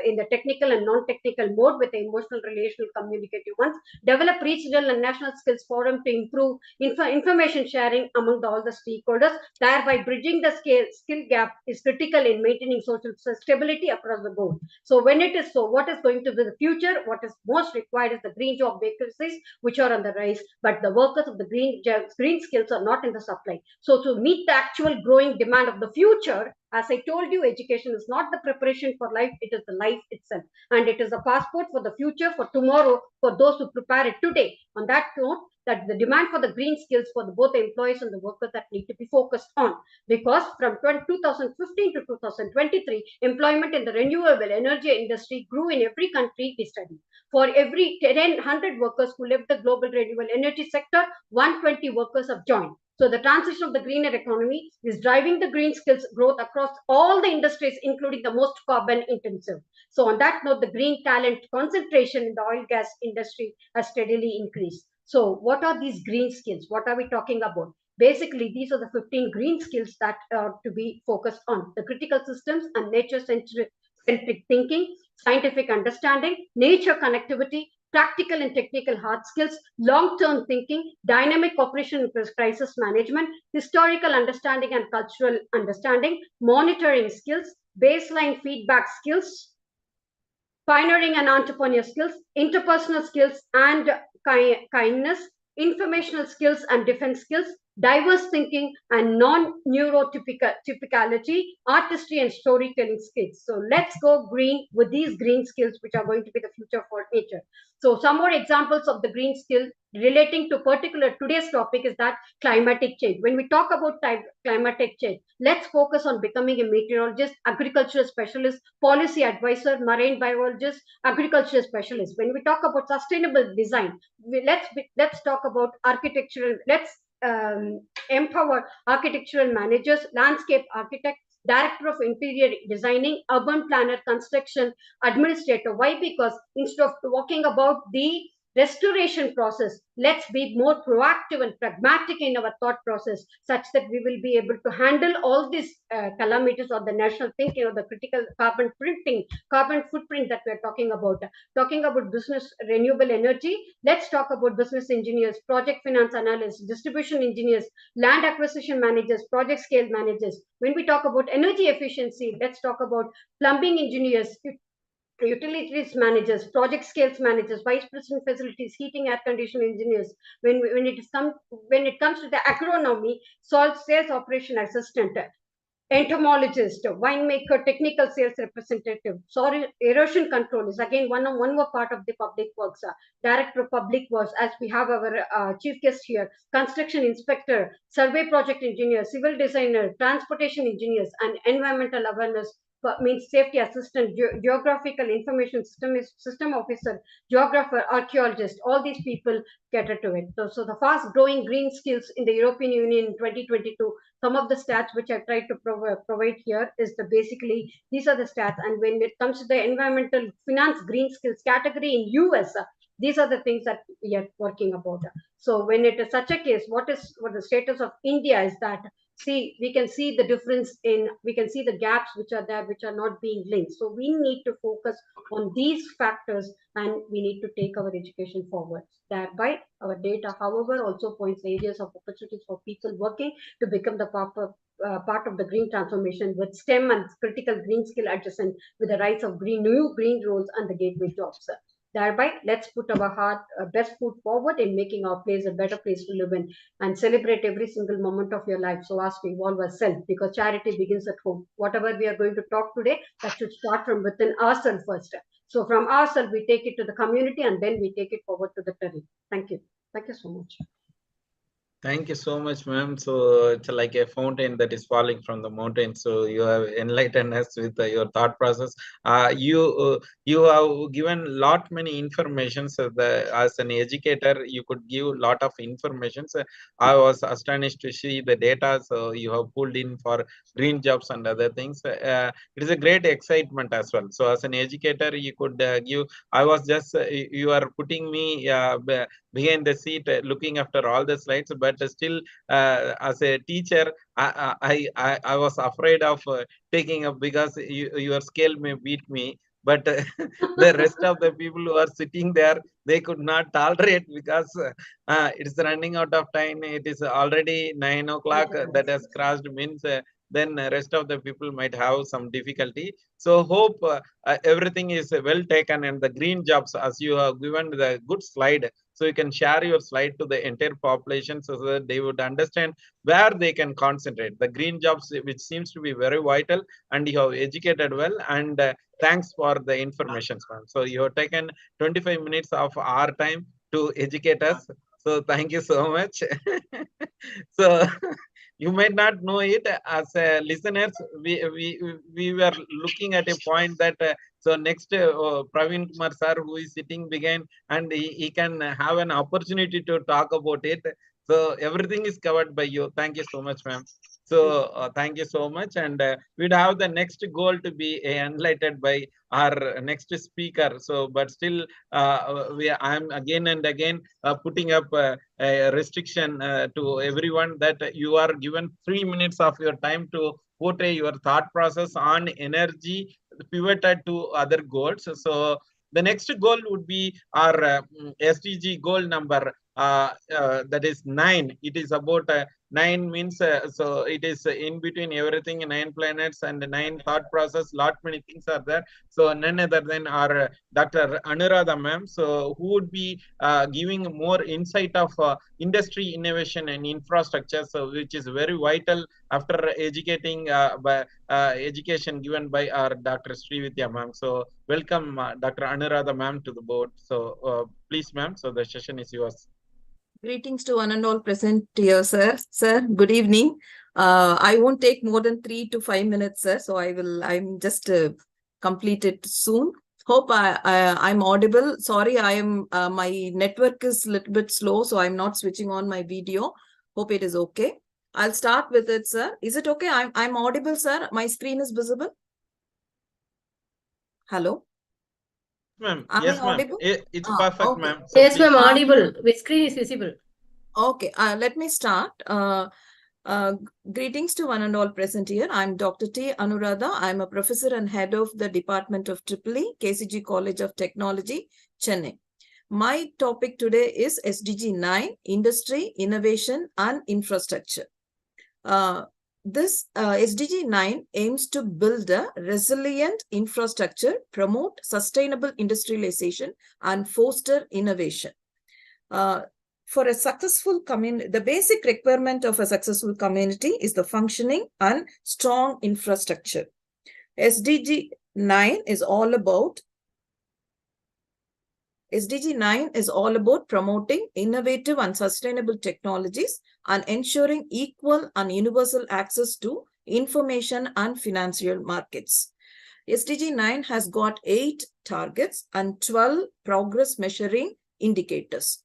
in the technical and non-technical mode with the emotional, relational, communicative ones, develop regional and national skills forum to improve information sharing among all the stakeholders, thereby bridging the skill gap is critical in maintaining social stability across the board. So when it is so, what is going to be the future? What is most required is the green job vacancies, which are on the rise, but the workers of the green skills are not in the supply. So to meet the actual growing demand of the future, as I told you, education is not the preparation for life, it is the life itself. And it is a passport for the future, for tomorrow, for those who prepare it today. On that note, that the demand for the green skills for both the employees and the workers that need to be focused on. Because from 2015 to 2023, employment in the renewable energy industry grew in every country we studied. For every 100 workers who left the global renewable energy sector, 120 workers have joined. So the transition of the greener economy is driving the green skills growth across all the industries, including the most carbon intensive. So on that note, the green talent concentration in the oil gas industry has steadily increased. So what are these green skills? What are we talking about? Basically, these are the 15 green skills that are to be focused on: the critical systems and nature-centric thinking, scientific understanding, nature connectivity, practical and technical hard skills, long-term thinking, dynamic operation and crisis management, historical understanding and cultural understanding, monitoring skills, baseline feedback skills, pioneering and entrepreneur skills, interpersonal skills and kindness, informational skills and defense skills, diverse thinking and non-neurotypicality, artistry and storytelling skills. So let's go green with these green skills, which are going to be the future for nature. So some more examples of the green skill relating to particular today's topic is that climatic change. When we talk about climatic change, let's focus on becoming a meteorologist, agricultural specialist, policy advisor, marine biologist, agricultural specialist. When we talk about sustainable design, let's talk about architectural, let's empower architectural managers, landscape architects, director of interior designing, urban planner, construction administrator. Why? Because instead of talking about the restoration process, let's be more proactive and pragmatic in our thought process, such that we will be able to handle all these calamities or the national thinking or the critical carbon footprint that we're talking about. Talking about business renewable energy, let's talk about business engineers, project finance analysts, distribution engineers, land acquisition managers, project scale managers. When we talk about energy efficiency, let's talk about plumbing engineers, utilities managers, project scales managers, vice president facilities, heating, air conditioning engineers. When it comes to the agronomy, sales operation assistant, entomologist, winemaker, technical sales representative, soil erosion control is again one more part of the public works. Director of public works, as we have our chief guest here, construction inspector, survey project engineer, civil designer, transportation engineers, and environmental awareness means safety assistant, geographical information system officer, geographer, archaeologist, all these people cater to it. So the fast growing green skills in the European Union in 2022, some of the stats which I tried to provide here is basically these are the stats. And when it comes to the environmental finance green skills category in US, these are the things that we are working about. So when it is such a case, what the status of India is that, see, we can see the difference we can see the gaps which are there, which are not being linked. So we need to focus on these factors and we need to take our education forward. Thereby, our data, however, also points areas of opportunities for people working to become the part of the green transformation with STEM and critical green skill adjacent with the rise of new green roles and the gateway jobs. Thereby, let's put our best foot forward in making our place a better place to live in and celebrate every single moment of your life so as to evolve ourselves, because charity begins at home. Whatever we are going to talk today, that should start from within ourselves first. So from ourselves, we take it to the community and then we take it forward to the terrain. Thank you. Thank you so much.
Thank you so much, ma'am. So it's like a fountain that is falling from the mountain. So you have enlightened us with your thought process. You have given lot many information. So as an educator, you could give lot of information. So I was astonished to see the data. So you have pulled in for green jobs and other things. It is a great excitement as well. So as an educator, you could give. I was just you are putting me behind the seat looking after all the slides, but still as a teacher I was afraid of taking up because your scale may beat me, but the rest of the people who are sitting there, they could not tolerate because it's running out of time. It is already 9 o'clock that has crossed, means then rest of the people might have some difficulty. So hope everything is well taken, and the green jobs, as you have given the good slide, so you can share your slide to the entire population so that they would understand where they can concentrate. The green jobs, which seems to be very vital, and you have educated well, and thanks for the information, ma'am. So you have taken 25 minutes of our time to educate us. So thank you so much. So you might not know it as listeners. We were looking at a point that so next Praveen Kumar sir, who is sitting behind, and he can have an opportunity to talk about it. So everything is covered by you. Thank you so much, ma'am. So thank you so much, and we'd have the next goal to be enlightened by our next speaker. So, but still, I'm again and again putting up a restriction to everyone that you are given 3 minutes of your time to portray your thought process on energy pivoted to other goals. So the next goal would be our SDG goal number that is 9. It is about 9 means so it is in between everything, 9 planets and 9 thought process. Lot many things are there. So none other than our Dr. Anuradha ma'am. So who would be giving more insight of industry innovation and infrastructure, so which is very vital after educating by education given by our Dr. Srividya ma'am. So welcome Dr. Anuradha ma'am to the board. So please ma'am, so the session is yours.
Greetings to one and all present here, sir. Sir, good evening. I won't take more than 3 to 5 minutes, sir. So I'm just complete it soon. Hope I'm audible. Sorry, my network is a little bit slow, so I'm not switching on my video. Hope it is okay. I'll start with it, sir. Is it okay? I'm audible, sir. My screen is visible. Hello.
Ma'am,
Am
yes,
I audible?
it's perfect,
Okay.
ma'am. So
Yes,
please.
ma'am, audible. The screen is visible.
Okay, let me start. Greetings to one and all present here. I'm Dr. T. Anuradha. I'm a professor and head of the Department of EEE, KCG College of Technology, Chennai. My topic today is SDG 9, Industry, Innovation and Infrastructure. This SDG 9 aims to build a resilient infrastructure, promote sustainable industrialization, and foster innovation. For a successful community, the basic requirement of a successful community is the functioning and strong infrastructure. SDG 9 is all about promoting innovative and sustainable technologies and ensuring equal and universal access to information and financial markets. SDG 9 has got 8 targets and 12 progress measuring indicators.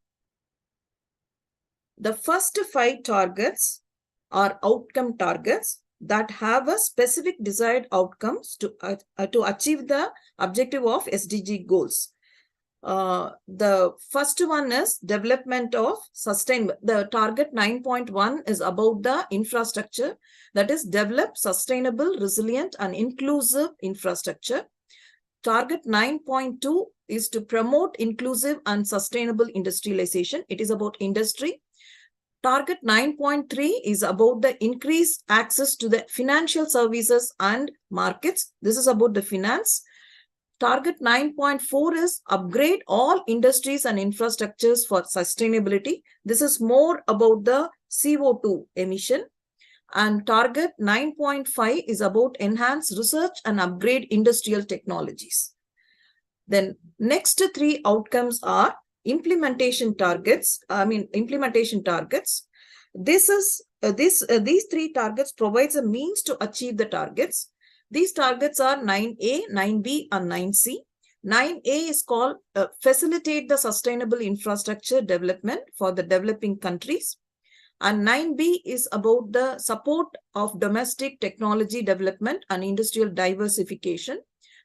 The first 5 targets are outcome targets that have a specific desired outcomes to achieve the objective of SDG goals. The first one is development of sustainable. The target 9.1 is about the infrastructure, that is develop sustainable, resilient and inclusive infrastructure. Target 9.2 is to promote inclusive and sustainable industrialization. It is about industry. Target 9.3 is about the increased access to the financial services and markets. This is about the finance. Target 9.4 is upgrade all industries and infrastructures for sustainability. This is more about the CO2 emission. And target 9.5 is about enhance research and upgrade industrial technologies. Then next 3 outcomes are implementation targets. These 3 targets provides a means to achieve the targets. These targets are 9A, 9B and 9C. 9A is called facilitate the sustainable infrastructure development for the developing countries. And 9B is about the support of domestic technology development and industrial diversification.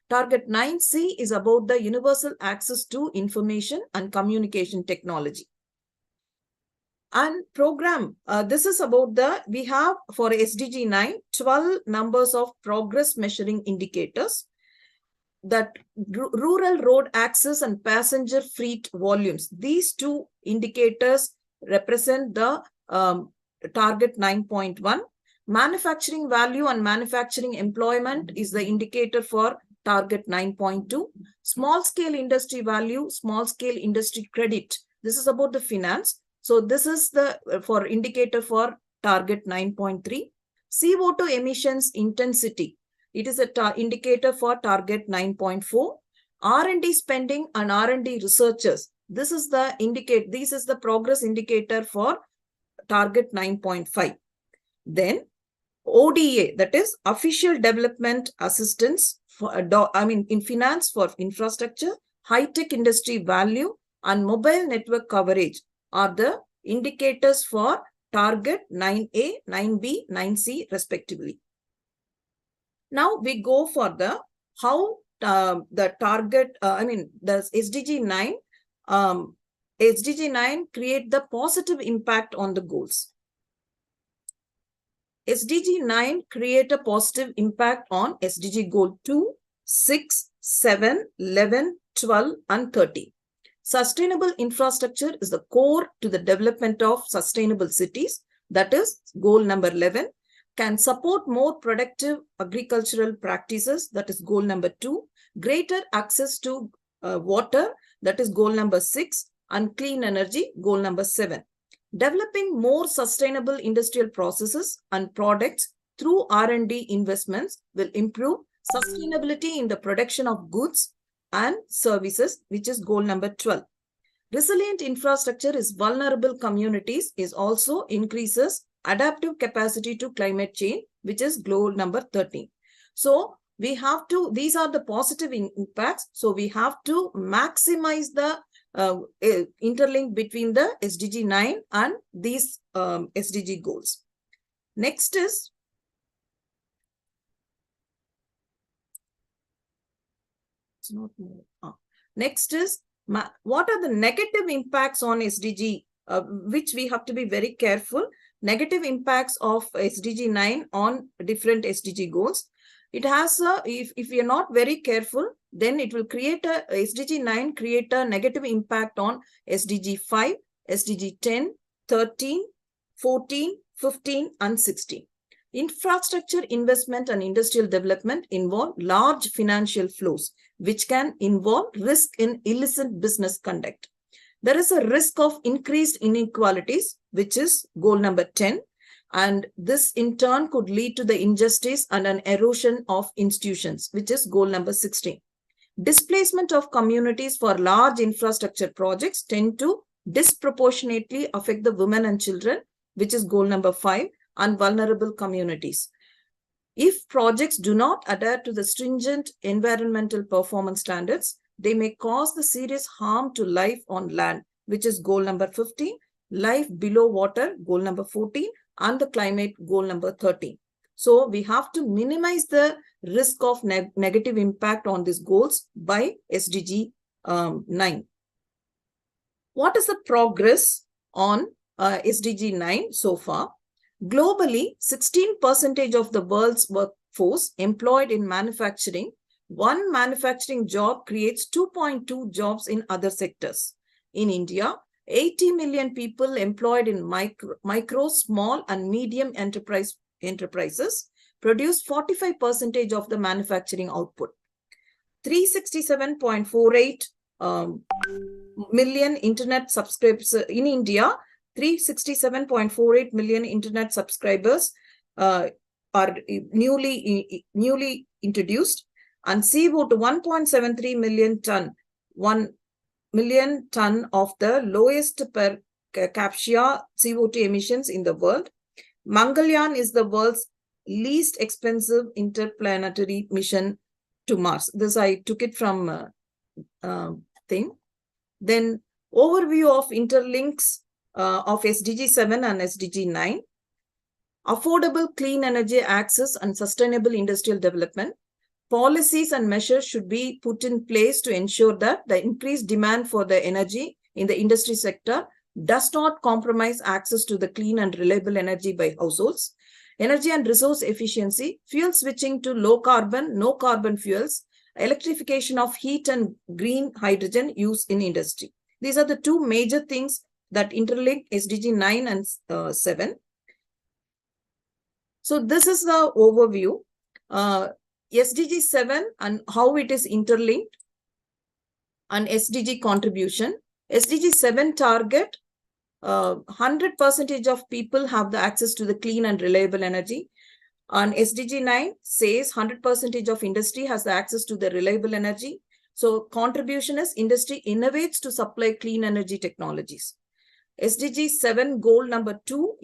Target 9C is about the universal access to information and communication technology. And program, this is about we have for SDG 9, 12 numbers of progress measuring indicators, that rural road access and passenger freight volumes. These 2 indicators represent the target 9.1. Manufacturing value and manufacturing employment is the indicator for target 9.2. Small scale industry value, small scale industry credit. This is about the finance. So this is the for indicator for target 9.3. CO2 emissions intensity. It is a indicator for target 9.4. R&D spending and R&D researchers. This is the progress indicator for target 9.5. Then ODA, that is official development assistance for in finance for infrastructure, high-tech industry value and mobile network coverage are the indicators for target 9A, 9B, 9C respectively. Now we go for the how the target, the SDG 9, SDG 9 create the positive impact on the goals. SDG 9 create a positive impact on SDG goal 2, 6, 7, 11, 12 and 13. Sustainable infrastructure is the core to the development of sustainable cities. That is goal number 11. Can support more productive agricultural practices. That is goal number 2. Greater access to water. That is goal number 6. And clean energy, goal number 7. Developing more sustainable industrial processes and products through R&D investments will improve sustainability in the production of goods and services, which is goal number 12. Resilient infrastructure is vulnerable communities is also increases adaptive capacity to climate change, which is goal number 13. So we have to, these are the positive impacts. So we have to maximize the interlink between the SDG 9 and these SDG goals. Next is next is what are the negative impacts on SDG, which we have to be very careful. Negative impacts of SDG 9 on different SDG goals. It has if we are not very careful, then it will create a SDG 9 create a negative impact on SDG 5, SDG 10, 13, 14, 15 and 16. Infrastructure investment and industrial development involve large financial flows, which can involve risk in illicit business conduct. There is a risk of increased inequalities, which is goal number 10. And this in turn could lead to the injustice and an erosion of institutions, which is goal number 16. Displacement of communities for large infrastructure projects tend to disproportionately affect the women and children, which is goal number 5, and vulnerable communities. If projects do not adhere to the stringent environmental performance standards, they may cause the serious harm to life on land, which is goal number 15, life below water, goal number 14, and the climate, goal number 13. So we have to minimize the risk of negative impact on these goals by SDG 9. What is the progress on SDG 9 so far? Globally, 16% of the world's workforce employed in manufacturing, one manufacturing job creates 2.2 jobs in other sectors. In India, 80 million people employed in micro, small, and medium enterprises produce 45% of the manufacturing output. 367.48 million internet subscribers in India. 367.48 million internet subscribers are newly introduced, and CO2 1.73 million ton, 1 million ton of the lowest per capita CO2 emissions in the world. Mangalyaan is the world's least expensive interplanetary mission to Mars. This I took it from thing. Then overview of interlinks of SDG 7 and SDG 9. Affordable clean energy access and sustainable industrial development. Policies and measures should be put in place to ensure that the increased demand for the energy in the industry sector does not compromise access to the clean and reliable energy by households. Energy and resource efficiency, fuel switching to low carbon, no carbon fuels, electrification of heat and green hydrogen use in industry. These are the two major things that interlink SDG 9 and 7. So this is the overview. SDG 7 and how it is interlinked, and SDG contribution. SDG 7 target 100% of people have the access to the clean and reliable energy. And SDG 9 says 100% of industry has the access to the reliable energy. So contribution is industry innovates to supply clean energy technologies. SDG 7 goal number 2,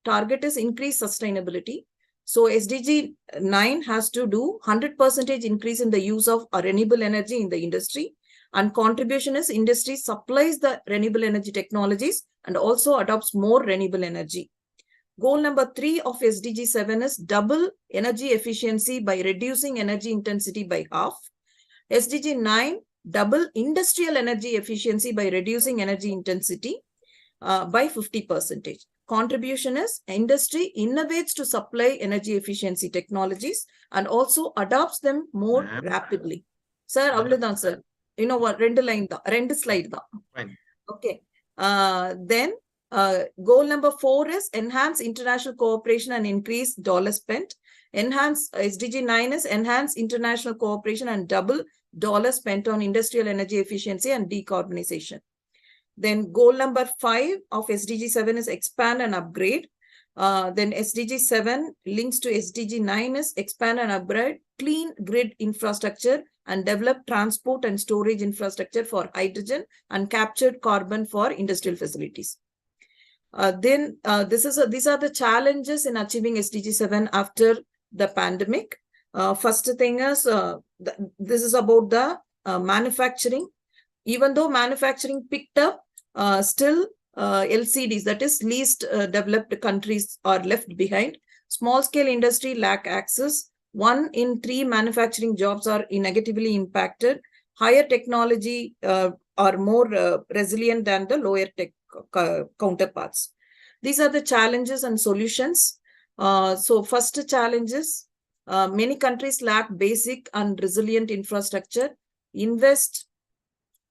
target is increase sustainability. So SDG 9 has to do 100% increase in the use of renewable energy in the industry, and contribution is industry supplies the renewable energy technologies and also adopts more renewable energy. Goal number 3 of SDG 7 is double energy efficiency by reducing energy intensity by half. SDG 9, double industrial energy efficiency by reducing energy intensity by 50%. Contribution is industry innovates to supply energy efficiency technologies and also adopts them more rapidly. Sir, avladhan sir. You know what? Rendu slide da.
Fine.
Okay. Then goal number 4 is enhance international cooperation and increase dollar spent. SDG 9 is enhance international cooperation and double dollar spent on industrial energy efficiency and decarbonization. Then goal number 5 of SDG 7 is expand and upgrade. Then SDG 7 links to SDG 9 is expand and upgrade clean grid infrastructure and develop transport and storage infrastructure for hydrogen and captured carbon for industrial facilities. These are the challenges in achieving SDG 7 after the pandemic. First thing is, this is about the manufacturing. Even though manufacturing picked up, still LCDs, that is least developed countries, are left behind. Small scale industry lack access. 1 in 3 manufacturing jobs are negatively impacted. Higher technology are more resilient than the lower tech counterparts. These are the challenges and solutions. So first challenges, many countries lack basic and resilient infrastructure. Invest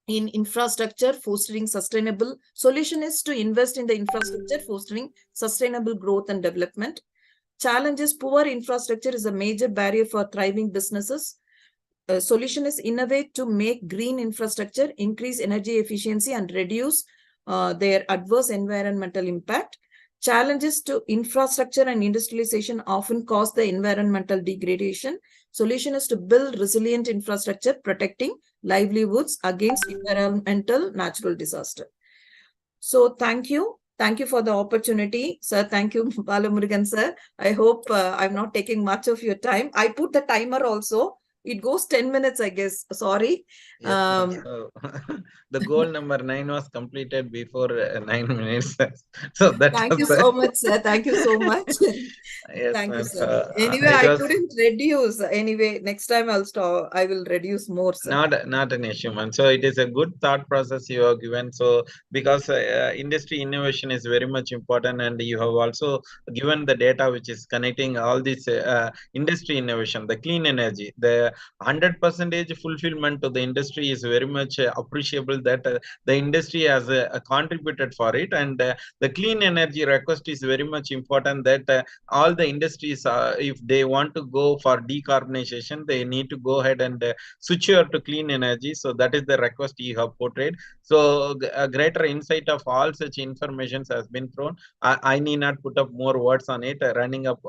in infrastructure fostering sustainable. Solution is to invest in the infrastructure fostering sustainable growth and development. Challenges, poor infrastructure is a major barrier for thriving businesses. Solution is innovate to make green infrastructure, increase energy efficiency and reduce their adverse environmental impact. Challenges to infrastructure and industrialization often cause the environmental degradation. Solution is to build resilient infrastructure, protecting livelihoods against environmental natural disaster. So thank you. Thank you for the opportunity, sir. Thank you, Balamurugan sir. I hope I'm not taking much of your time. I put the timer also. It goes 10 minutes, I guess. Sorry.
Yes, so, the goal number 9 was completed before 9 minutes. So that
Thank you
was
so much, sir. Thank you so much.
yes,
Thank you,
ma'am.
sir. Anyway,
It
I
was
couldn't reduce. Anyway, next time I'll stop. I will reduce more, sir.
not an issue, man. So it is a good thought process you have given. So because industry innovation is very much important, and you have also given the data which is connecting all this industry innovation, the clean energy, the 100% fulfillment to the industry is very much appreciable that the industry has contributed for it, and the clean energy request is very much important that all the industries, if they want to go for decarbonization, they need to go ahead and switch over to clean energy. So that is the request you have portrayed. So a greater insight of all such informations has been thrown. I need not put up more words on it, running up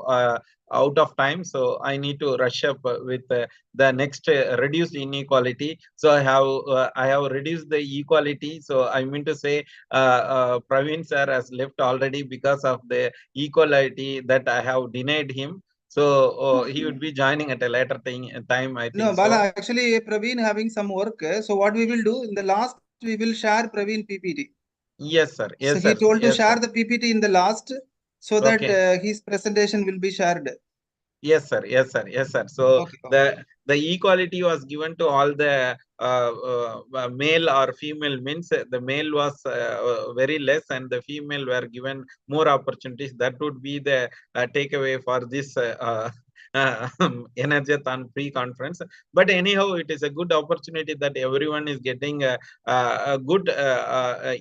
out of time, so I need to rush up with the next reduced inequality. So I have reduced the equality. So I mean to say Praveen sir has left already because of the equality that I have denied him. So he would be joining at a later time, I think.
No, Bala, actually Praveen having some work. So what we will do in the last, we will share Praveen PPT.
Yes, sir. Yes,
so
sir.
he told
Yes,
to share
sir.
the PPT in the last, so that his presentation will be shared.
Yes, sir. Yes, sir. Yes, sir. So the equality was given to all the male or female, means the male was very less and the female were given more opportunities. That would be the takeaway for this ENERGATHON pre-conference. But anyhow, it is a good opportunity that everyone is getting a good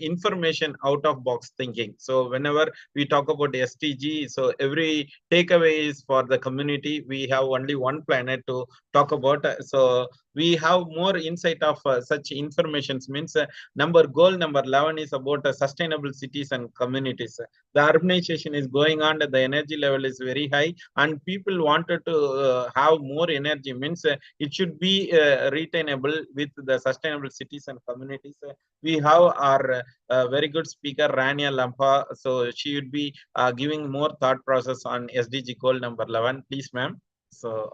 information out of box thinking. So whenever we talk about SDG, so every takeaway is for the community. We have only one planet to talk about. So we have more insight of such informations, means goal number 11 is about sustainable cities and communities. The urbanization is going on, the energy level is very high, and people wanted to have more energy, means it should be retainable with the sustainable cities and communities. We have our very good speaker Rania Lampa, so she would be giving more thought process on SDG goal number 11. Please, ma'am. So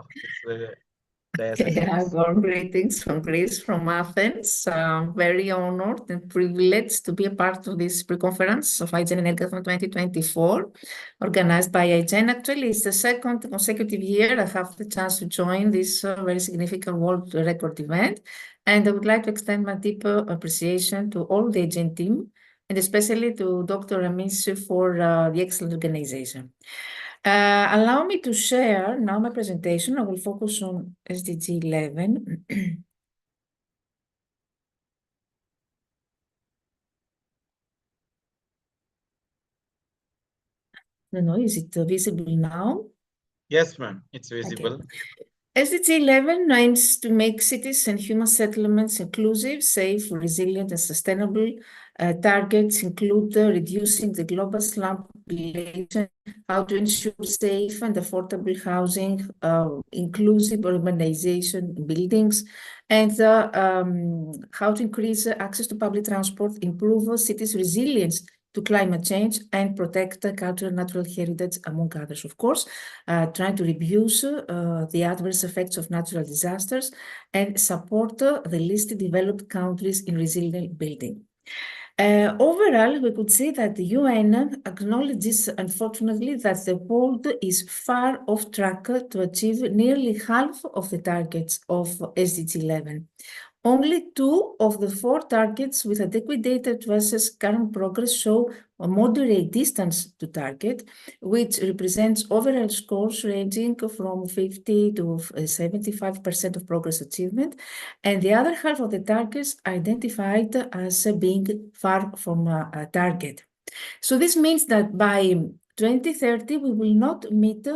Yeah, warm greetings from Greece, from Athens. Very honored and privileged to be a part of this pre-conference of IGEN ENERGATHON 2024, organized by IGEN. Actually, it's the second consecutive year I have the chance to join this very significant world record event. And I would like to extend my deep appreciation to all the IGEN team, and especially to Dr. Ramis for the excellent organization. Allow me to share now my presentation. I will focus on SDG 11. No, is it visible now?
Yes, ma'am, it's visible.
Okay. SDG 11 aims to make cities and human settlements inclusive, safe, resilient, and sustainable. Targets include reducing the global slum population, how to ensure safe and affordable housing, inclusive urbanization in buildings, and how to increase access to public transport, improve cities' resilience to climate change, and protect the cultural and natural heritage, among others, of course, trying to reduce the adverse effects of natural disasters and support the least developed countries in resilient building. Overall, we could say that the UN acknowledges, unfortunately, that the world is far off track to achieve nearly half of the targets of SDG 11. Only 2 of the 4 targets with adequate data to assess current progress show a moderate distance to target, which represents overall scores ranging from 50 to 75% of progress achievement, and the other half of the targets identified as being far from a target. So this means that by 2030, we will not meet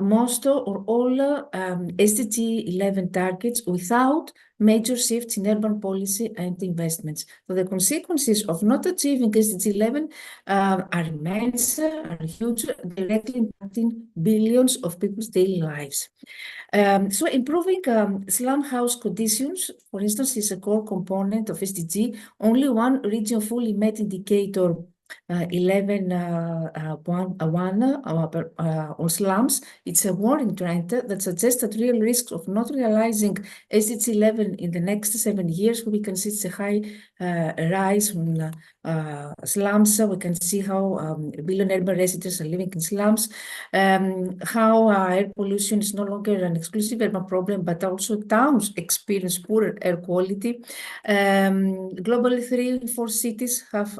most or all SDG 11 targets without major shifts in urban policy and investments. So the consequences of not achieving SDG 11 are immense, are huge, directly impacting billions of people's daily lives. So improving slum house conditions, for instance, is a core component of SDG. Only one region fully met indicator 11.1 on slums. It's a warning trend that suggests that real risks of not realizing SDG 11 in the next 7 years. We can see it's a high rise on slums. We can see how a billion urban residents are living in slums, how air pollution is no longer an exclusive urban problem, but also towns experience poorer air quality. Globally, 3 in 4 cities have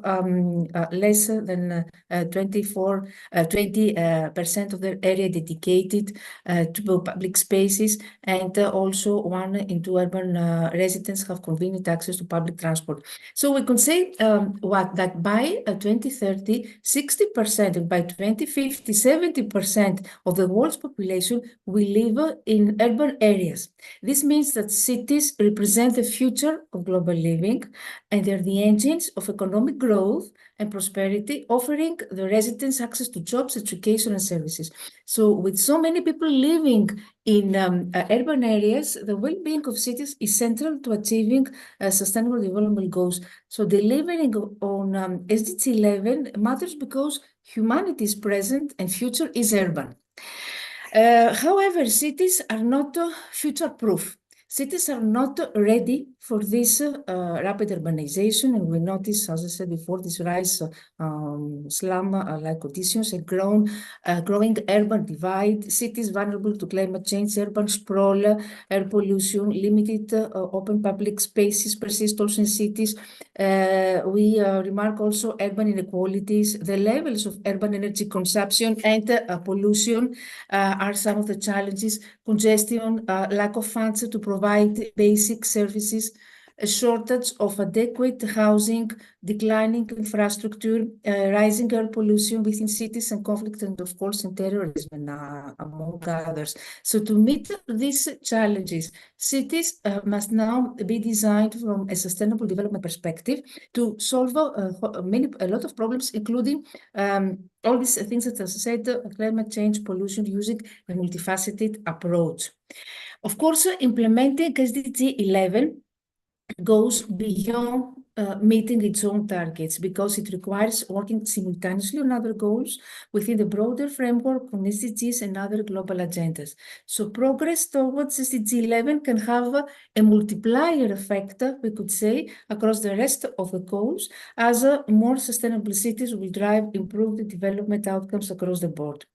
less than 20% of their area dedicated to public spaces, and also 1 in 2 urban residents have convenient access to public transport. So we can say that by 2030, 60%, and by 2050, 70% of the world's population will live in urban areas. This means that cities represent the future of global living, and they're the engines of economic growth and prosperity, offering the residents access to jobs, education, and services. So with so many people living in urban areas, the well-being of cities is central to achieving sustainable development goals. So delivering on SDG 11 matters because humanity is present and future is urban. However, cities are not future-proof. Cities are not ready for this rapid urbanization, and we notice, as I said before, this rise slum-like conditions, a growing urban divide, cities vulnerable to climate change, urban sprawl, air pollution, limited open public spaces persist also in cities. We remark also urban inequalities. The levels of urban energy consumption and pollution are some of the challenges. Congestion, lack of funds to provide basic services, a shortage of adequate housing, declining infrastructure, rising air pollution within cities, and conflict, and of course, in terrorism, among others. So to meet these challenges, cities must now be designed from a sustainable development perspective to solve a lot of problems, including all these things that I said, climate change, pollution, using a multifaceted approach. Of course, implementing SDG 11 goes beyond meeting its own targets because it requires working simultaneously on other goals within the broader framework on SDGs and other global agendas. So progress towards SDG 11 can have a multiplier effect, we could say, across the rest of the goals, as more sustainable cities will drive improved development outcomes across the board.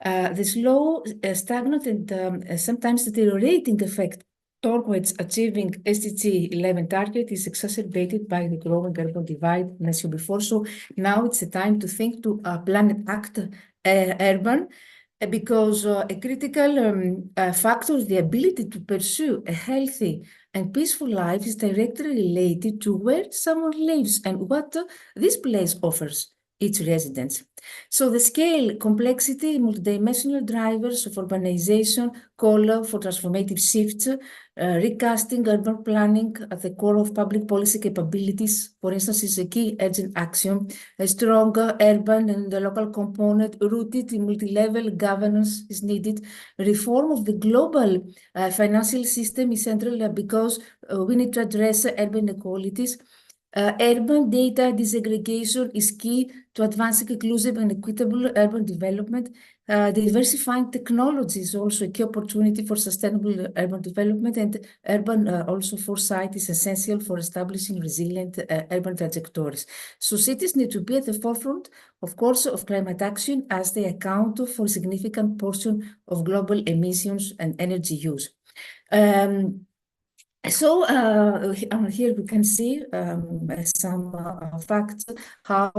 The slow, stagnant, and sometimes deteriorating effect towards achieving SDG 11 target is exacerbated by the growing urban divide mentioned before. So now it's the time to think to Planet Act urban, because a critical factor is the ability to pursue a healthy and peaceful life is directly related to where someone lives and what this place offers its residents. So the scale, complexity, multidimensional drivers of urbanization call for transformative shifts, recasting urban planning at the core of public policy capabilities, for instance, is a key urgent action. A strong urban and the local component rooted in multi-level governance is needed. Reform of the global financial system is central because we need to address urban inequalities. Urban data disaggregation is key to advancing inclusive and equitable urban development. Diversifying technology is also a key opportunity for sustainable urban development, and urban also foresight is essential for establishing resilient urban trajectories. So cities need to be at the forefront, of course, of climate action as they account for a significant portion of global emissions and energy use. So here we can see some facts how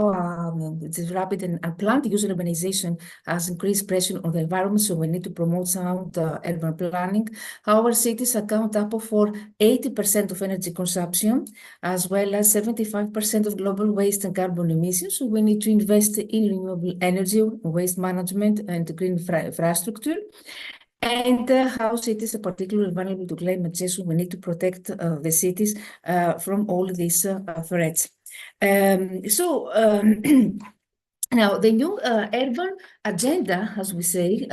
this rapid and unplanned user urbanization has increased pressure on the environment, so we need to promote sound urban planning. How our cities account up for 80% of energy consumption, as well as 75% of global waste and carbon emissions, so we need to invest in renewable energy, waste management, and green infrastructure. And how cities are particularly vulnerable to climate change, we need to protect the cities from all these threats. Now, the new urban agenda, as we say,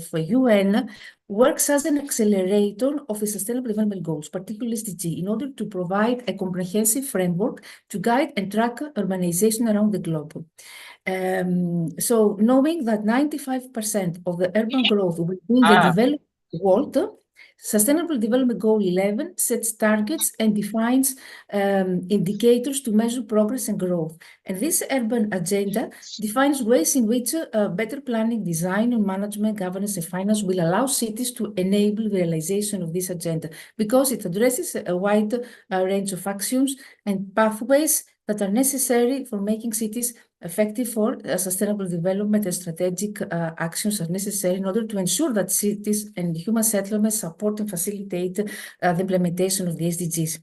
for UN, works as an accelerator of the Sustainable Development Goals, particularly SDG, in order to provide a comprehensive framework to guide and track urbanization around the globe. So, knowing that 95% of the urban growth will be in the developed world, Sustainable Development Goal 11 sets targets and defines indicators to measure progress and growth. And this urban agenda defines ways in which better planning, design, and management, governance, and finance will allow cities to enable the realization of this agenda, because it addresses a wide range of actions and pathways that are necessary for making cities effective for sustainable development, and strategic actions are necessary in order to ensure that cities and human settlements support and facilitate the implementation of the SDGs.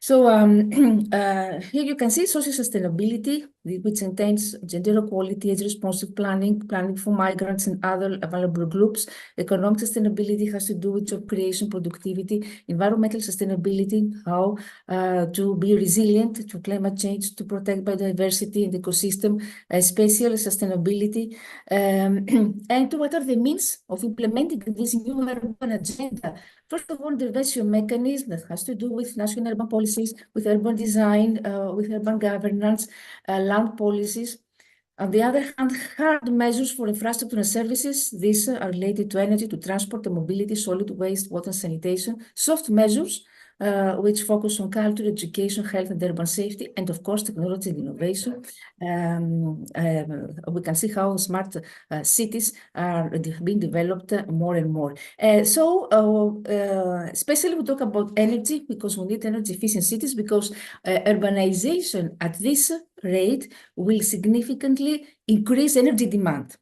So here you can see social sustainability, which entails gender equality, age-responsive planning, planning for migrants and other vulnerable groups. Economic sustainability has to do with job creation, productivity, environmental sustainability, how to be resilient to climate change, to protect biodiversity and ecosystem, spatial sustainability, and what are the means of implementing this new urban agenda. First of all, the intervention mechanism that has to do with national urban policies, with urban design, with urban governance, land policies. On the other hand, hard measures for infrastructure and services. These are related to energy, to transport and mobility, solid waste, water and sanitation. Soft measures, which focus on culture, education, health and urban safety, and of course, technology and innovation. We can see how smart cities are being developed more and more. Especially we talk about energy, because we need energy efficient cities, because urbanization at this rate will significantly increase energy demand,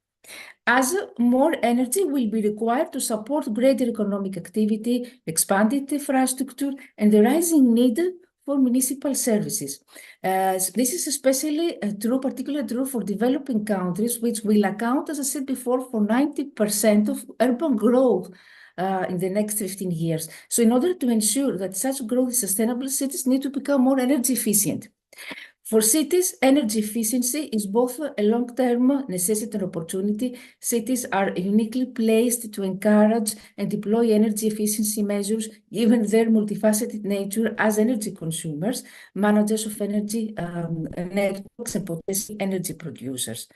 as more energy will be required to support greater economic activity, expanded infrastructure, and the rising need for municipal services. This is especially particularly true for developing countries, which will account, as I said before, for 90% of urban growth in the next 15 years. So in order to ensure that such growth is sustainable, cities need to become more energy efficient. For cities, energy efficiency is both a long-term necessity and opportunity. Cities are uniquely placed to encourage and deploy energy efficiency measures, given their multifaceted nature as energy consumers, managers of energy networks, and potential energy producers.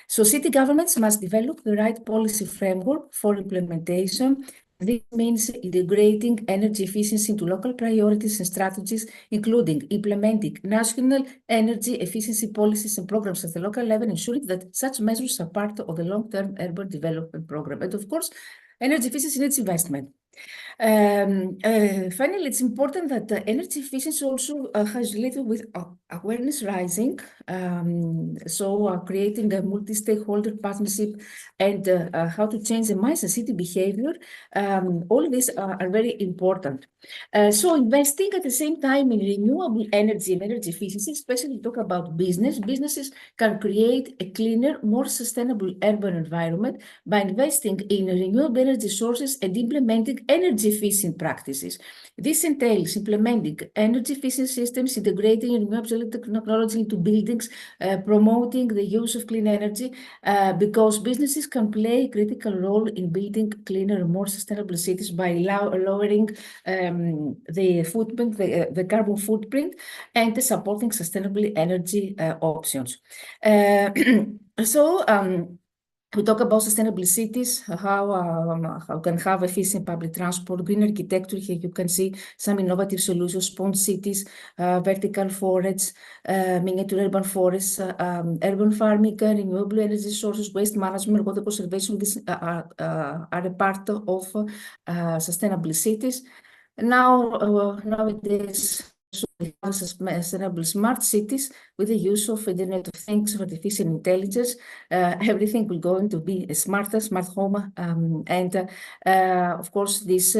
So city governments must develop the right policy framework for implementation. This means integrating energy efficiency into local priorities and strategies, including implementing national energy efficiency policies and programs at the local level, ensuring that such measures are part of the long-term urban development program. And of course, energy efficiency needs investment. Finally, it's important that the energy efficiency also has related with awareness rising. Creating a multi-stakeholder partnership and how to change the mindset, city behavior. All these are very important. Investing at the same time in renewable energy and energy efficiency, especially talk about businesses can create a cleaner, more sustainable urban environment by investing in renewable energy sources and implementing energy efficient practices. This entails implementing energy efficient systems, integrating renewable technology into buildings, promoting the use of clean energy, because businesses can play a critical role in building cleaner and more sustainable cities by lowering the footprint, the carbon footprint, and supporting sustainable energy options. We talk about sustainable cities, how can have efficient public transport, green architecture. Here you can see some innovative solutions, sponge cities, vertical forests, miniature urban forests, urban farming, renewable energy sources, waste management, water conservation. These are a part of sustainable cities. Nowadays, sustainable smart cities with the use of Internet of Things, artificial intelligence. Everything will going to be smarter, smart home, of course, this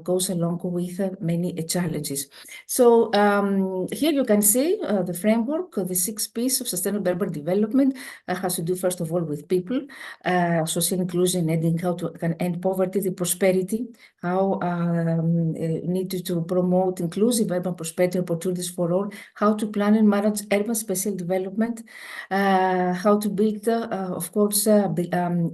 goes along with many challenges. So here you can see the framework, the 6 P's of sustainable urban development has to do first of all with people, social inclusion, and how to end poverty, the prosperity, how need to promote inclusive urban prosperity, opportunities for all, how to plan and manage urban spatial development, how to build, of course,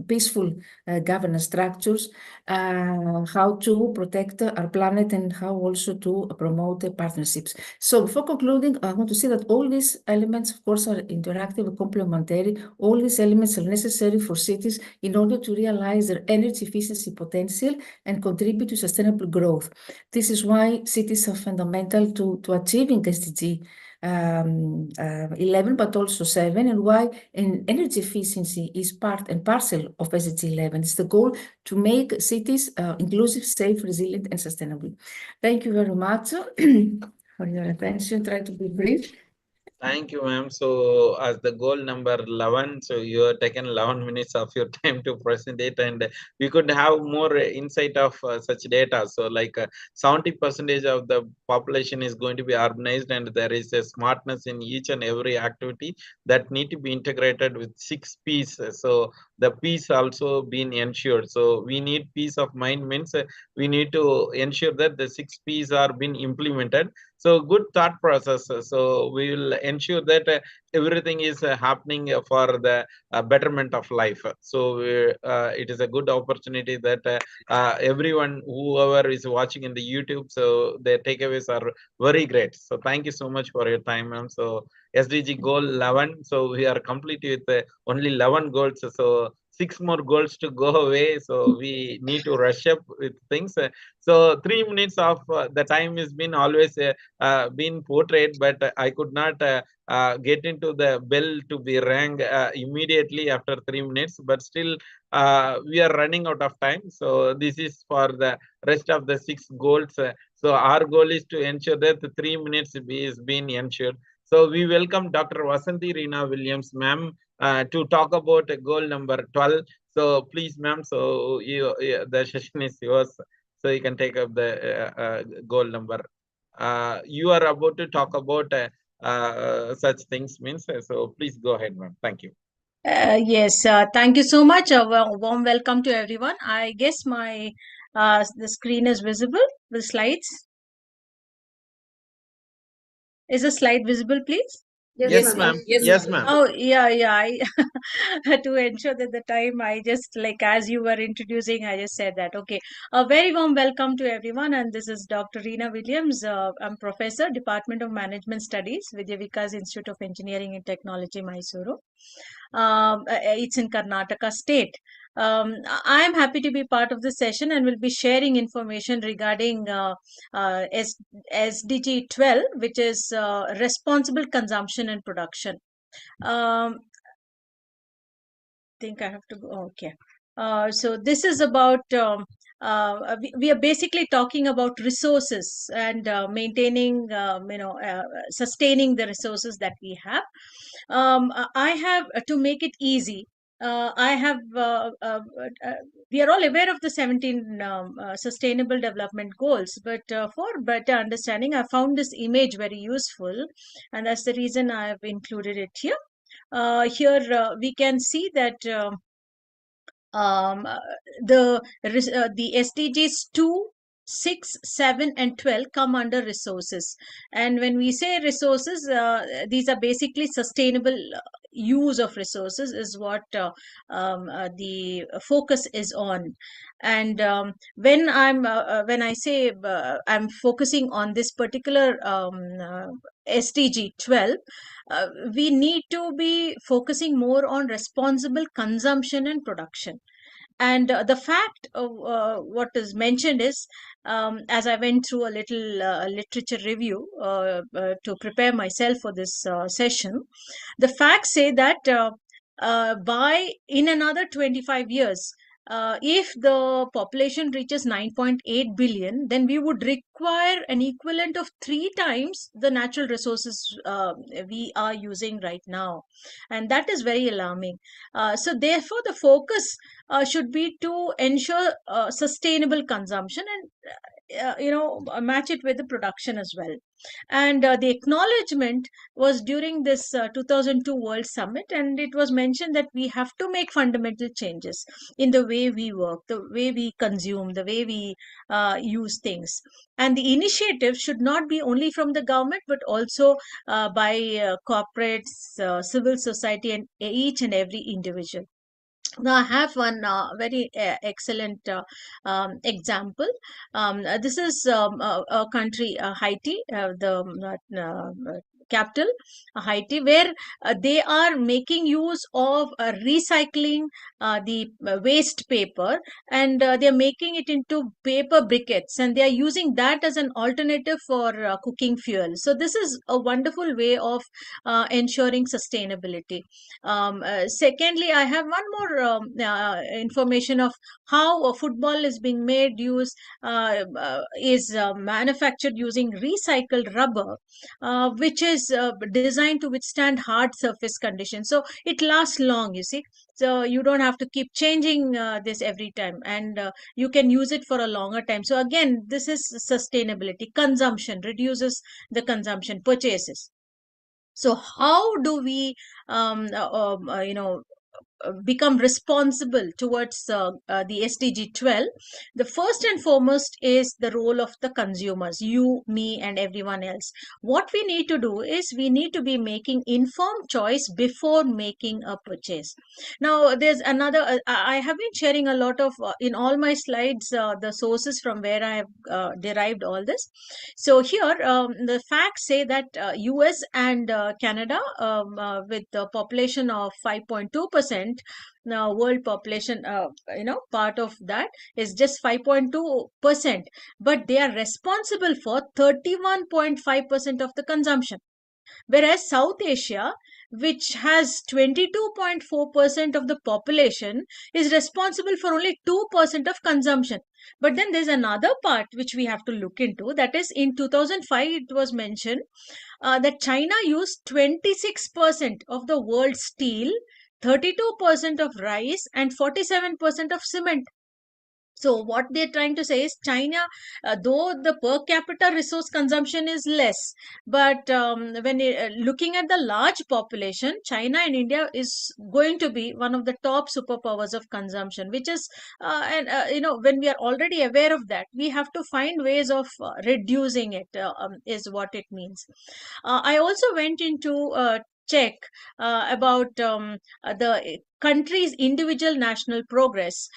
peaceful governance structures, how to protect our planet, and how also to promote partnerships. So before concluding, I want to say that all these elements, of course, are interactive and complementary. All these elements are necessary for cities in order to realize their energy efficiency potential and contribute to sustainable growth. This is why cities are fundamental to achieving SDG 11, but also 7, and why energy efficiency is part and parcel of SDG 11. It's the goal to make cities inclusive, safe, resilient, and sustainable. Thank you very much for your attention. Try to be brief.
Thank you, ma'am. So as the goal number 11, so you have taken 11 minutes of your time to present it, and we could have more insight of such data. So like 70% of the population is going to be urbanized, and there is a smartness in each and every activity that need to be integrated with 6 P's. So the peace also been ensured. So we need peace of mind means we need to ensure that the 6 P's are being implemented. So good thought process. So we will ensure that everything is happening for the betterment of life. So it is a good opportunity that everyone, whoever is watching in the YouTube, so their takeaways are very great. So thank you so much for your time, ma'am. So SDG goal 11. So we are complete with only 11 goals. So 6 more goals to go away. So we need to rush up with things. So 3 minutes of the time has been always been portrayed, but I could not get into the bell to be rang immediately after 3 minutes. But still, we are running out of time. So this is for the rest of the 6 goals. So our goal is to ensure that the 3 minutes is being ensured. So we welcome Dr. Vasanthi Reena Williams, ma'am, to talk about goal number 12. So please, ma'am, so the session is yours. So you can take up the goal number. You are about to talk about such things, means. So please go ahead, ma'am. Thank you.
Yes, thank you so much. A warm welcome to everyone. I guess my the screen is visible, the slides. Is the slide visible, please?
Yes, ma'am. Yes, ma'am.
Oh, yeah. To ensure that the time, I just, like, as you were introducing, I just said that. Okay. A very warm welcome to everyone. And this is Dr. Reena Williams. I'm professor, Department of Management Studies, Vidyavika's Institute of Engineering and Technology, Mysuru. It's in Karnataka state. I am happy to be part of this session and will be sharing information regarding SDG 12, which is responsible consumption and production. I think I have to go. Okay. So this is about, we are basically talking about resources and maintaining, sustaining the resources that we have. I have, to make it easy, I have, we are all aware of the 17 Sustainable Development Goals, but for better understanding, I found this image very useful, and that's the reason I have included it here. Here we can see that the SDGs 2, 6, 7, and 12 come under resources. And when we say resources, these are basically sustainable use of resources is what the focus is on. And when I say I'm focusing on this particular SDG 12, we need to be focusing more on responsible consumption and production. And the fact of what is mentioned is, as I went through a little literature review to prepare myself for this session, the facts say that in another 25 years, if the population reaches 9.8 billion, then we would require an equivalent of 3 times the natural resources we are using right now. And that is very alarming. So therefore, the focus should be to ensure sustainable consumption. And match it with the production as well. And the acknowledgement was during this 2002 World Summit, and it was mentioned that we have to make fundamental changes in the way we work, the way we consume, the way we use things. And the initiative should not be only from the government, but also by corporates, civil society, and each and every individual. Now, I have one very excellent example. This is a country, Haiti, the capital, Haiti, where they are making use of recycling the waste paper, and they are making it into paper briquettes, and they are using that as an alternative for cooking fuel. So this is a wonderful way of ensuring sustainability. Secondly, I have one more information of how football is being made is manufactured using recycled rubber, which is designed to withstand hard surface conditions. So it lasts long, you see. So you don't have to keep changing this every time, and you can use it for a longer time. So again, this is sustainability. Consumption reduces the consumption, purchases. So how do we become responsible towards the SDG 12? The first and foremost is the role of the consumers, you, me, and everyone else. What we need to do is we need to be making informed choice before making a purchase. Now, there's another, I have been sharing a lot of, in all my slides, the sources from where I have derived all this. So here, the facts say that US and Canada, with the population of 5.2%, now world population, part of that is just 5.2%, but they are responsible for 31.5% of the consumption. Whereas South Asia, which has 22.4% of the population, is responsible for only 2% of consumption. But then there's another part which we have to look into. That is, in 2005, it was mentioned that China used 26% of the world's steel, 32% of rice, and 47% of cement. So what they're trying to say is China, though the per capita resource consumption is less, but when looking at the large population, China and India is going to be one of the top superpowers of consumption, which is, when we are already aware of that, we have to find ways of reducing it, is what it means. I also went into check about the country's individual national progress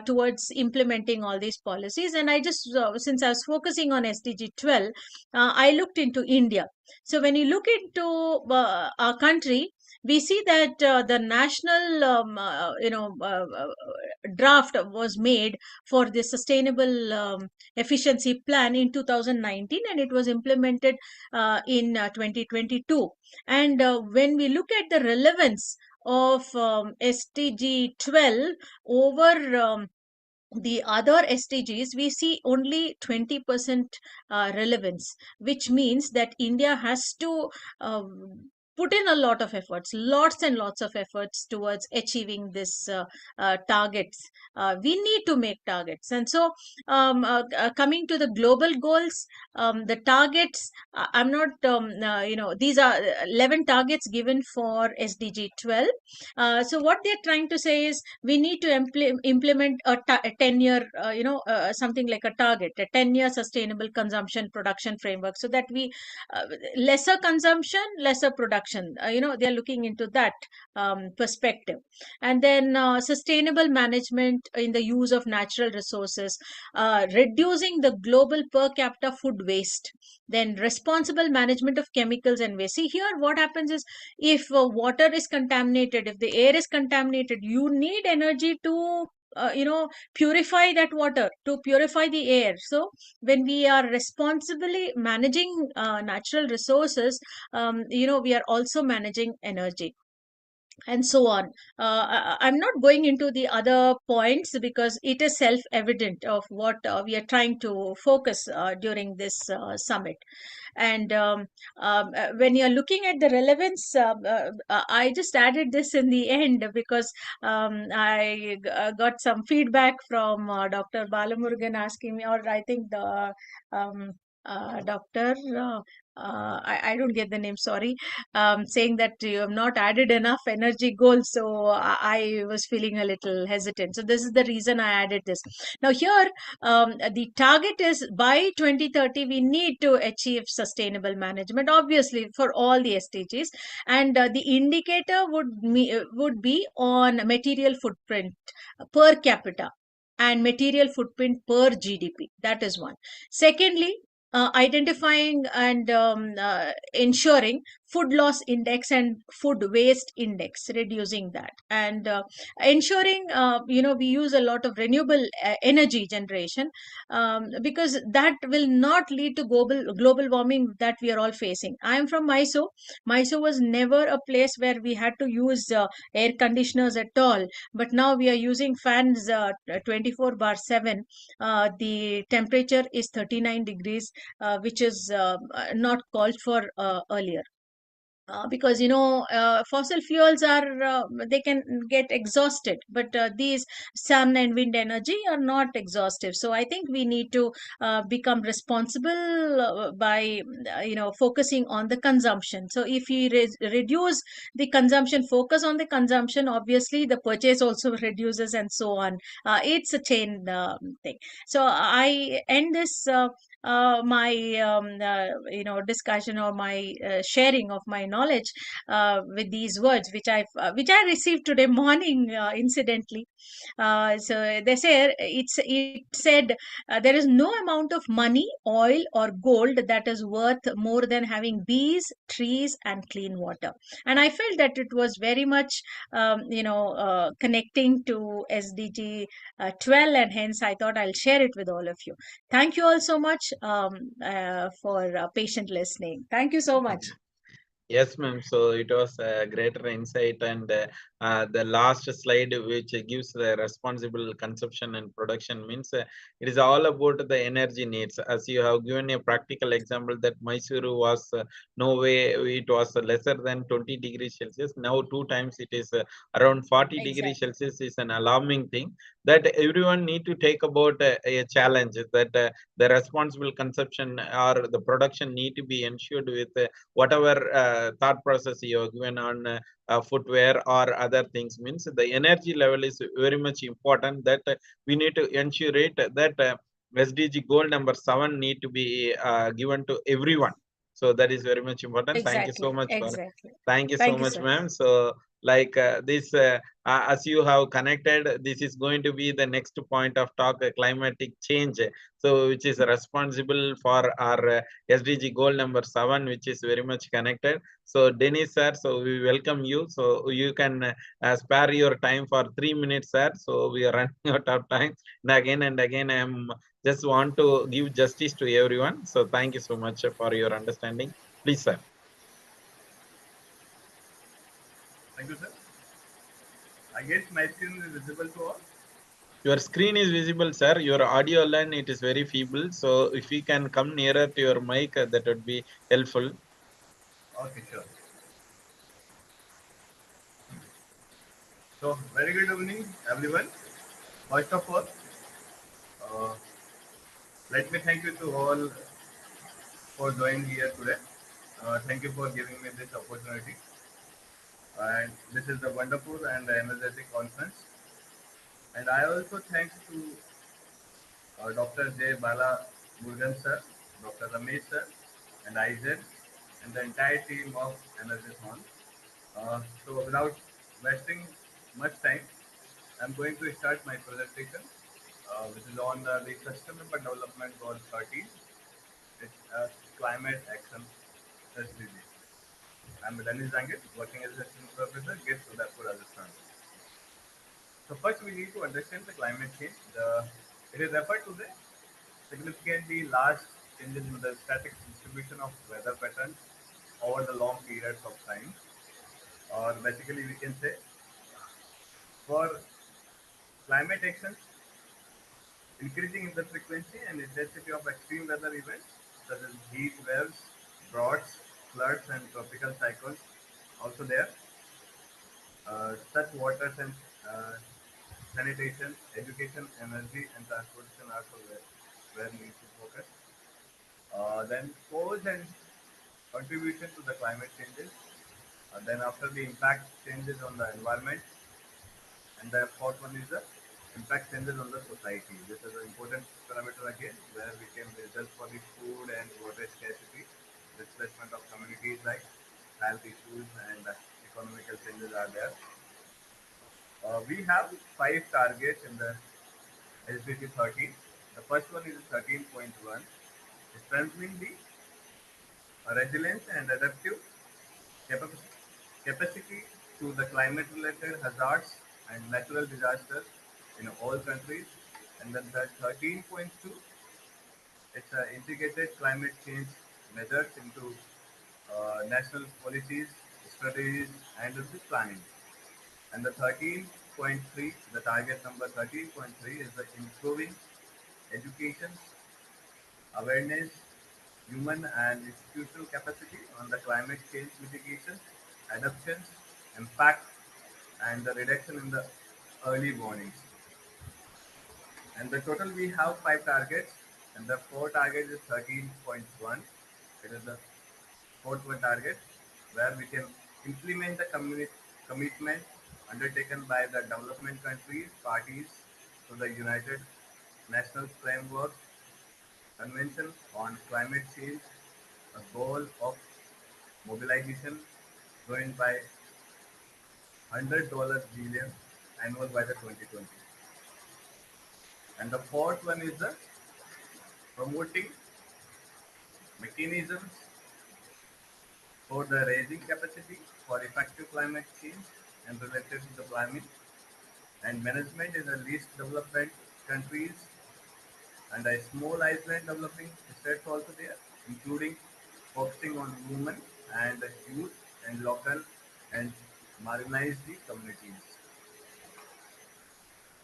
towards implementing all these policies. And I just, since I was focusing on SDG 12, I looked into India. So when you look into our country, we see that the national draft was made for the sustainable efficiency plan in 2019, and it was implemented in 2022. And when we look at the relevance of SDG 12 over the other SDGs, we see only 20% relevance, which means that India has to put in a lot of efforts, lots and lots of efforts towards achieving this targets. We need to make targets. And so coming to the global goals, the targets, I'm not, these are 11 targets given for SDG 12. So what they're trying to say is we need to implement a 10-year, something like a target, a 10-year sustainable consumption production framework, so that we, lesser consumption, lesser production, they're looking into that perspective. And then sustainable management in the use of natural resources, reducing the global per capita food waste, then responsible management of chemicals and waste. See, here what happens is, if water is contaminated, if the air is contaminated, you need energy to purify that water, to purify the air. So when we are responsibly managing natural resources, we are also managing energy. and so on. I'm not going into the other points because it is self-evident of what we are trying to focus during this summit. And when you're looking at the relevance, I just added this in the end because I got some feedback from Dr. Balamurugan asking me, or I think the Dr. I don't get the name, sorry, saying that you have not added enough energy goals. So I was feeling a little hesitant. So this is the reason I added this. Now here, the target is by 2030, we need to achieve sustainable management, obviously for all the SDGs. And the indicator would be on material footprint per capita and material footprint per GDP. That is one. Secondly, identifying and ensuring food loss index and food waste index, reducing that, and ensuring we use a lot of renewable energy generation, because that will not lead to global warming that we are all facing. I am from Mysore. Mysore was never a place where we had to use air conditioners at all, but now we are using fans 24/7. The temperature is 39 degrees, which is not called for earlier. Because fossil fuels are they can get exhausted, but these sun and wind energy are not exhaustive. So I think we need to become responsible by focusing on the consumption. So if we reduce the consumption, focus on the consumption, obviously the purchase also reduces, and so on. It's a chain thing. So I end this my discussion, or my sharing of my knowledge with these words, which I received today morning incidentally. So they say it said there is no amount of money, oil, or gold that is worth more than having bees, trees, and clean water. And I felt that it was very much connecting to SDG 12, and hence I thought I'll share it with all of you. Thank you all so much for patient listening. Thank you so much.
Yes, ma'am. So it was a greater insight, and the last slide, which gives the responsible consumption and production, means it is all about the energy needs. As you have given a practical example that Mysuru was no way, it was lesser than 20 degrees Celsius. Now 2 times it is around 40 degrees Celsius is an alarming thing that everyone need to take about a challenge, that the responsible consumption or the production need to be ensured with whatever thought process you have given on footwear or other things. Means the energy level is very much important, that we need to ensure it, that SDG goal number 7 need to be given to everyone. So that is very much important.
Exactly.
Thank you so much
Exactly.
thank you so much, ma'am. So like this as you have connected, this is going to be the next point of talk, climatic change, so which is responsible for our SDG goal number 7, which is very much connected. So Dennis sir, so we welcome you. So you can spare your time for 3 minutes, sir. So we are running out of time, and again I am just want to give justice to everyone. So thank you so much for your understanding. Please, sir.
Thank you, sir. I guess my screen is visible to all.
Your screen is visible, sir. Your audio line, it is very feeble. So if you can come nearer to your mic, that would be helpful.
Okay, sure. So very good evening, everyone. First of all, let me thank you to all for joining here today. Thank you for giving me this opportunity. And this is the wonderful and energetic conference. And I also thank to Dr. J. Bala Murugan sir, Dr. Ramesh sir, and IGEN, and the entire team of ENERGATHON. So without wasting much time, I'm going to start my presentation, which is on the Sustainable Development Goal 13. It's Climate Action SDG. I'm Dennis Zangit, working as assistant professor, GIT Sudapur, Rajasthan. So first we need to understand the climate change. It is referred to the significantly large changes in the static distribution of weather patterns over the long periods of time. or basically we can say for climate actions, increasing in the frequency and intensity of extreme weather events such as heat waves, droughts, floods, and tropical cyclones. Also there, such waters and sanitation, education, energy, and transportation are also where need to focus. Then cause and contribution to the climate changes. Then after the impact changes on the environment, and the fourth one is the impact changes on the society. This is an important parameter again, where we can result for the food and water scarcity, displacement of communities like health issues and economical changes are there. We have 5 targets in the SDG 13. The first one is 13.1, strengthening the resilience and adaptive capacity to the climate-related hazards and natural disasters in all countries. And then the 13.2, it's integrated climate change measures into national policies, strategies, and the planning. And the 13.3, the target number 13.3 is the improving education, awareness, human and institutional capacity on the climate change mitigation, adaptations, impact, and the reduction in the early warnings. And the total we have 5 targets, and the 4 target is 13.1. It is the fourth one target where we can implement the commitment undertaken by the development countries parties to the United Nations Framework Convention on Climate Change, a goal of mobilization going by $100 billion annual by the 2020. And the fourth one is the promoting mechanisms for the raising capacity for effective climate change and related to the climate and management in the least developed countries and a small island developing states also there, including focusing on women and youth and local and marginalized communities.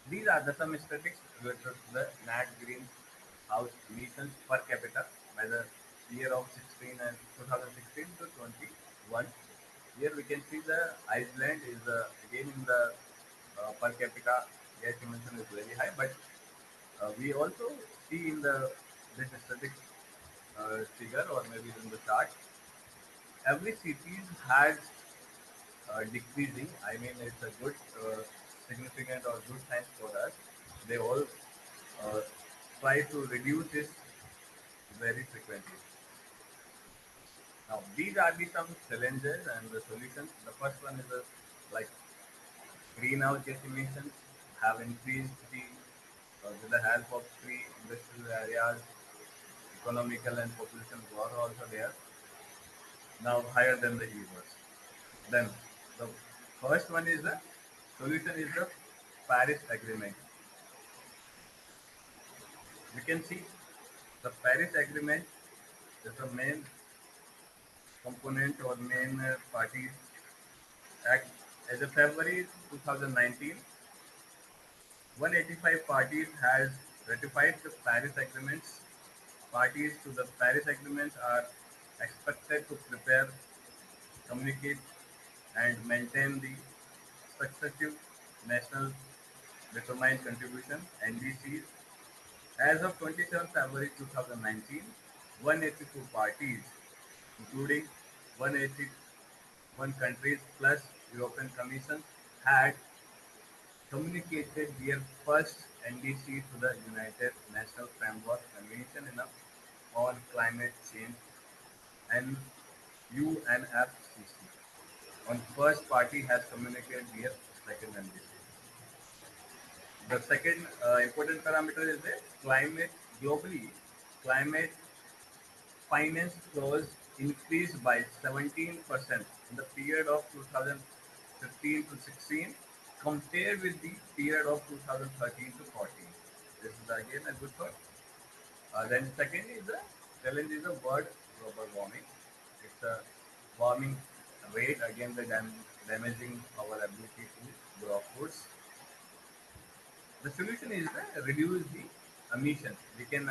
These are the some statistics related to the net greenhouse emissions per capita by the year of 2016 to 21. Here we can see the Iceland is again in the per capita gas emission is very high, but we also see in the this statistics figure or maybe in the chart, every city has decreasing. I mean, it's a good significant or good sign for us. They all try to reduce this very frequently. Now, these are the some challenges and the solutions. The first one is like greenhouse gas emissions have increased with the help of 3 industrial areas, economical and population growth also there, now higher than the US. Then the first one is the solution is the Paris Agreement. We can see the Paris Agreement is the main component or main party act. As of February 2019, 185 parties has ratified the Paris Agreements. Parties to the Paris Agreements are expected to prepare, communicate, and maintain the successive national determined contribution (NDCs). As of 27 February 2019, 182 parties, including 181 countries plus European Commission, had communicated their first NDC to the United Nations Framework Convention on Climate Change and UNFCCC. On first party has communicated their second NDC. The second important parameter is the climate globally. Climate finance flows increased by 17% in the period of 2015 to 16 compared with the period of 2013 to 14. This is again a good thought. Then second is the challenge is the word global warming. It's a warming rate again the damaging our ability to grow foods. The solution is reduce the emissions. We can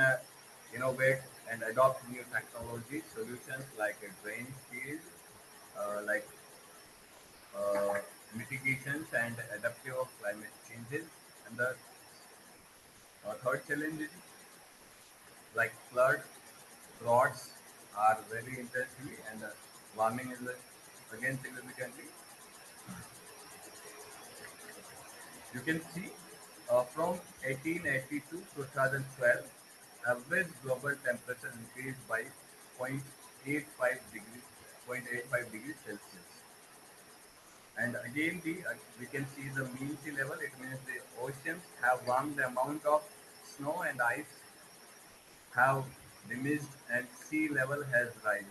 innovate and adopt new technology solutions like a drain field, like mitigations and adaptive of climate changes. And the third challenge is like flood, droughts are very intensively and warming is again significantly. You can see from 1880 to 2012, average global temperature increased by 0.85 degrees, 0.85 degrees Celsius. And again, we can see the mean sea level. It means the oceans have warmed. The amount of snow and ice have diminished, and sea level has risen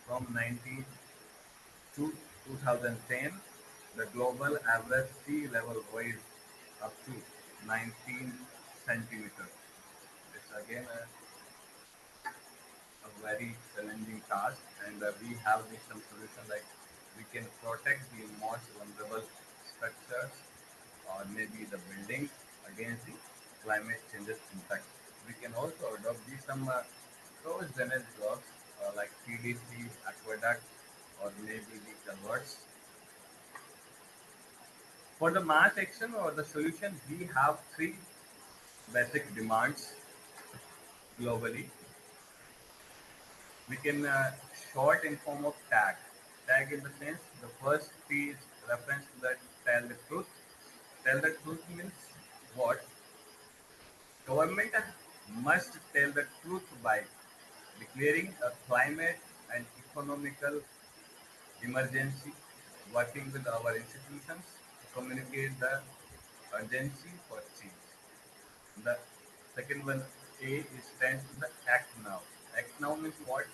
from 19 to 2010. The global average sea level rose up to 19 centimeters. It's again a very challenging task, and we have some solution like we can protect the most vulnerable structures or maybe the buildings against the climate changes impact. We can also adopt some closed drainage blocks like PDC, aqueduct, or maybe the culverts. For the mass action or the solution, we have three basic demands globally. We can short in form of tag. Tag in the sense, the first T is reference to the tell the truth. Tell the truth means what? Government must tell the truth by declaring a climate and economical emergency, working with our institutions to communicate the urgency for change. The second one, A, is stands to the act now. Act now means what?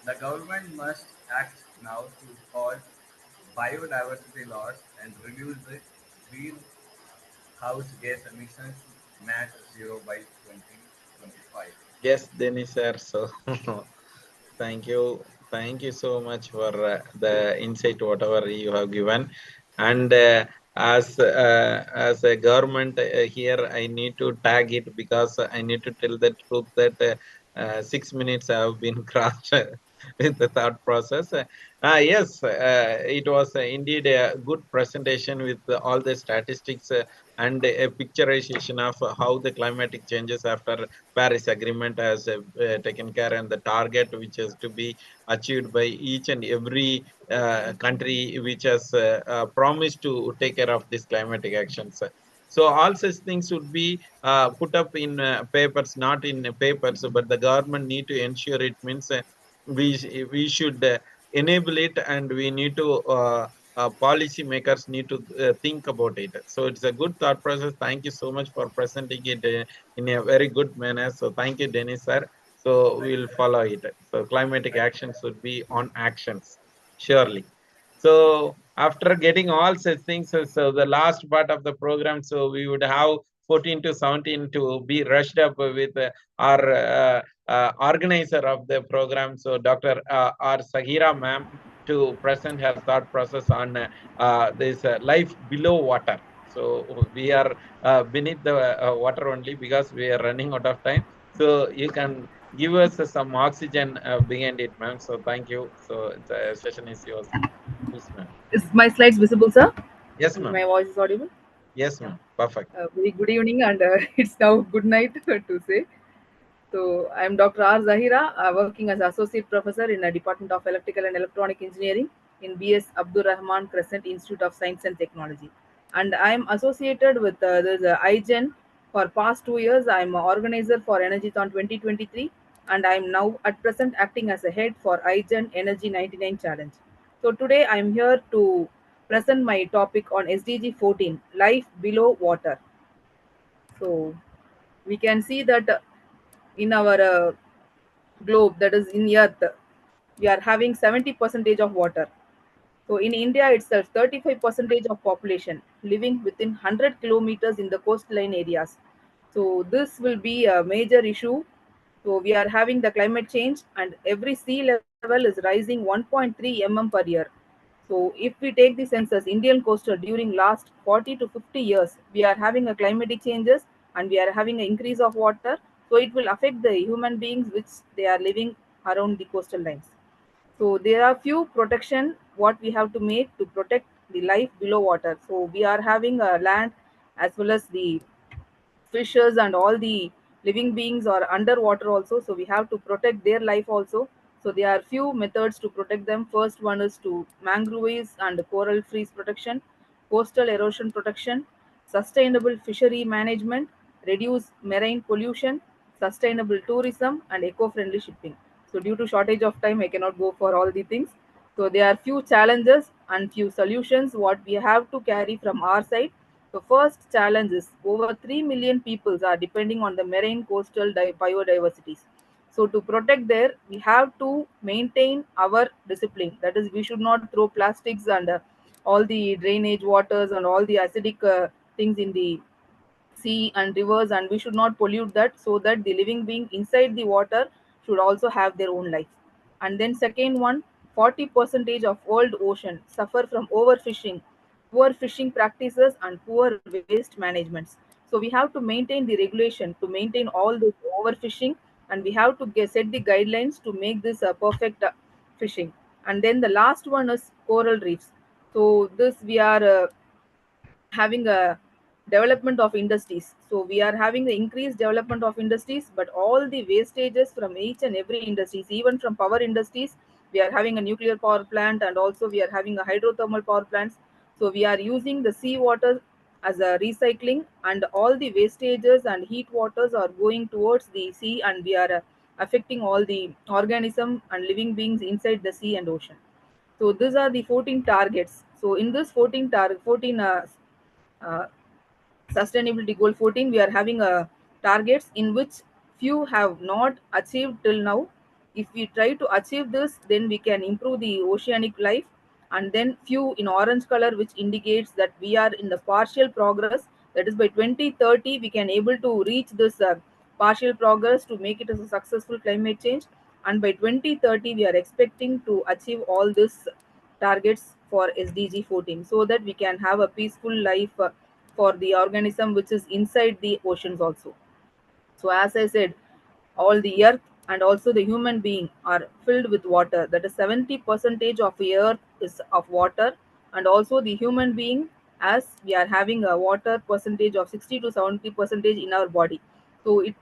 The government must act now to halt biodiversity loss and reduce the greenhouse gas emissions to net zero by 2025.
Yes, Dennis sir. So thank you so much for the insight, whatever you have given. And as a government here, I need to tag it because I need to tell the truth that 6 minutes have been crossed with the thought process. Yes, it was indeed a good presentation with all the statistics and a picturization of how the climatic changes after Paris Agreement has taken care, and the target which is to be achieved by each and every country which has promised to take care of these climatic actions. So all such things should be put up in papers, not in papers, but the government need to ensure it. Means we should enable it, and we need to policy makers need to think about it. So it's a good thought process. Thank you so much for presenting it in a very good manner. So thank you, Dennis sir. So we'll follow it. So climatic actions should be on actions, surely. So after getting all such things, so the last part of the program, so we would have 14 to 17 to be rushed up with our organizer of the program. So Dr. R. Sahira ma'am to present her thought process on this life below water. So we are beneath the water only because we are running out of time. So you can give us some oxygen behind it, ma'am. So thank you. So the session is yours. Please, ma'am.
Is my slides visible, sir?
Yes,
And
ma'am.
my voice is audible?
Yes, ma'am. Perfect.
Very good evening, and it's now good night to say. So I'm Dr. R. Zahira, working as Associate Professor in the Department of Electrical and Electronic Engineering in BS Abdur Rahman Crescent Institute of Science and Technology. And I'm associated with this IGEN for past 2 years. I'm an organizer for ENERGATHON 2023, and I'm now at present acting as a head for IGEN Energy 99 Challenge. So today I'm here to present my topic on SDG 14, Life Below Water. So we can see that in our globe, that is in earth, we are having 70% of water. So in India itself, 35% of population living within 100 kilometers in the coastline areas. So this will be a major issue. So we are having the climate change, and every sea level is rising 1.3 mm per year. So if we take the census, Indian coastal during last 40 to 50 years, we are having a climatic changes and we are having an increase of water. So it will affect the human beings which they are living around the coastal lines. So there are few protection what we have to make to protect the life below water. So we are having a land as well as the fishes and all the living beings are underwater also, so we have to protect their life also. So there are few methods to protect them. First one is to mangroves and coral freeze protection, coastal erosion protection, sustainable fishery management, reduce marine pollution, sustainable tourism, and eco-friendly shipping. So due to shortage of time, I cannot go for all the things. So there are few challenges and few solutions what we have to carry from our side. The first challenge is over 3 million people are depending on the marine coastal biodiversities. So to protect there, we have to maintain our discipline. That is, we should not throw plastics and all the drainage waters and all the acidic things in the sea and rivers, and we should not pollute that, so that the living being inside the water should also have their own life. And then second one, 40% of world ocean suffer from overfishing, poor fishing practices and poor waste managements. So we have to maintain the regulation to maintain all this overfishing, and we have to set the guidelines to make this a perfect fishing. And then the last one is coral reefs. So this we are having a development of industries. So we are having the increased development of industries, but all the wastages from each and every industries, even from power industries, we are having a nuclear power plant and also we are having a hydrothermal power plants. So we are using the seawater as a recycling, and all the wastages and heat waters are going towards the sea, and we are affecting all the organism and living beings inside the sea and ocean. So these are the 14 targets. So in this 14 uh, sustainability goal 14, we are having targets in which few have not achieved till now. If we try to achieve this, then we can improve the oceanic life. And then few in orange color, which indicates that we are in the partial progress. That is, by 2030 we can able to reach this partial progress to make it as a successful climate change. And by 2030 we are expecting to achieve all this targets for SDG 14, so that we can have a peaceful life for the organism which is inside the oceans also. So as I said, all the earth and also the human being are filled with water. That is 70% of the earth is of water, and also the human being, as we are having a water percentage of 60 to 70% in our body. So it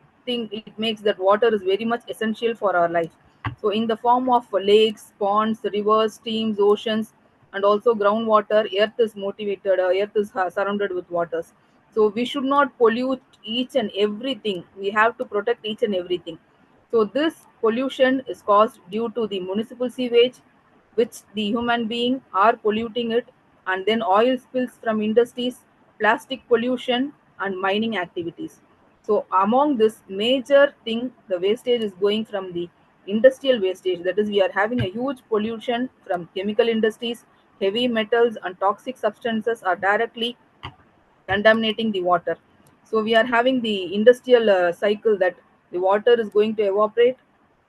makes that water is very much essential for our life. So in the form of lakes, ponds, rivers, streams, oceans, and also groundwater, earth is motivated, earth is surrounded with waters. So we should not pollute each and everything. We have to protect each and everything. So this pollution is caused due to the municipal sewage, which the human being are polluting it, and then oil spills from industries, plastic pollution, and mining activities. So among this major thing, the wastage is going from the industrial wastage. That is, we are having a huge pollution from chemical industries, heavy metals and toxic substances are directly contaminating the water. So we are having the industrial cycle that the water is going to evaporate,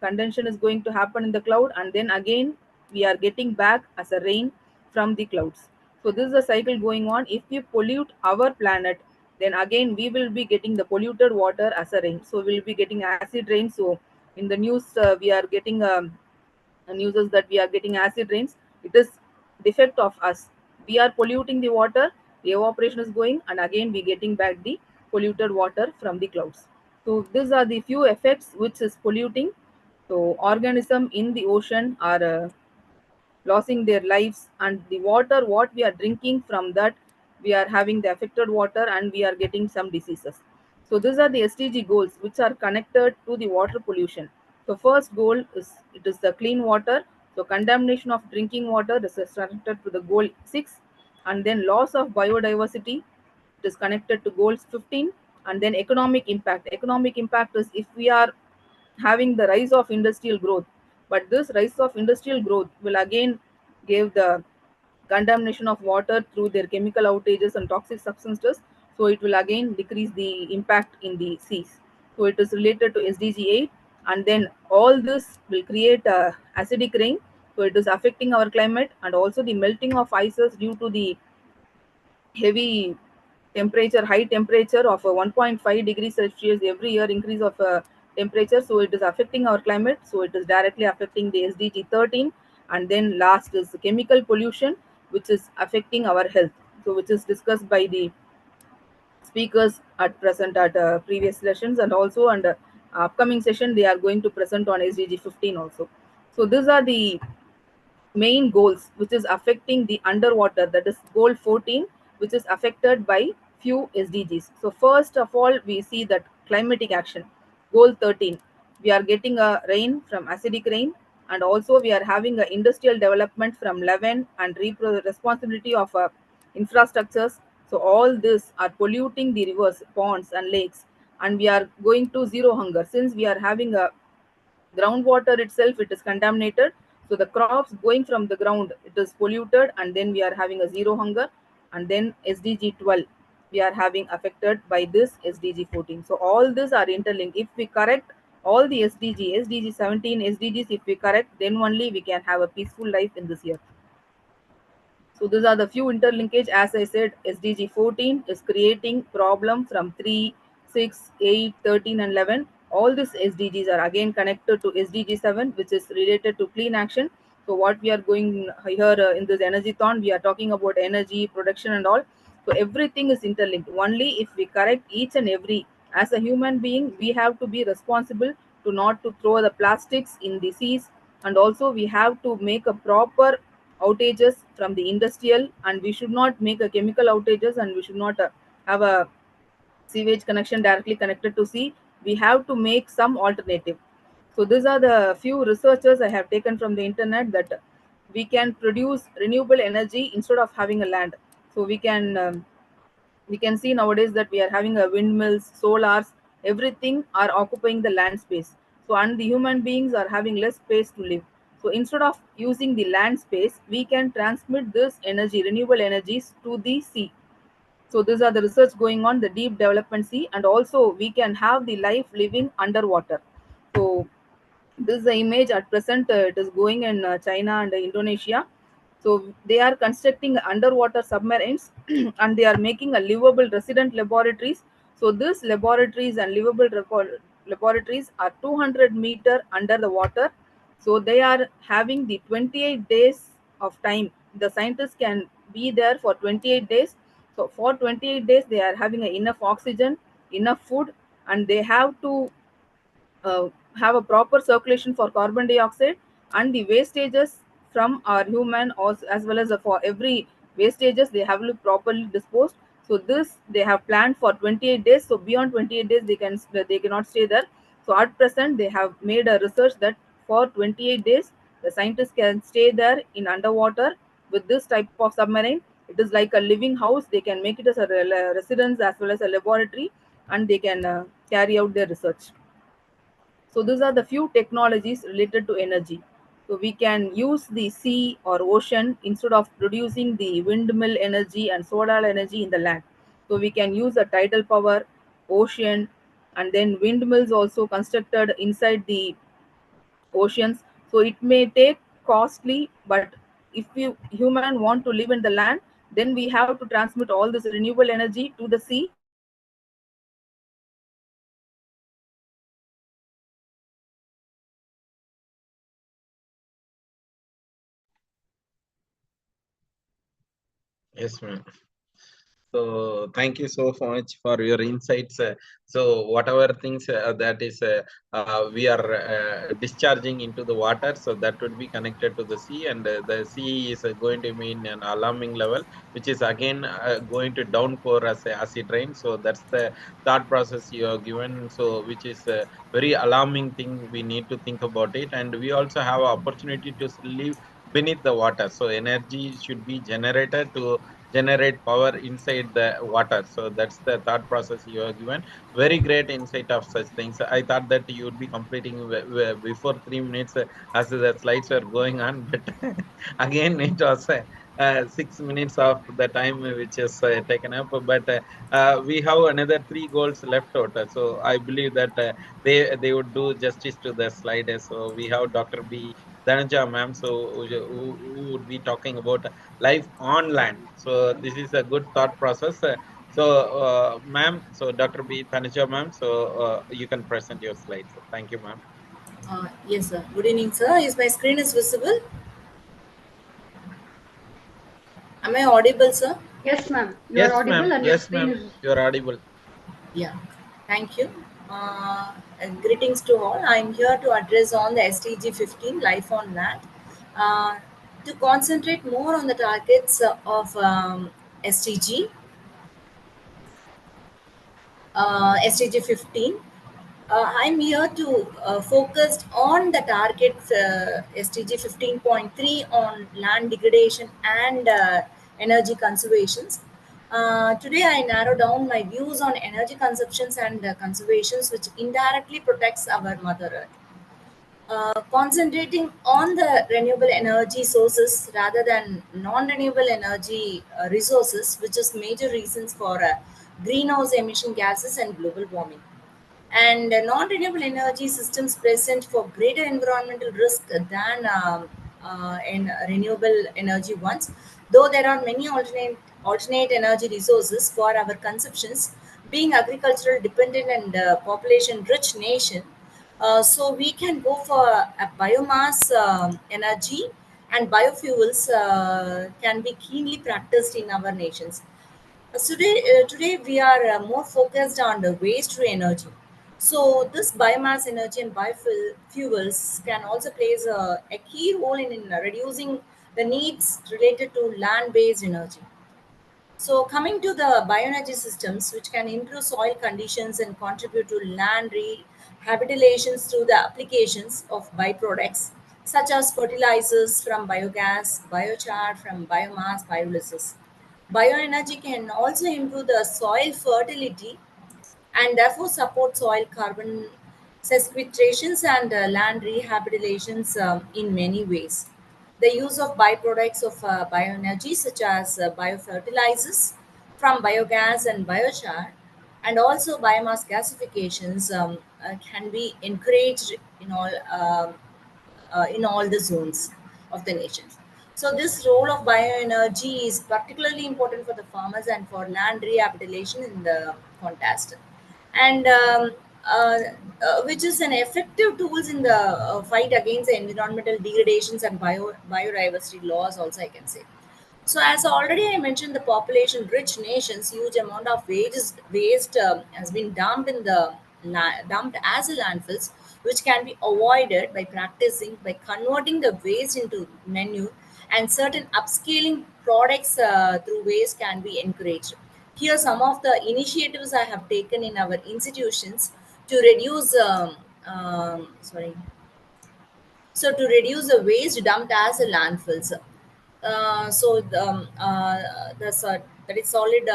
condensation is going to happen in the cloud, and then again we are getting back as a rain from the clouds. So this is a cycle going on. If we pollute our planet, then again we will be getting the polluted water as a rain. So we will be getting acid rain. So in the news we are getting news is that we are getting acid rains. It is defect of us. We are polluting the water, the evaporation is going, and again we getting back the polluted water from the clouds. So these are the few effects which is polluting. So organism in the ocean are losing their lives, and the water what we are drinking from that, we are having the affected water and we are getting some diseases. So these are the SDG goals which are connected to the water pollution. So first goal is it is the clean water. So contamination of drinking water is connected to the goal 6, and then loss of biodiversity, it is connected to goals 15. And then economic impact. Economic impact is if we are having the rise of industrial growth, but this rise of industrial growth will again give the contamination of water through their chemical outages and toxic substances. So it will again decrease the impact in the seas. So it is related to SDG 8, and then all this will create a acidic rain. So it is affecting our climate, and also the melting of ices due to the heavy temperature, high temperature of 1.5 degrees Celsius every year increase of temperature. So it is affecting our climate. So it is directly affecting the SDG 13. And then last is chemical pollution, which is affecting our health. So which is discussed by the speakers at present at previous sessions, and also under upcoming session they are going to present on SDG 15 also. So these are the main goals which is affecting the underwater, that is goal 14, which is affected by few SDGs. So first of all, we see that climatic action, goal 13, we are getting a rain from acidic rain, and also we are having a industrial development from 11, and responsibility of infrastructures. So all this are polluting the rivers, ponds and lakes, and we are going to zero hunger since we are having a groundwater itself, it is contaminated. So the crops going from the ground, it is polluted, and then we are having a zero hunger. And then SDG 12, we are having affected by this SDG 14. So all these are interlinked. If we correct all the SDG 17 SDGs, if we correct, then only we can have a peaceful life in this year. So these are the few interlinkage. As I said, SDG 14 is creating problem from 3, 6, 8, 13 and 11. All these SDGs are again connected to SDG 7, which is related to clean action. So what we are going here in this energy-thon, we are talking about energy, production and all. So everything is interlinked. Only if we correct each and every, as a human being, we have to be responsible to not to throw the plastics in the seas, and also we have to make a proper outages from the industrial, and we should not make a chemical outages, and we should not have a sewage connection directly connected to sea. We have to make some alternative. So these are the few researchers I have taken from the internet, that we can produce renewable energy instead of having a land. So we can see nowadays that we are having a windmills, solars, everything are occupying the land space. So and the human beings are having less space to live. So instead of using the land space, we can transmit this energy, renewable energies, to the sea. So these are the research going on the deep development sea, and also we can have the life living underwater. So this is the image at present. It is going in China and Indonesia. So they are constructing underwater submarines and they are making a livable resident laboratories. So these laboratories and livable laboratories are 200-meter under the water. So they are having the 28 days of time. The scientists can be there for 28 days. So for 28 days, they are having enough oxygen, enough food, and they have to have a proper circulation for carbon dioxide, and the wastages from our human, as well as for every wastages, they have to properly disposed. So this they have planned for 28 days. So beyond 28 days they cannot stay there. So at present they have made a research that for 28 days the scientists can stay there in underwater with this type of submarine. It is like a living house. They can make it as a residence as well as a laboratory, and they can carry out their research. So these are the few technologies related to energy. So we can use the sea or ocean instead of producing the windmill energy and solar energy in the land. So we can use a tidal power, ocean, and then windmills also constructed inside the oceans. So it may take costly, but if you human want to live in the land, then we have to transmit all this renewable energy to the sea.
Yes, ma'am. So thank you so much for your insights. So whatever things that is we are discharging into the water, so that would be connected to the sea, and the sea is going to be in an alarming level, which is again going to downpour as a acid rain. So that's the thought process you are given. So which is a very alarming thing. We need to think about it, and we also have an opportunity to live beneath the water. So energy should be generated to generate power inside the water. So that's the thought process you have given. Very great insight of such things. I thought that you would be completing before 3 minutes as the slides were going on, but again it was 6 minutes of the time which is taken up. But we have another 3 goals left out. So I believe that they would do justice to the slide. So we have Dr. B, Dhananjaya ma'am, so who would be talking about life on land. So this is a good thought process. Ma'am, so Dr. B. Dhananjaya ma'am, so you can present your slides. Thank you, ma'am.
Yes, sir. Good evening, sir. Is my screen is visible? Am I audible, sir?
Yes, ma'am. You are
Yes,
audible
ma'am.
and your
Yes,
screen
ma'am.
is.
You are audible.
Yeah. Thank you. Greetings to all. I'm here to address on the SDG 15, Life on Land. To concentrate more on the targets of SDG, SDG 15. I'm here to focus on the target SDG 15.3 on land degradation and energy conservations. Today, I narrow down my views on energy consumptions and conservations, which indirectly protects our Mother Earth. Concentrating on the renewable energy sources rather than non-renewable energy resources, which is major reasons for greenhouse emission gases and global warming. And non-renewable energy systems present for greater environmental risk than in renewable energy ones. Though there are many alternate energy resources for our consumptions, being agricultural dependent and population rich nation, so we can go for a biomass energy, and biofuels can be keenly practiced in our nations. Today we are more focused on the waste to energy. So this biomass energy and biofuels can also plays a key role in reducing the needs related to land-based energy. So coming to the bioenergy systems, which can improve soil conditions and contribute to land rehabilitations through the applications of byproducts such as fertilizers from biogas, biochar from biomass, pyrolysis. Bioenergy can also improve the soil fertility and therefore support soil carbon sequestrations and land rehabilitations in many ways. The use of byproducts of bioenergy, such as biofertilizers from biogas and biochar, and also biomass gasifications, can be encouraged in all the zones of the nation. So this role of bioenergy is particularly important for the farmers and for land rehabilitation in the context, and which is an effective tools in the fight against the environmental degradations and biodiversity loss also, I can say. So as already I mentioned, the population-rich nations, huge amount of waste has been dumped in the dumped as a landfills, which can be avoided by converting the waste into manure, and certain upscaling products through waste can be encouraged. Here, some of the initiatives I have taken in our institutions to reduce. Sorry. So to reduce the waste dumped as a landfills. That is solid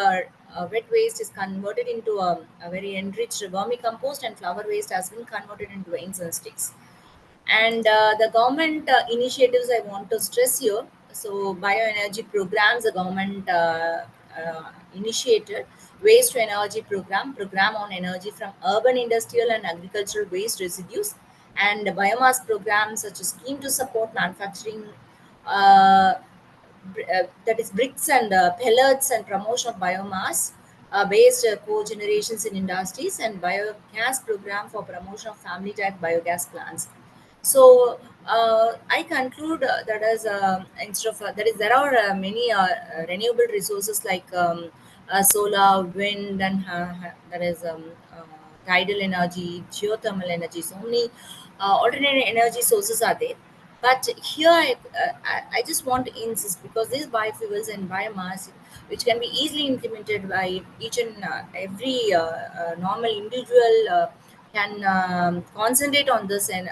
wet waste is converted into a very enriched vermicompost, and flower waste has been converted into incense sticks. And the government initiatives I want to stress here. So bioenergy programs, the government initiated waste to energy program on energy from urban industrial and agricultural waste residues, and the biomass programs such as scheme to support manufacturing, that is bricks and pellets, and promotion of biomass based co-generations in industries, and biogas program for promotion of family type biogas plants. So I conclude that as instead of that is there are many renewable resources like solar, wind, and that is tidal energy, geothermal energy. So many alternate energy sources are there. But here I just want to insist, because these biofuels and biomass, which can be easily implemented by each and every normal individual, can concentrate on this and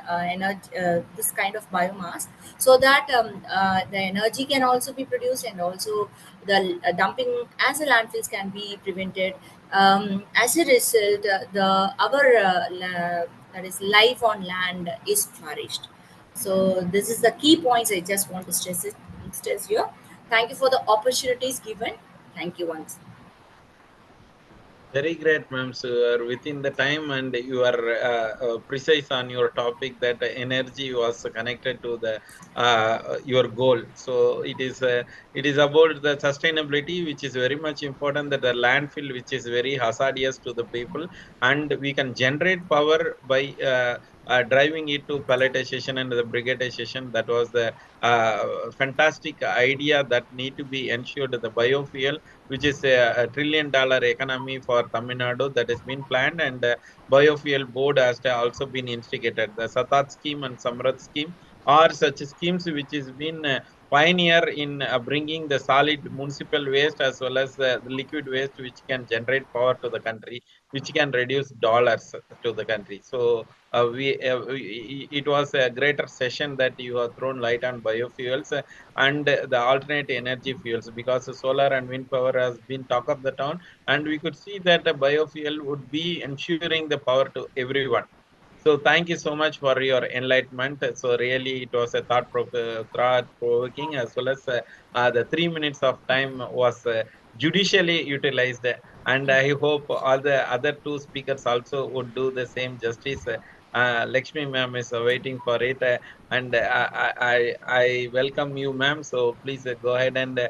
this kind of biomass, so that the energy can also be produced, and also the dumping as a landfills can be prevented. As a result, the our that is life on land is flourished. So this is the key points I just want to stress here. Thank you for the opportunities given. Thank you once.
Very great, ma'am. So you are within the time and you are precise on your topic that energy was connected to the your goal. So it is about the sustainability, which is very much important. That the landfill, which is very hazardous to the people, and we can generate power by driving it to pelletization and the briquetization. That was the fantastic idea that need to be ensured. The biofuel, which is a $1 trillion economy for Tamil Nadu, that has been planned, and biofuel board has also been instigated. The Satat scheme and Samrat scheme are such schemes which has been pioneer in bringing the solid municipal waste as well as the liquid waste, which can generate power to the country, which can reduce dollars to the country. So it was a greater session that you have thrown light on biofuels and the alternate energy fuels, because solar and wind power has been talk of the town, and we could see that the biofuel would be ensuring the power to everyone. So thank you so much for your enlightenment. So really, it was a thought provoking, as well as the 3 minutes of time was judicially utilized. And I hope all the other two speakers also would do the same justice. Lakshmi ma'am is waiting for it, and I welcome you, ma'am. So please go ahead and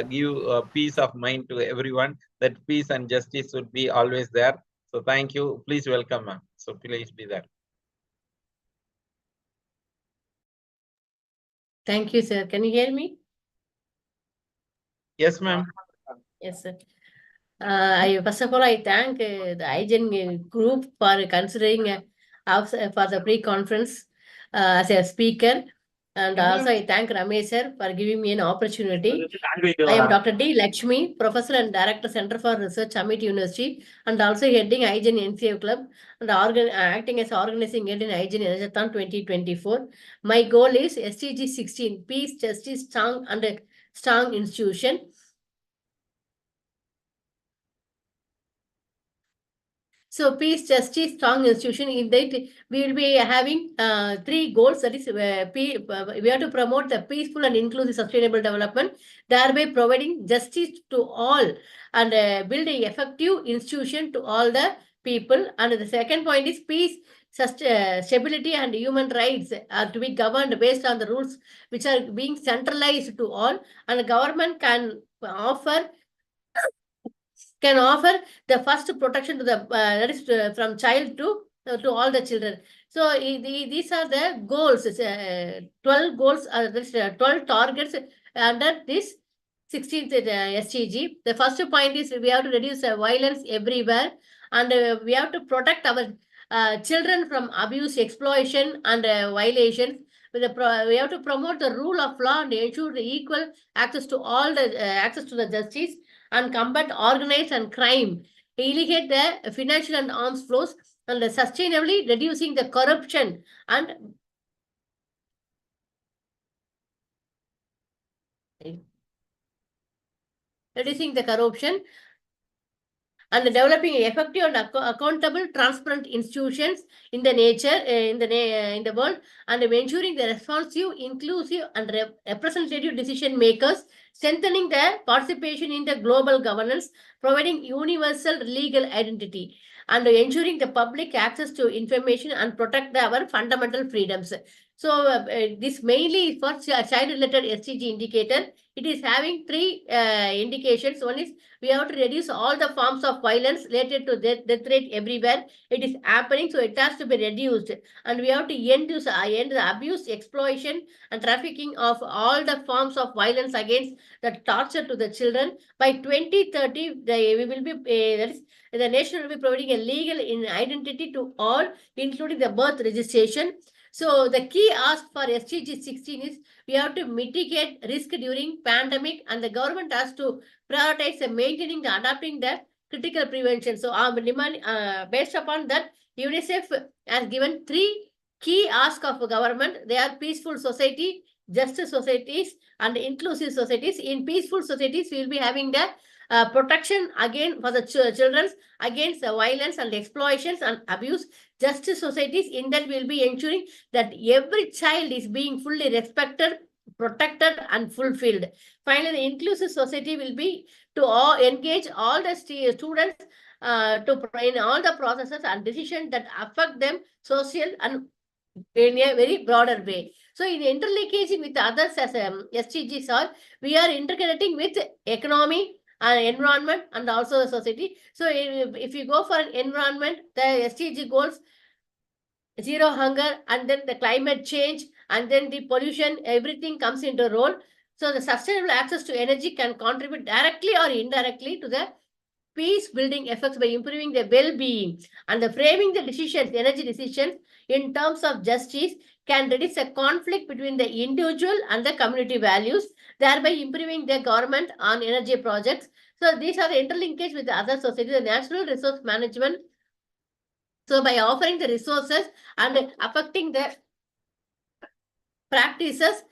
give peace of mind to everyone. That peace and justice would be always there. So thank you. Please welcome, ma'am. So please be there.
Thank you, sir. Can you hear me?
Yes, ma'am.
Yes, sir. First of all, I thank the IGEN group for considering us for the pre-conference as a speaker. And also, I thank Ramesh sir for giving me an opportunity. I am Dr. D. Lakshmi, Professor and Director, Center for Research, Amit University, and also heading IGEN NCF Club and acting as organizing head in IGEN ENERGATHON 2024. My goal is SDG 16, Peace, Justice, Strong and Strong Institution. So peace, justice, strong institution. In that, we will be having 3 goals. That is, we have to promote the peaceful and inclusive sustainable development, thereby providing justice to all and build an effective institution to all the people. And the second point is peace, stability and human rights are to be governed based on the rules which are being centralized to all, and the government can offer the first protection to the that is from child to all the children. So these are the goals. 12 goals, 12 targets under this 16th SDG. The first point is we have to reduce violence everywhere, and we have to protect our children from abuse, exploitation, and violations. We have to promote the rule of law and ensure the equal access to all the access to the justice, and combat organized and crime, alleviate the financial and arms flows, and sustainably reducing the corruption and and developing effective and accountable, transparent institutions in the nature in the world, and ensuring the responsive, inclusive, and representative decision makers, strengthening their participation in the global governance, providing universal legal identity, and ensuring the public access to information and protect our fundamental freedoms. So this mainly for child-related SDG indicator. It is having 3 indications. One is we have to reduce all the forms of violence related to death rate everywhere. It is happening, so it has to be reduced. And we have to end the abuse, exploitation, and trafficking of all the forms of violence against the torture to the children. By 2030, we will be that is, the nation will be providing a legal identity to all, including the birth registration. So the key ask for SDG 16 is we have to mitigate risk during pandemic, and the government has to prioritize maintaining the adapting the critical prevention. So based upon that, UNICEF has given 3 key asks of government. They are peaceful society, justice societies, and inclusive societies. In peaceful societies, we will be having the protection again for the children against violence and exploitations and abuse. Justice societies, in that we will be ensuring that every child is being fully respected, protected and fulfilled. Finally, the inclusive society will be to all engage all the students in all the processes and decisions that affect them social and in a very broader way. So in interlinking with others as SDGs are, we are interconnecting with economy and environment and also the society. So if you go for an environment, the SDG goals, zero hunger, and then the climate change, and then the pollution, everything comes into role. So the sustainable access to energy can contribute directly or indirectly to the peace building effects by improving the well-being, and the framing the decisions, energy decisions in terms of justice can reduce a conflict between the individual and the community values, thereby improving the government on energy projects. So these are the interlinkage with the other society, the natural resource management. So by offering the resources and affecting the practices,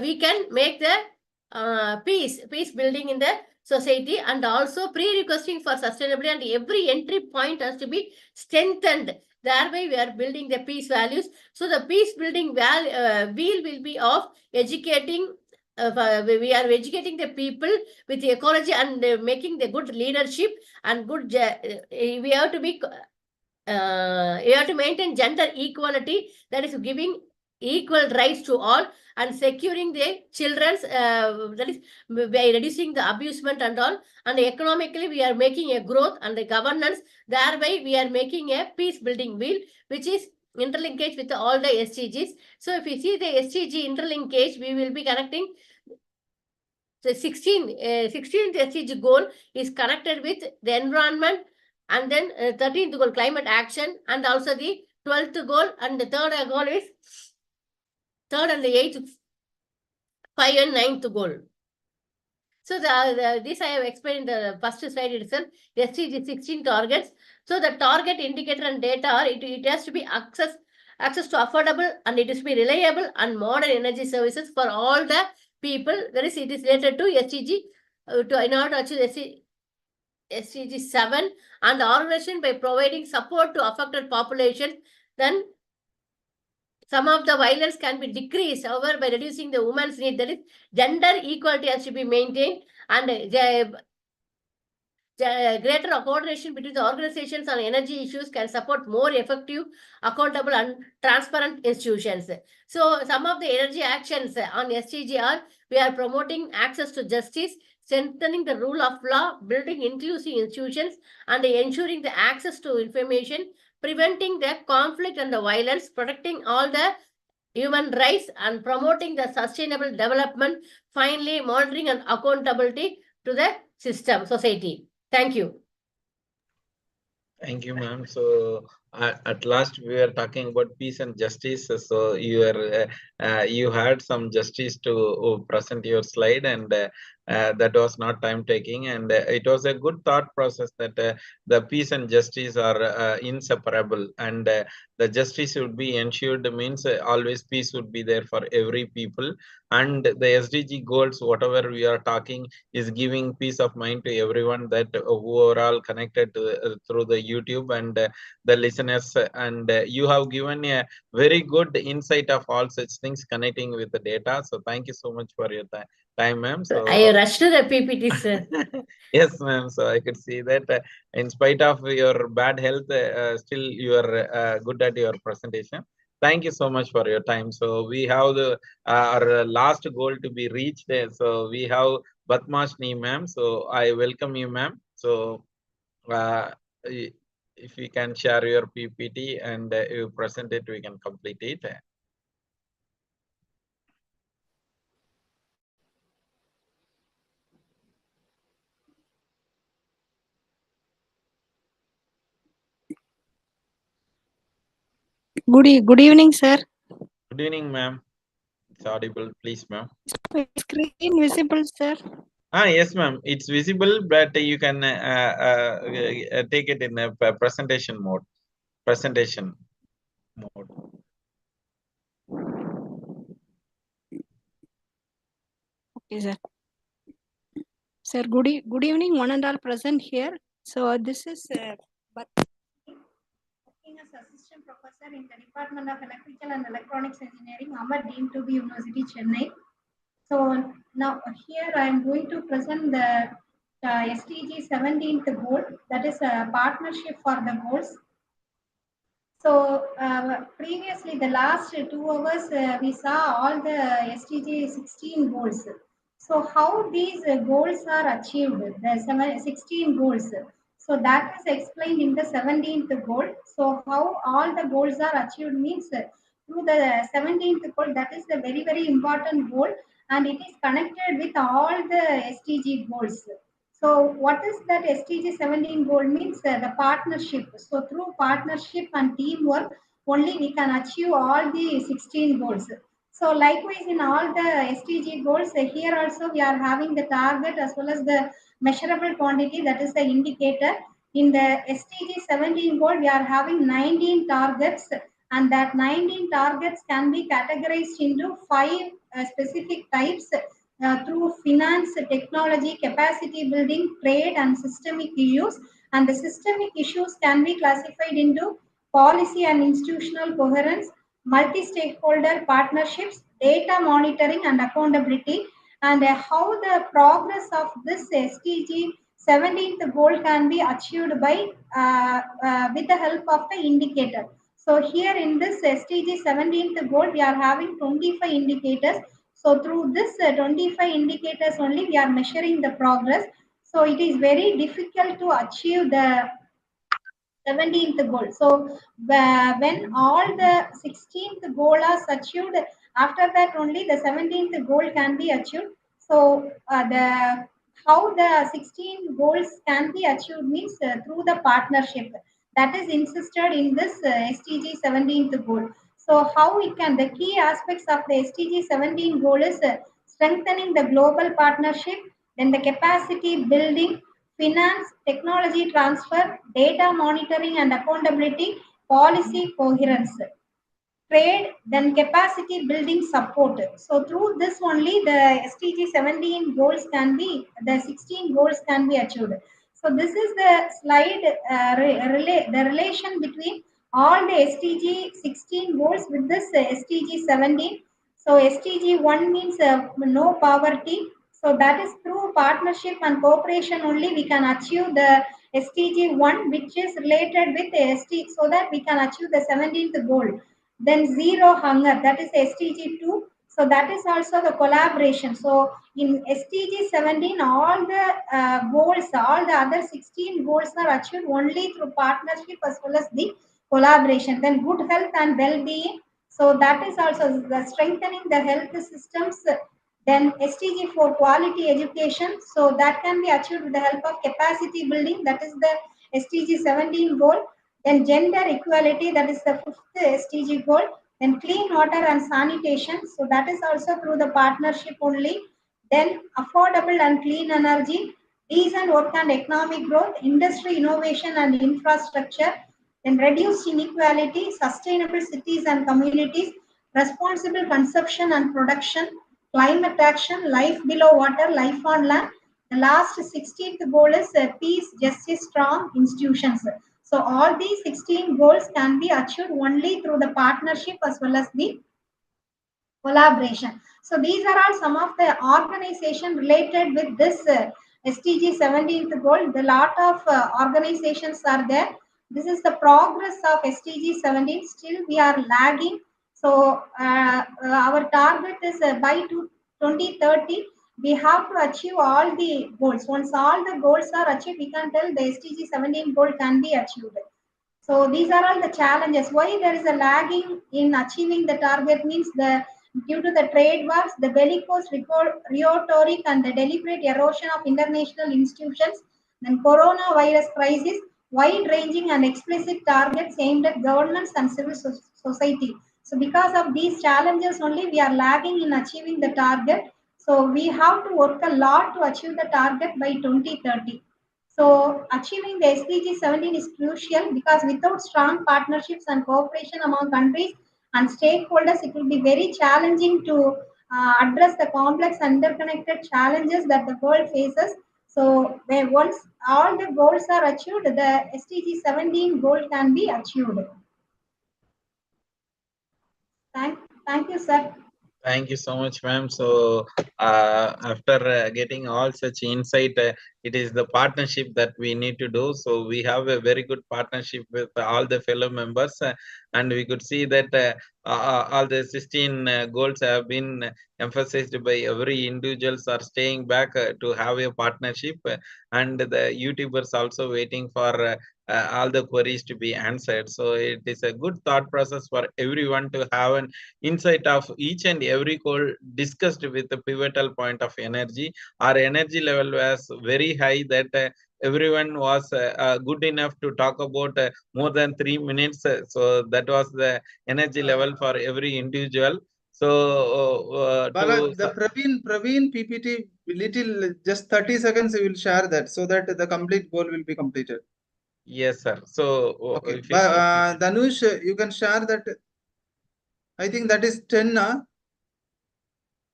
we can make the peace building in the society, and also pre-requesting for sustainability, and every entry point has to be strengthened. Thereby, we are building the peace values. So the peace building wheel will be of educating. We are educating the people with the ecology and making the good leadership and good. We have to be. You have to maintain gender equality, that is giving equal rights to all, and securing the children's, that is by reducing the abusement and all, and economically we are making a growth and the governance, thereby we are making a peace building wheel which is interlinkage with all the SDGs. So if you see the SDG interlinkage, we will be connecting the 16th SDG goal is connected with the environment, and then 13th goal climate action, and also the 12th goal, and the third goal is third and the 8th, 5 and 9th goal. So this I have explained in the first slide itself, SDG 16 targets. So the target indicator and data are, it has to be access to affordable, and it is to be reliable and modern energy services for all the people. That is, it is related to SDG in order to achieve SDG 7, and the organization by providing support to affected populations, then some of the violence can be decreased. However, by reducing the woman's need, that is gender equality has to be maintained, and greater coordination between the organizations on energy issues can support more effective, accountable, and transparent institutions. So some of the energy actions on SDG are, we are promoting access to justice, strengthening the rule of law, building inclusive institutions, and ensuring the access to information, preventing the conflict and the violence, protecting all the human rights, and promoting the sustainable development, finally monitoring and accountability to the system, society. Thank you.
Thank you, ma'am. So at last we were talking about peace and justice. So you had some justice to present your slide, and that was not time taking, and it was a good thought process that the peace and justice are inseparable, and the justice would be ensured means always peace would be there for every people, and the SDG goals, whatever we are talking, is giving peace of mind to everyone that who are all connected to, through the YouTube and the listeners, and you have given a very good insight of all such things connecting with the data. So thank you so much for your time, ma'am. So
I rushed to the PPT, sir.
Yes, ma'am. So I could see that in spite of your bad health, still you are good at your presentation. Thank you so much for your time. So we have our last goal to be reached. So we have Batmashni, ma'am. So I welcome you, ma'am. So if you can share your PPT and you present it, we can complete it.
Good evening, sir.
Good evening, ma'am. It's audible, please, ma'am.
Screen visible, sir.
Yes, ma'am. It's visible, but you can take it in a presentation mode. Presentation mode.
Okay, sir. Sir, good evening, one and all present here. So this is
working as assistant professor in the Department of Electrical and Electronics Engineering, Amar deemed to be University, Chennai.
So now here I am going to present the SDG 17th goal, that is a partnership for the goals. So previously, the last 2 hours, we saw all the SDG 16 goals. So how these goals are achieved, the 16 goals. So that is explained in the 17th goal. So how all the goals are achieved means through the 17th goal, that is a very, very important goal, and it is connected with all the SDG goals. So what is that SDG 17 goal means? The partnership. So through partnership and teamwork, only we can achieve all the 16 goals. So likewise in all the SDG goals, here also we are having the target as well as the measurable quantity, that is the indicator. In the SDG 17 goal, we are having 19 targets, and that 19 targets can be categorized into 5 specific types. Through finance, technology, capacity building, trade, and systemic issues. And the systemic issues can be classified into policy and institutional coherence, multi-stakeholder partnerships, data monitoring and accountability, and how the progress of this SDG 17th goal can be achieved by with the help of the indicator. So here in this SDG 17th goal, we are having 25 indicators. So through this 25 indicators only, we are measuring the progress. So it is very difficult to achieve the 17th goal. So when all the 16th goal is achieved, after that only the 17th goal can be achieved. So the how the 16 goals can be achieved means through the partnership that is insisted in this SDG 17th goal. So how it can, the key aspects of the SDG 17 goal is strengthening the global partnership, then the capacity building, finance, technology transfer, data monitoring and accountability, policy coherence, trade, then capacity building support. So through this only the SDG 17 goals can be, the 16 goals can be achieved. So this is the slide, the relation between all the SDG 16 goals with this SDG 17. So SDG 1 means no poverty. So that is through partnership and cooperation only we can achieve the SDG 1, which is related with the SDG, so that we can achieve the 17th goal. Then zero hunger, that is SDG 2. So that is also the collaboration. So in SDG 17, all the goals, all the other 16 goals are achieved only through partnership as well as the collaboration. Then good health and well-being. So that is also the strengthening the health systems. Then SDG for quality education. So that can be achieved with the help of capacity building. That is the SDG 17 goal. Then gender equality, that is the 5th SDG goal. Then clean water and sanitation. So that is also through the partnership only. Then affordable and clean energy, decent work and economic growth, industry innovation and infrastructure. Then reduced inequality, sustainable cities and communities, responsible consumption and production, climate action, life below water, life on land. The last 16th goal is peace, justice, strong institutions. So all these 16 goals can be achieved only through the partnership as well as the collaboration. So these are all some of the organization related with this SDG 17th goal. The lot of organizations are there. This is the progress of SDG 17. Still we are lagging. So our target is by 2030, we have to achieve all the goals. Once all the goals are achieved, we can tell the SDG 17 goal can be achieved. So these are all the challenges. Why there is a lagging in achieving the target means due to the trade wars, the bellicose rhetoric and the deliberate erosion of international institutions, then coronavirus crisis, wide-ranging and explicit targets aimed at governments and civil society. So because of these challenges only, we are lagging in achieving the target. So we have to work a lot to achieve the target by 2030. So achieving the SDG 17 is crucial because without strong partnerships and cooperation among countries and stakeholders, it will be very challenging to address the complex interconnected challenges that the world faces. So once all the goals are achieved, the SDG 17 goal can be achieved. Thank you, sir.
Thank you so much, ma'am. So, after getting all such insight, it is the partnership that we need to do. So, we have a very good partnership with all the fellow members, and we could see that all the 16 goals have been emphasized by every individuals are staying back to have a partnership, and the YouTubers also waiting for all the queries to be answered. So, it is a good thought process for everyone to have an insight of each and every goal discussed with the pivotal point of energy. Our energy level was very high that everyone was good enough to talk about more than 3 minutes. So that was the energy level for every individual. So
Bala, the Praveen PPT little just 30 seconds we will share that so that the complete goal will be completed.
Yes, sir. So
okay, Dhanush, you can share that. I think that is 10,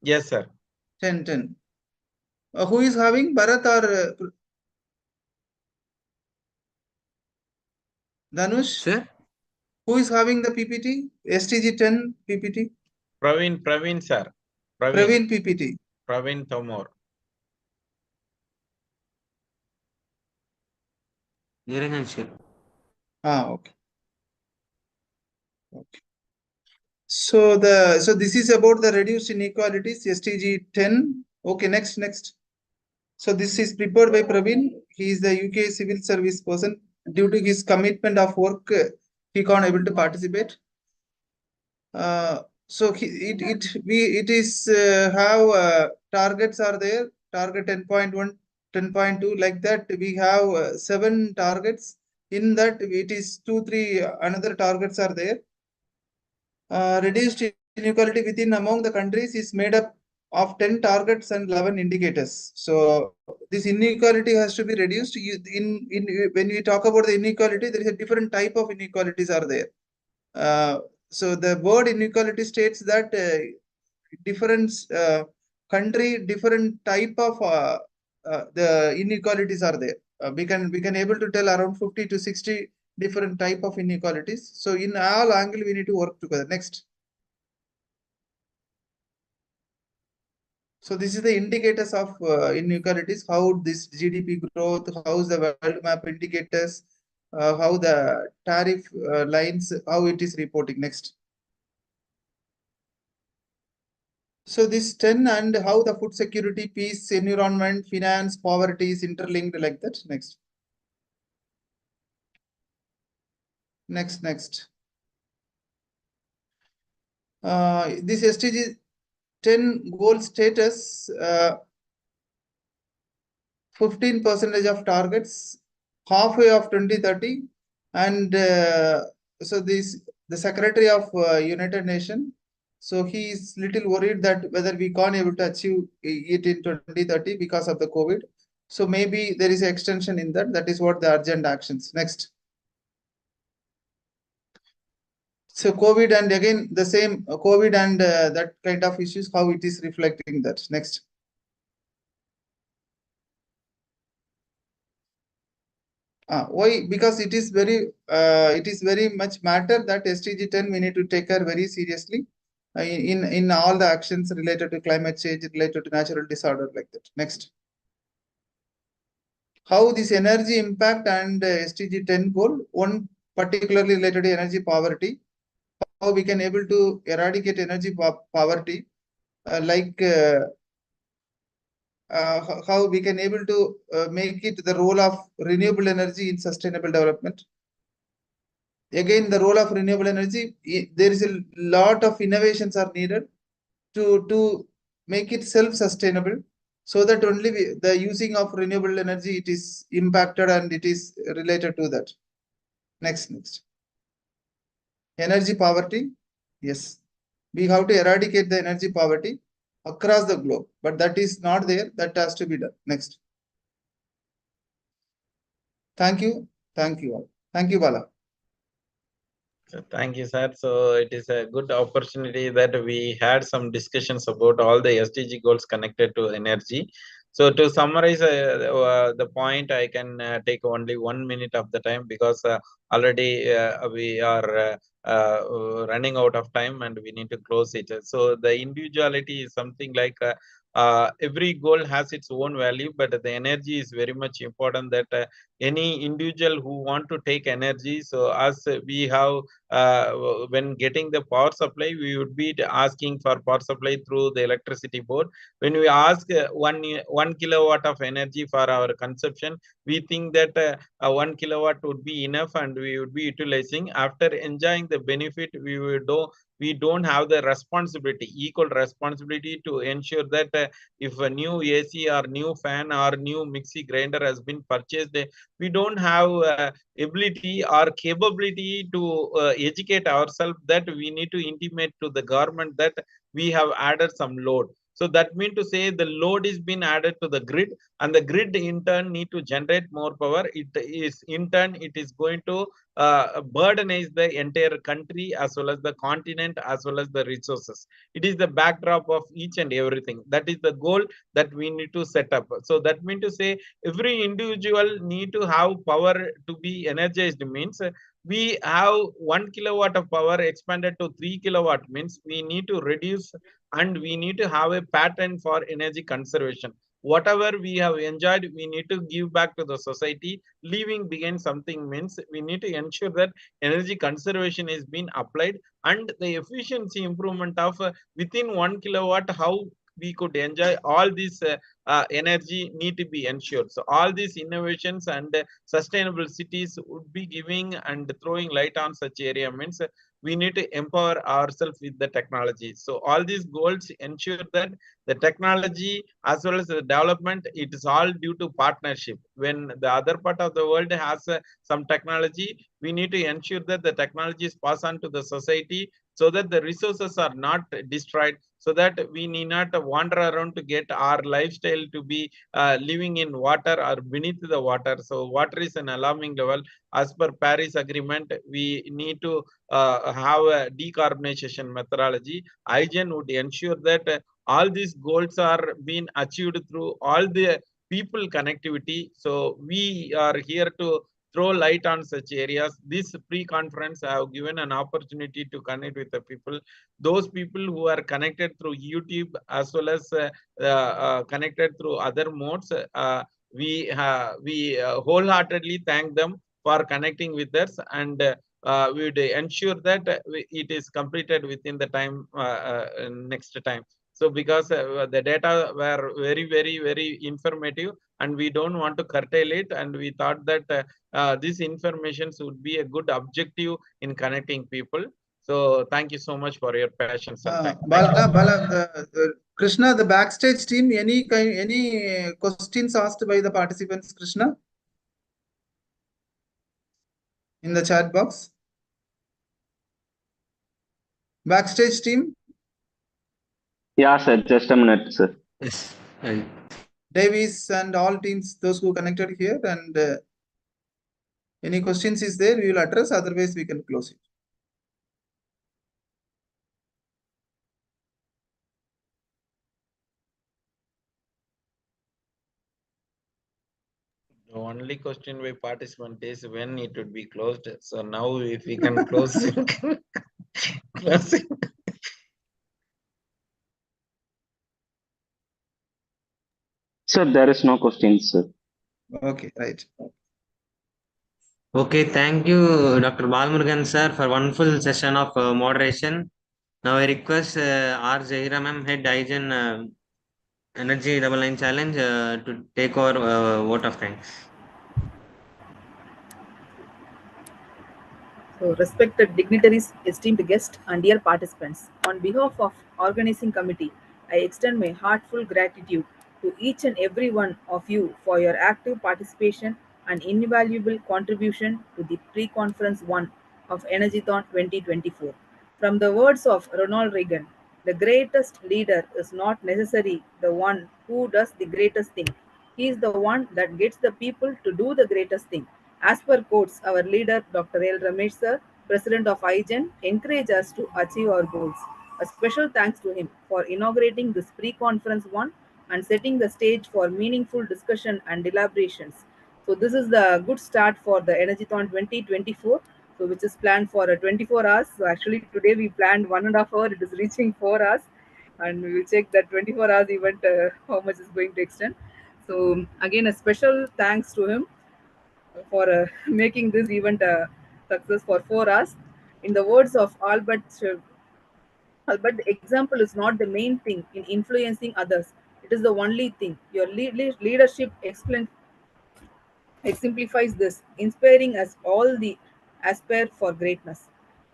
Yes, sir.
10. Who is having Bharat or Dhanush?
Sir?
Who is having the PPT? STG 10 PPT?
Praveen, sir.
Praveen PPT.
Praveen Tomor.
Okay. So this is about the reduced inequalities, STG 10. Okay, next. So this is prepared by Praveen. He is the UK civil service person. Due to his commitment of work, he can't able to participate. So it is how targets are there. Target 10.1, 10.2, like that. We have 7 targets. In that, it is 2-3 another targets are there. Reduced inequality within among the countries is made up of 10 targets and 11 indicators. So this inequality has to be reduced. When we talk about the inequality, there is a different type of inequalities are there. So the word inequality states that different country, different type of the inequalities are there. We can able to tell around 50 to 60 different type of inequalities. So in all angle, we need to work together. Next. So this is the indicators of inequalities, how this GDP growth, how the world map indicators, how the tariff lines, how it is reporting. Next. So this 10 and how the food security, peace, environment, finance, poverty is interlinked like that. Next. This SDG 10 goal status, 15% of targets, halfway of 2030. And so the Secretary of United Nations, so he is little worried that whether we can't able to achieve it in 2030 because of the COVID. So maybe there is an extension in that. That is what the urgent actions. Next. So COVID and again the same COVID and that kind of issues, how it is reflecting that. Next. Why? Because it is very much matter that SDG 10 we need to take care very seriously in all the actions related to climate change, related to natural disorder like that. Next. How this energy impact and SDG 10 goal, one particularly related to energy poverty, how we can able to eradicate energy poverty, how we can able to make it the role of renewable energy in sustainable development. Again, the role of renewable energy, there is a lot of innovations are needed to make it self-sustainable, so that only the using of renewable energy, it is impacted and it is related to that. Next. Energy poverty. Yes, we have to eradicate the energy poverty across the globe, but that is not there. That has to be done. Next. Thank you all. Thank you, Bala.
So thank you, sir. So it is a good opportunity that we had some discussions about all the SDG goals connected to energy. So to summarize the point, I can take only 1 minute of the time, because already we are running out of time and we need to close it. So the individuality is something like every goal has its own value, but the energy is very much important, that any individual who want to take energy. So as we have when getting the power supply, we would be asking for power supply through the electricity board. When we ask 1 kilowatt of energy for our consumption, we think that 1 kilowatt would be enough and we would be utilizing. After enjoying the benefit, we don't have the equal responsibility to ensure that if a new AC or new fan or new mixie grinder has been purchased, we don't have ability or capability to educate ourselves, that we need to intimate to the government that we have added some load. So that means to say the load is being added to the grid, and the grid in turn need to generate more power. It is in turn, it is going to burdenize the entire country as well as the continent as well as the resources. It is the backdrop of each and everything. That is the goal that we need to set up. So that means to say every individual need to have power to be energized, means we have 1 kilowatt of power expanded to 3 kilowatt, means we need to reduce and we need to have a pattern for energy conservation. Whatever we have enjoyed, we need to give back to the society. Leaving behind something means we need to ensure that energy conservation is being applied, and the efficiency improvement of within 1 kilowatt, how we could enjoy all this energy need to be ensured. So all these innovations and sustainable cities would be giving and throwing light on such area, means we need to empower ourselves with the technology. So all these goals ensure that the technology as well as the development, it is all due to partnership. When the other part of the world has some technology, we need to ensure that the technology is passed on to the society, so that the resources are not destroyed, so that we need not wander around to get our lifestyle to be living in water or beneath the water. So water is an alarming level. As per Paris Agreement, we need to have a decarbonization methodology. IGEN would ensure that all these goals are being achieved through all the people connectivity. So we are here to throw light on such areas. This pre-conference have given an opportunity to connect with the people. Those people who are connected through YouTube as well as connected through other modes, we wholeheartedly thank them for connecting with us, and we would ensure that it is completed within the time next time. So because the data were very informative, and we don't want to curtail it, and we thought that this information would be a good objective in connecting people. So thank you so much for your patience and time.
Krishna, the backstage team, any questions asked by the participants, Krishna, in the chat box? Backstage team?
Yeah, sir. Just a minute, sir.
Yes.
Davies and all teams, those who connected here, and any questions is there, we will address. Otherwise, we can close it.
The only question by participant is when it would be closed. So now if we can close close it.
Sir, there is no questions, sir.
Okay, right.
Okay, thank you, Dr. Balmurugan sir, for wonderful session of moderation. Now I request R. Zahira ma'am, Head IGEN Energy Double Line Challenge, to take over vote of thanks.
So, respected dignitaries, esteemed guests, and dear participants, on behalf of organizing committee, I extend my heartfelt gratitude to each and every one of you for your active participation and invaluable contribution to the pre-conference 1 of ENERGATHON 2024. From the words of Ronald Reagan, the greatest leader is not necessarily the one who does the greatest thing. He is the one that gets the people to do the greatest thing. As per quotes, our leader, Dr. L. Ramesh sir, President of IGEN, encouraged us to achieve our goals. A special thanks to him for inaugurating this pre-conference 1 and setting the stage for meaningful discussion and deliberations. So this is the good start for the ENERGATHON 2024, so which is planned for 24 hours. So actually today we planned 1.5 hours, it is reaching 4 hours, and we will check that 24 hours event how much is going to extend. So again, a special thanks to him for making this event a success for 4 hours. In the words of Albert, the example is not the main thing in influencing others. It is the only thing. Your leadership exemplifies this, inspiring us all the aspire for greatness.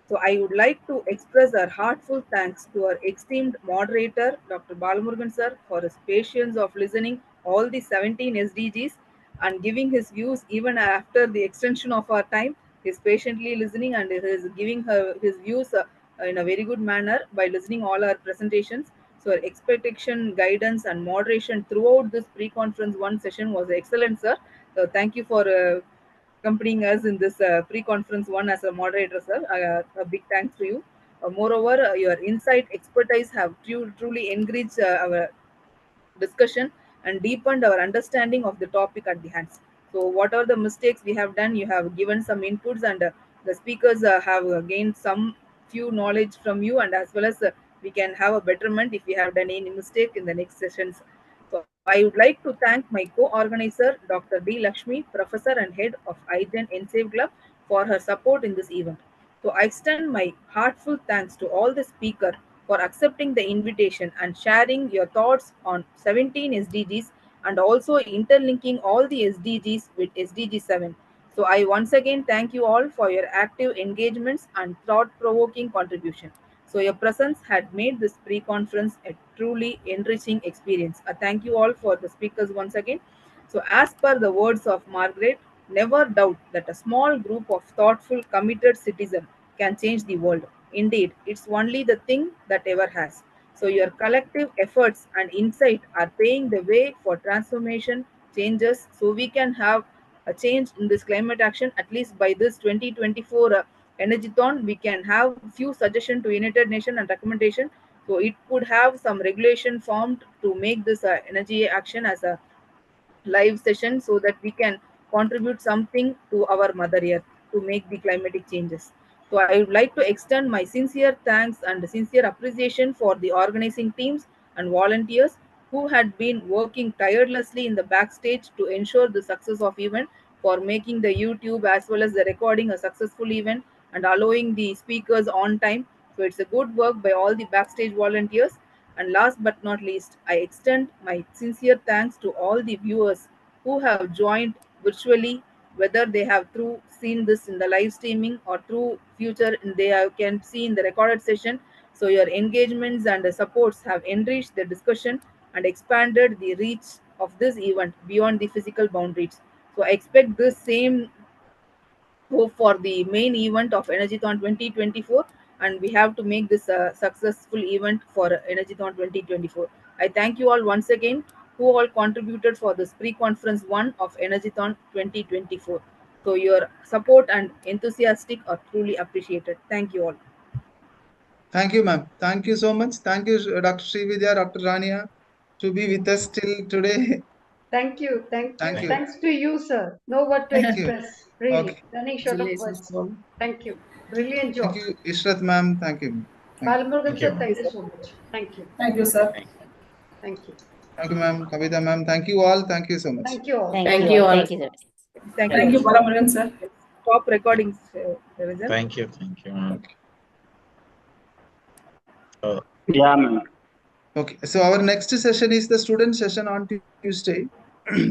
So I would like to express our heartfelt thanks to our esteemed moderator, Dr. Balmurugan sir, for his patience of listening all the 17 SDGs and giving his views even after the extension of our time. He's patiently listening and is giving his views in a very good manner by listening all our presentations. So our expectation, guidance, and moderation throughout this pre-conference one session was excellent, sir. So thank you for accompanying us in this pre-conference one as a moderator, sir. A big thanks to you. Moreover, your insight, expertise have truly enriched our discussion and deepened our understanding of the topic at the hands. So, what are the mistakes we have done? You have given some inputs, and the speakers have gained some few knowledge from you, and as well as we can have a betterment if we have done any mistake in the next sessions. So, I would like to thank my co-organizer, Dr. D. Lakshmi, Professor and Head of IGEN NSAVE Club, for her support in this event. So, I extend my heartfelt thanks to all the speakers for accepting the invitation and sharing your thoughts on 17 SDGs and also interlinking all the SDGs with SDG 7. So I once again thank you all for your active engagements and thought-provoking contribution. So your presence had made this pre-conference a truly enriching experience. I thank you all for the speakers once again. So as per the words of Margaret, never doubt that a small group of thoughtful, committed citizens can change the world. Indeed, it's only the thing that ever has. So your collective efforts and insight are paving the way for transformation changes so we can have a change in this climate action. At least by this 2024 ENERGATHON, we can have few suggestions to United Nations and recommendation. So it could have some regulation formed to make this energy action as a live session so that we can contribute something to our mother earth to make the climatic changes. So I would like to extend my sincere thanks and sincere appreciation for the organizing teams and volunteers who had been working tirelessly in the backstage to ensure the success of event, for making the YouTube as well as the recording a successful event and allowing the speakers on time. So it's a good work by all the backstage volunteers. And last but not least, I extend my sincere thanks to all the viewers who have joined virtually, whether they have through seen this in the live streaming or through future can see in the recorded session. So your engagements and the supports have enriched the discussion and expanded the reach of this event beyond the physical boundaries. So I expect this same hope for the main event of ENERGATHON 2024, and we have to make this a successful event for ENERGATHON 2024. I thank you all once again who all contributed for this pre-conference one of ENERGATHON 2024. So your support and enthusiastic are truly appreciated. Thank you all.
Thank you, ma'am. Thank you so much. Thank you, Dr. Srividya, Dr. Rania, to be with us till today.
Thank you. Thank
Thank
you.
you.
Thanks to you, sir. No word to
Thank you.
express. Really.
Okay.
Running short of words. Thank you. Brilliant job.
Thank you, Ishrat ma'am. Thank you. Thank you.
Balmurugan sir, thank you so much. Thank you.
Thank you, sir.
Thank you.
Thank you, ma'am. Kavita ma'am. Thank you all. Thank you so much.
Thank you all.
Thank you all.
Thank you, sir.
Thank you, Balamurugan, sir.
Stop recording, Revision.
Thank you. Thank you, ma'am.
Yeah, ma'am.
Okay, so our next session is the student session on Tuesday.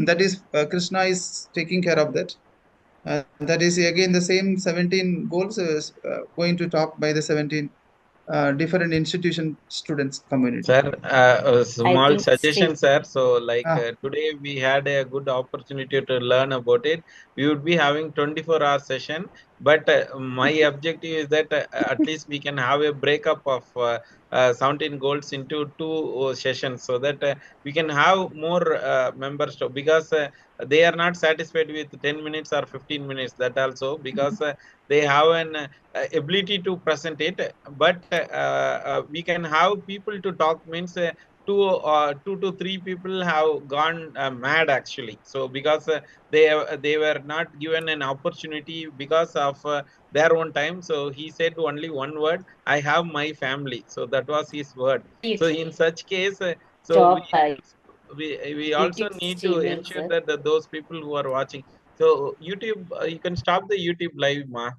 That is, Krishna is taking care of that. That is again the same 17 goals going to talk by the 17 different institution students community.
Sir, a small
think
suggestion,
Sri-
sir. So, like today we had a good opportunity to learn about it. We would be having 24-hour session, but my objective is that at least we can have a breakup of 17 goals into 2 sessions so that we can have more members because they are not satisfied with 10 minutes or 15 minutes. That also because they have an ability to present it, but we can have people to talk means two to three people have gone mad actually. So because they were not given an opportunity because of their own time. So he said only one word: "I have my family." So that was his word. So in such case, so
Stop.
we also
YouTube
need to
streaming,
ensure
sir.
that those people who are watching. So YouTube, you can stop the YouTube live, ma.